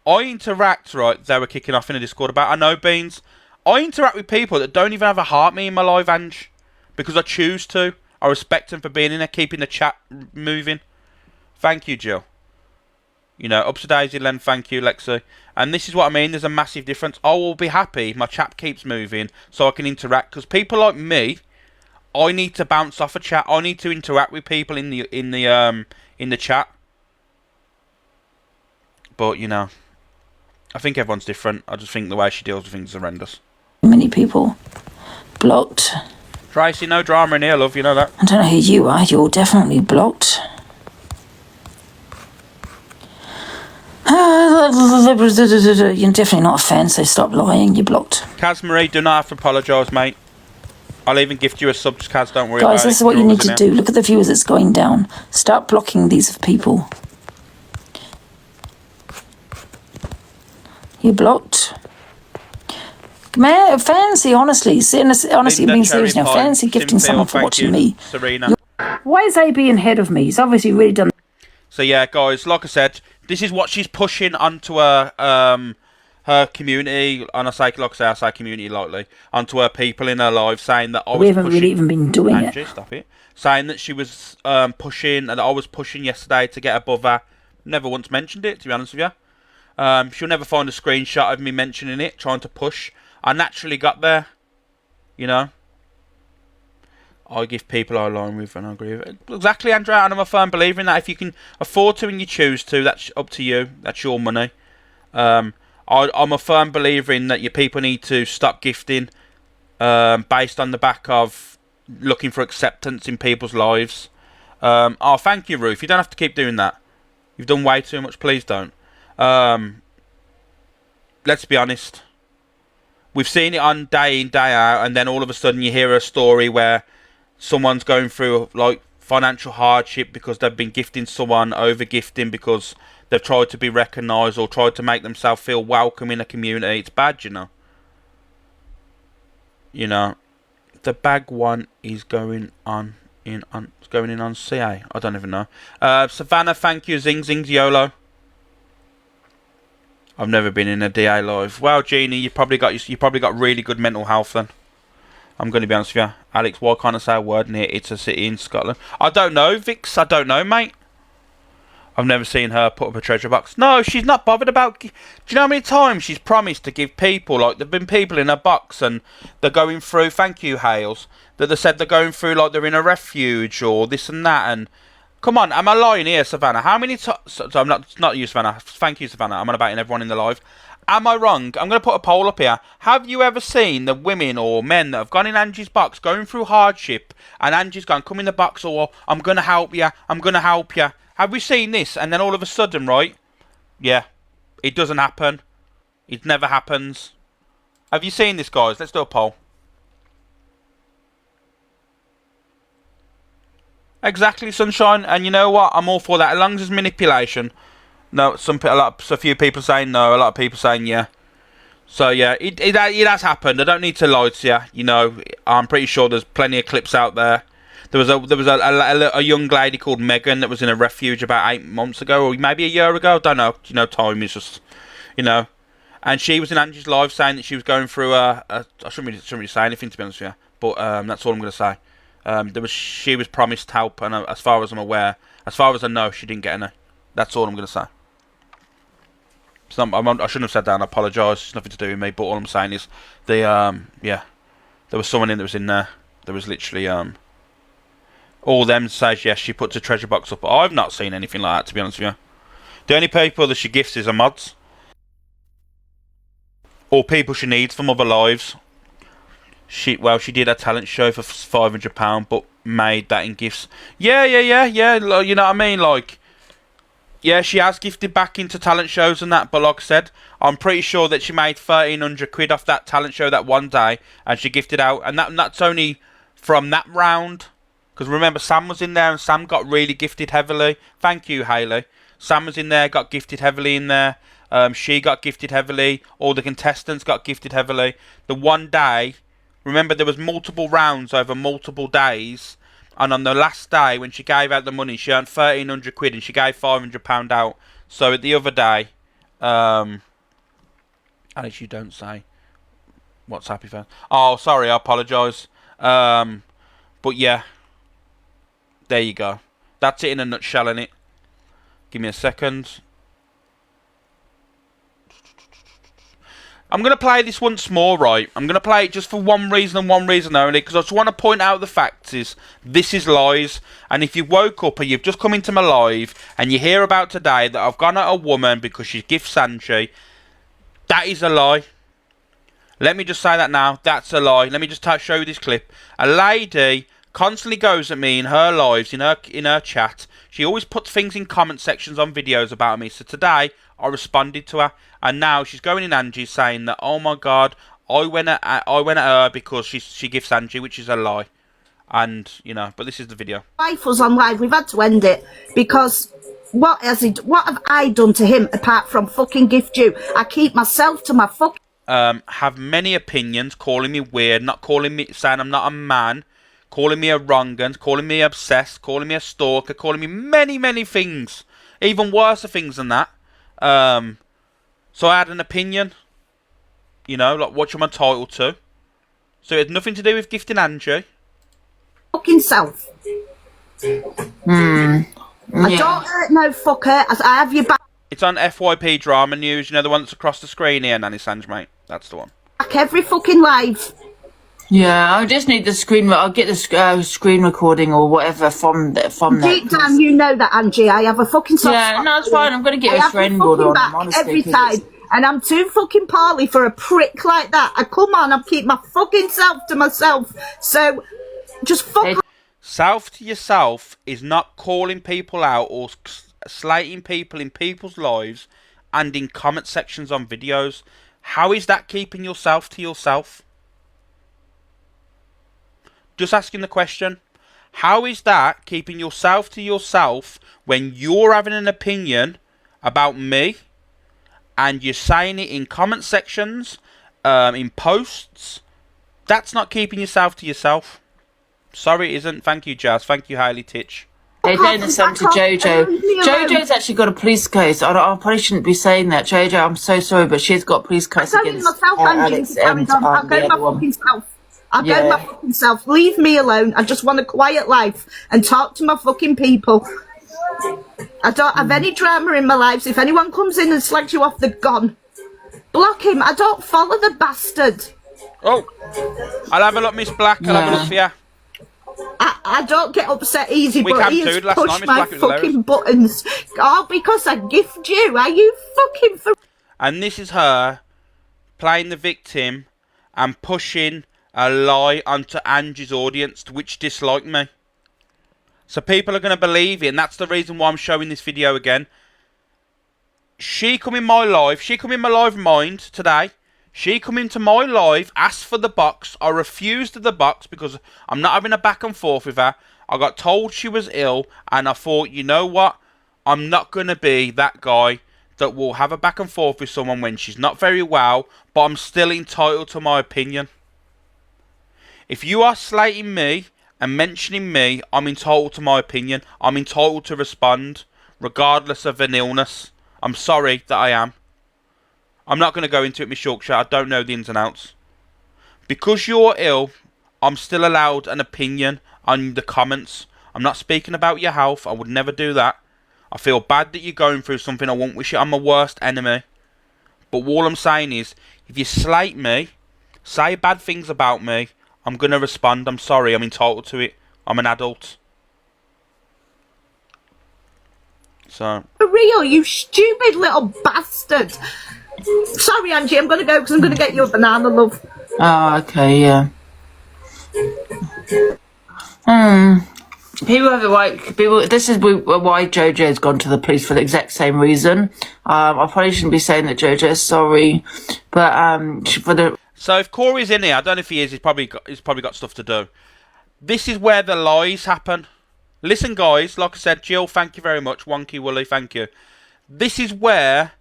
I interact, right, they were kicking off in a Discord about, I know, Beans. I interact with people that don't even have a heart me in my live, Ange. Because I choose to. I respect them for being in there, keeping the chat moving. Thank you, Jill. You know, up to Daisy, Len, thank you, Lexi. And this is what I mean, there's a massive difference. I will be happy my chat keeps moving so I can interact. Because people like me, I need to bounce off a chat. I need to interact with people in the chat. But, you know, I think everyone's different. I just think the way she deals with things is horrendous. Many people blocked. Tracy, no drama in here, love, you know that. I don't know who you are. You're definitely blocked. You're definitely not a fan, so stop lying. You're blocked. Kaz Marie, do not have to apologise, mate. I'll even gift you a sub, Kaz, don't worry about it. Guys, this is what you need to do. Look at the viewers that's going down. Start blocking these people. You're blocked. Man, fancy, honestly, honestly, being serious now. Fancy gifting someone for watching me. Serena. Why is AB ahead of me? He's obviously really done. So yeah, guys, like I said, this is what she's pushing onto her her community. And I say community lightly, onto her people in her life, saying that we haven't really even been doing Angie, it. Stop it. Saying that she was pushing, and I was pushing yesterday to get above her. Never once mentioned it, to be honest with you. She'll never find a screenshot of me mentioning it, trying to push. I naturally got there, you know. I give people I align with, and I agree with it. Exactly, Andrea, and I'm a firm believer in that. If you can afford to and you choose to, that's up to you. That's your money. I'm a firm believer in that your people need to stop gifting based on the back of looking for acceptance in people's lives. Oh, thank you, Ruth. You don't have to keep doing that. You've done way too much. Please don't. Let's be honest. We've seen it on day in, day out, and then all of a sudden you hear a story where someone's going through like financial hardship because they've been gifting someone, over gifting because they've tried to be recognised or tried to make themselves feel welcome in a community. It's bad, you know. You know, the bag one is going in on CA. I don't even know. Savannah, thank you. Zing Zing YOLO. I've never been in a DA live. Well, Jeannie, you probably got really good mental health then. I'm going to be honest with you. Alex, why can't I say a word in here? It's a city in Scotland. I don't know, Vix. I don't know, mate. I've never seen her put up a treasure box. No, she's not bothered about... Do you know how many times she's promised to give people... Like, there've been people in her box and they're going through... Thank you, Hales. That they said they're going through, like, they're in a refuge or this and that. And come on, am I lying here, Savannah? How many times... So I'm not you, Savannah. Thank you, Savannah. I'm on about everyone in the live. Am I wrong? I'm going to put a poll up here. Have you ever seen the women or men that have gone in Angie's box going through hardship and Angie's gone, come in the box, or I'm going to help you, I'm going to help you. Have we seen this? And then all of a sudden, right? Yeah. It doesn't happen. It never happens. Have you seen this, guys? Let's do a poll. Exactly, sunshine. And you know what? I'm all for that. As long as there's manipulation. No, a few people saying no, a lot of people saying yeah. So yeah, it has happened. I don't need to lie to you. You know, I'm pretty sure there's plenty of clips out there. There was a young lady called Megan that was in a refuge about 8 months ago, or maybe a year ago. I don't know. You know, time is just, you know. And she was in Angie's live saying that she was going through I shouldn't really say anything, to be honest with you. But that's all I'm going to say. She was promised help, and as far as I'm aware, as far as I know, she didn't get any. That's all I'm going to say. I shouldn't have said that, and I apologise. It's nothing to do with me, but all I'm saying is there was someone that was in there. There was literally all them says yes, she puts a treasure box up. I've not seen anything like that, to be honest with you. The only people that she gifts is her mods. Or people she needs from other lives. She did a talent show for £500, but made that in gifts. Yeah. You know what I mean? Like, yeah, she has gifted back into talent shows and that, but like I said, I'm pretty sure that she made 1,300 quid off that talent show that one day, and she gifted out, and that's only from that round. Because remember, Sam was in there, and Sam got really gifted heavily. Thank you, Hayley. Sam was in there, got gifted heavily in there. She got gifted heavily. All the contestants got gifted heavily. The one day, remember, there was multiple rounds over multiple days. And on the last day, when she gave out the money, she earned 1,300 quid, and she gave £500 out. So the other day, Alice, you don't say what's happy for. Oh, sorry, I apologise. But yeah, there you go. That's it in a nutshell, innit? Give me a second. I'm going to play this once more, right? I'm going to play it just for one reason and one reason only, because I just want to point out the facts is, this is lies. And if you woke up or you've just come into my live and you hear about today that I've gone at a woman because she gifts Angie, that is a lie. Let me just say that now. That's a lie. Let me just show you this clip. A lady constantly goes at me in her lives, in her chat. She always puts things in comment sections on videos about me. So today, I responded to her, and now she's going in Angie saying that, oh my god, I went at her because she gifts Angie, which is a lie. And you know, but this is the video. Life was on live. We've had to end it because what have I done to him apart from fucking gift you? I keep myself to my fucking. Have many opinions, calling me weird, not calling me, saying I'm not a man, calling me a wrong'un, calling me obsessed, calling me a stalker, calling me many things, even worse things than that. So I had an opinion, you know, like what I'm entitled to. So it had nothing to do with gifting Angie. Fucking self. I don't hurt no fucker. I have your back. It's on FYP Drama News. You know, the one that's across the screen here, Nanny Sanj, mate. That's the one. Back every fucking live. Yeah, I just need the screen. I'll get the screen recording or whatever from Deep that. down, you know that, Angie. I have a fucking soft spot. No, it's fine. I'm going to get a screen recorder on them, honestly, every time. And I'm too fucking poorly for a prick like that. Come on, I'll keep my fucking self to myself. So, just fuck off. Self to yourself is not calling people out or slating people in people's lives and in comment sections on videos. How is that keeping yourself to yourself? Just asking the question. How is that keeping yourself to yourself when you're having an opinion about me and you're saying it in comment sections, in posts? That's not keeping yourself to yourself. Sorry, it isn't. Thank you, Jazz. Thank you, Hayley Titch. They're doing the same to Jojo. Jojo's actually got a police case. I probably shouldn't be saying that. Jojo, I'm so sorry, but she's got a police case against Alex and the other one. I'll go my fucking self. Leave me alone. I just want a quiet life and talk to my fucking people. I don't have any drama in my life. If anyone comes in and slags you off, they're gone. Block him. I don't follow the bastard. Oh, I'll have a look, Miss Black. I'll have a look for you. I don't get upset easy, but he has pushed my fucking buttons. Oh, because I gift you. Are you fucking for... And this is her playing the victim and pushing a lie onto Angie's audience, which dislike me. So people are going to believe it, and that's the reason why I'm showing this video again. She come in my live. She come in my live mind today. She come into my live, asked for the box. I refused the box because I'm not having a back and forth with her. I got told she was ill, and I thought, you know what? I'm not going to be that guy that will have a back and forth with someone when she's not very well, but I'm still entitled to my opinion. If you are slating me and mentioning me, I'm entitled to my opinion. I'm entitled to respond, regardless of an illness. I'm sorry that I am. I'm not going to go into it, Miss Yorkshire. I don't know the ins and outs. Because you're ill, I'm still allowed an opinion on the comments. I'm not speaking about your health. I would never do that. I feel bad that you're going through something. I won't wish it on my worst enemy. But all I'm saying is, if you slate me, say bad things about me, I'm going to respond. I'm sorry. I'm entitled to it. I'm an adult. So. For real, you stupid little bastard. Sorry, Angie, I'm going to go because I'm going to get you a banana, love. Oh, okay, yeah. People have the right. This is why JoJo's gone to the police for the exact same reason. I probably shouldn't be saying that JoJo's sorry, but for the. So if Corey's in here, I don't know if he is. He's probably got stuff to do. This is where the lies happen. Listen, guys. Like I said, Jill, thank you very much. Wonky Wooly, thank you. This is where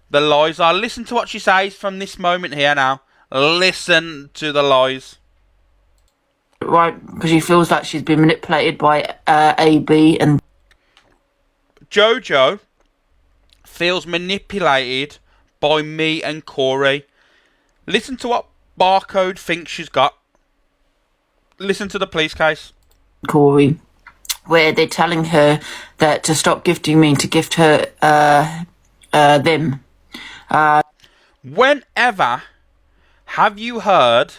the lies are. Listen to what she says from this moment here now. Listen to the lies. Right, because she feels like she's been manipulated by AB and... JoJo feels manipulated by me and Corey. Listen to what Barcode thinks she's got. Listen to the police case. Corey, where they're telling her that to stop gifting me, to gift her them. Whenever have you heard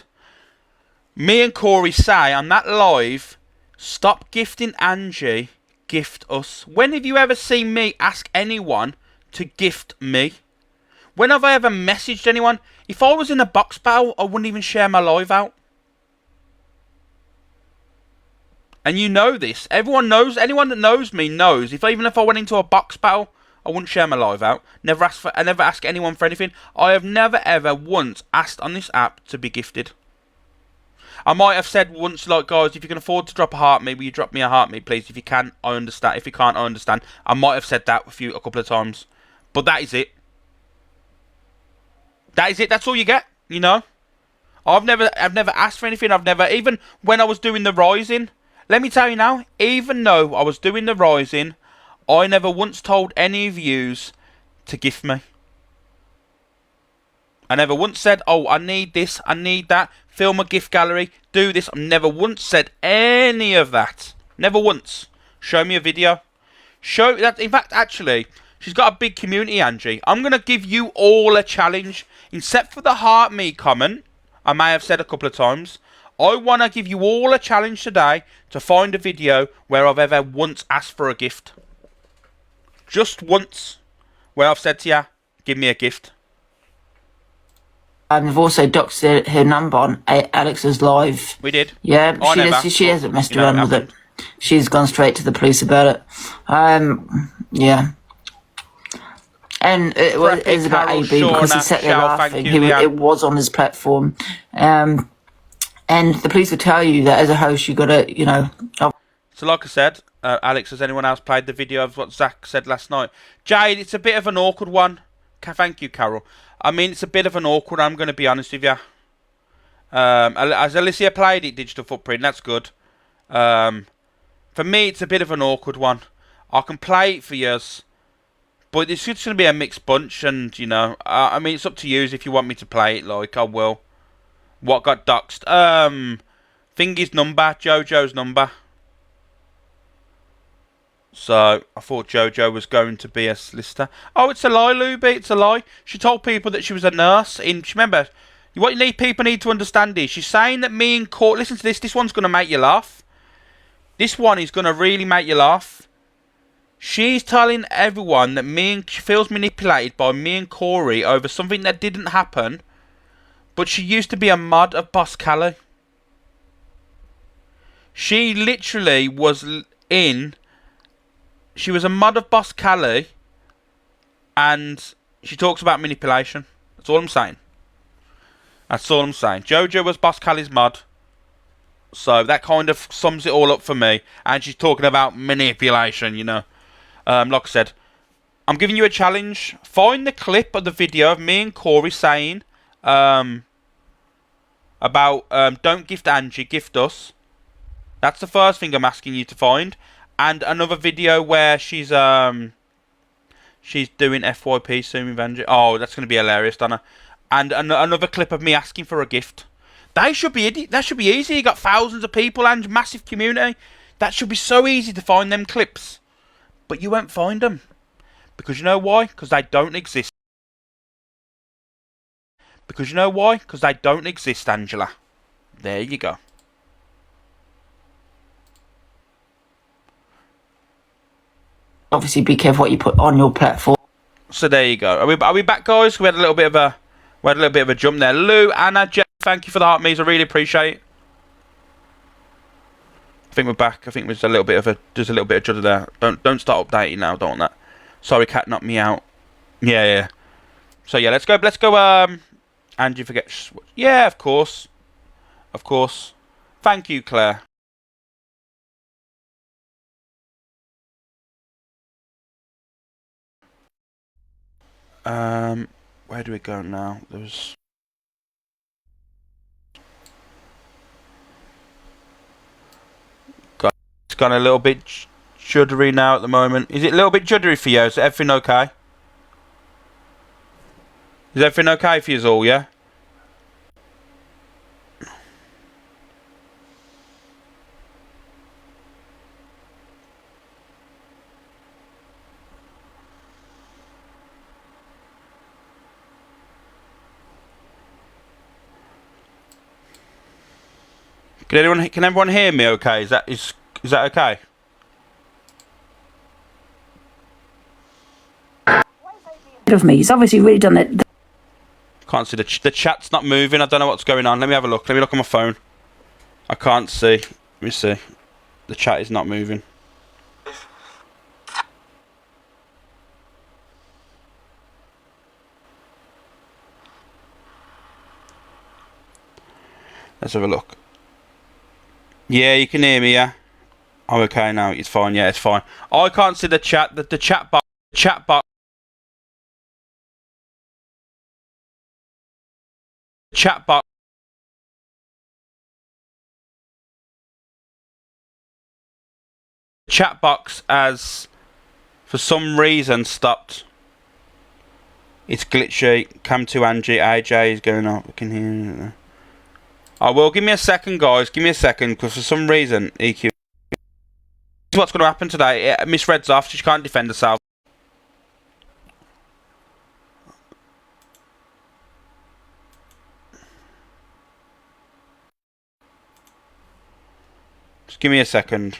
me and Corey say on that live, stop gifting Angie, gift us? When have you ever seen me ask anyone to gift me? When have I ever messaged anyone? If I was in a box battle, I wouldn't even share my live out. And you know this. Everyone knows. Anyone that knows me knows. Even if I went into a box battle, I wouldn't share my live out. I never ask anyone for anything. I have never ever once asked on this app to be gifted. I might have said once, like, guys, if you can afford to drop a heart me, will you drop me a heart me, please? If you can, I understand. If you can't, I understand. I might have said that a couple of times. But that is it. That is it. That's all you get, you know? I've never asked for anything. I've never, even when I was doing the Rising, let me tell you now, even though I was doing the Rising, I never once told any of yous to gift me. I never once said, oh, I need this, I need that, film a gift gallery, do this. I never once said any of that. Never once. Show me a video. Show that. In fact, actually, she's got a big community, Angie. I'm going to give you all a challenge. Except for the heart me comment, I may have said a couple of times. I want to give you all a challenge today to find a video where I've ever once asked for a gift. Just once. Where I've said to you, give me a gift. And we've also doxed her number on Alex's live. We did. Yeah, she hasn't messed around with it. She's gone straight to the police about it. Yeah. And it was about AB because he sat there laughing. It was on his platform. And the police will tell you that as a host, you got to, you know... So like I said, Alex, has anyone else played the video of what Zach said last night? Jade, it's a bit of an awkward one. Thank you, Carol. I mean, it's a bit of an awkward, I'm going to be honest with you. Has Alicia played it, Digital Footprint? That's good. For me, it's a bit of an awkward one. I can play it for years. But it's just going to be a mixed bunch, and, you know, I mean, it's up to you if you want me to play it, like, I will. What got doxed? Thingy's number, JoJo's number. So, I thought JoJo was going to be a solicitor. Oh, it's a lie, Luby, it's a lie. She told people that she was a nurse. Remember, what people need to understand is, she's saying that me and Court... Listen to this one's going to make you laugh. This one is going to really make you laugh. She's telling everyone that she feels manipulated by me and Corey over something that didn't happen. But she used to be a mod of Boss Callie. She literally was in... She was a mod of Boss Callie, and she talks about manipulation. That's all I'm saying. That's all I'm saying. JoJo was Boss Callie's mod. So that kind of sums it all up for me. And she's talking about manipulation, you know. Like I said, I'm giving you a challenge. Find the clip of the video of me and Corey saying about don't gift Angie, gift us. That's the first thing I'm asking you to find. And another video where she's doing FYP soon with Angie. Oh, that's going to be hilarious, Donna. And another clip of me asking for a gift. That should be easy. You got thousands of people and massive community. That should be so easy to find them clips. But you won't find them. Because you know why? Because they don't exist. Because you know why? Because they don't exist, Angela. There you go. Obviously, be careful what you put on your platform. So there you go. Are we back, guys? We had a little bit of a jump there. Lou, Anna, Jeff, thank you for the heart me's. I really appreciate it. I think we're back. I think there's a little bit of judder there. Don't start updating now. Don't want that. Sorry, cat knocked me out. Yeah. So yeah, let's go. Angie forgets. Yeah, of course. Thank you, Claire. Where do we go now? It's gone a little bit juddery now at the moment. Is it a little bit juddery for you? Is everything okay? Is everything okay for you all, yeah? Can everyone hear me okay? Is that okay? Of me, he's obviously really done it. Can't see the chat's not moving. I don't know what's going on. Let me have a look. Let me look on my phone. I can't see. Let me see. The chat is not moving. Let's have a look. Yeah, you can hear me, yeah? I'm okay now. It's fine. Yeah, it's fine. I can't see the chat. The chat box. Chat box. Chat box. Chat box has, for some reason, stopped. It's glitchy. Come to Angie. AJ is going up. We can hear it. Oh, well, give me a second, guys. Give me a second, because for some reason, EQ. This is what's going to happen today. Miss Red's off. She can't defend herself. Just give me a second.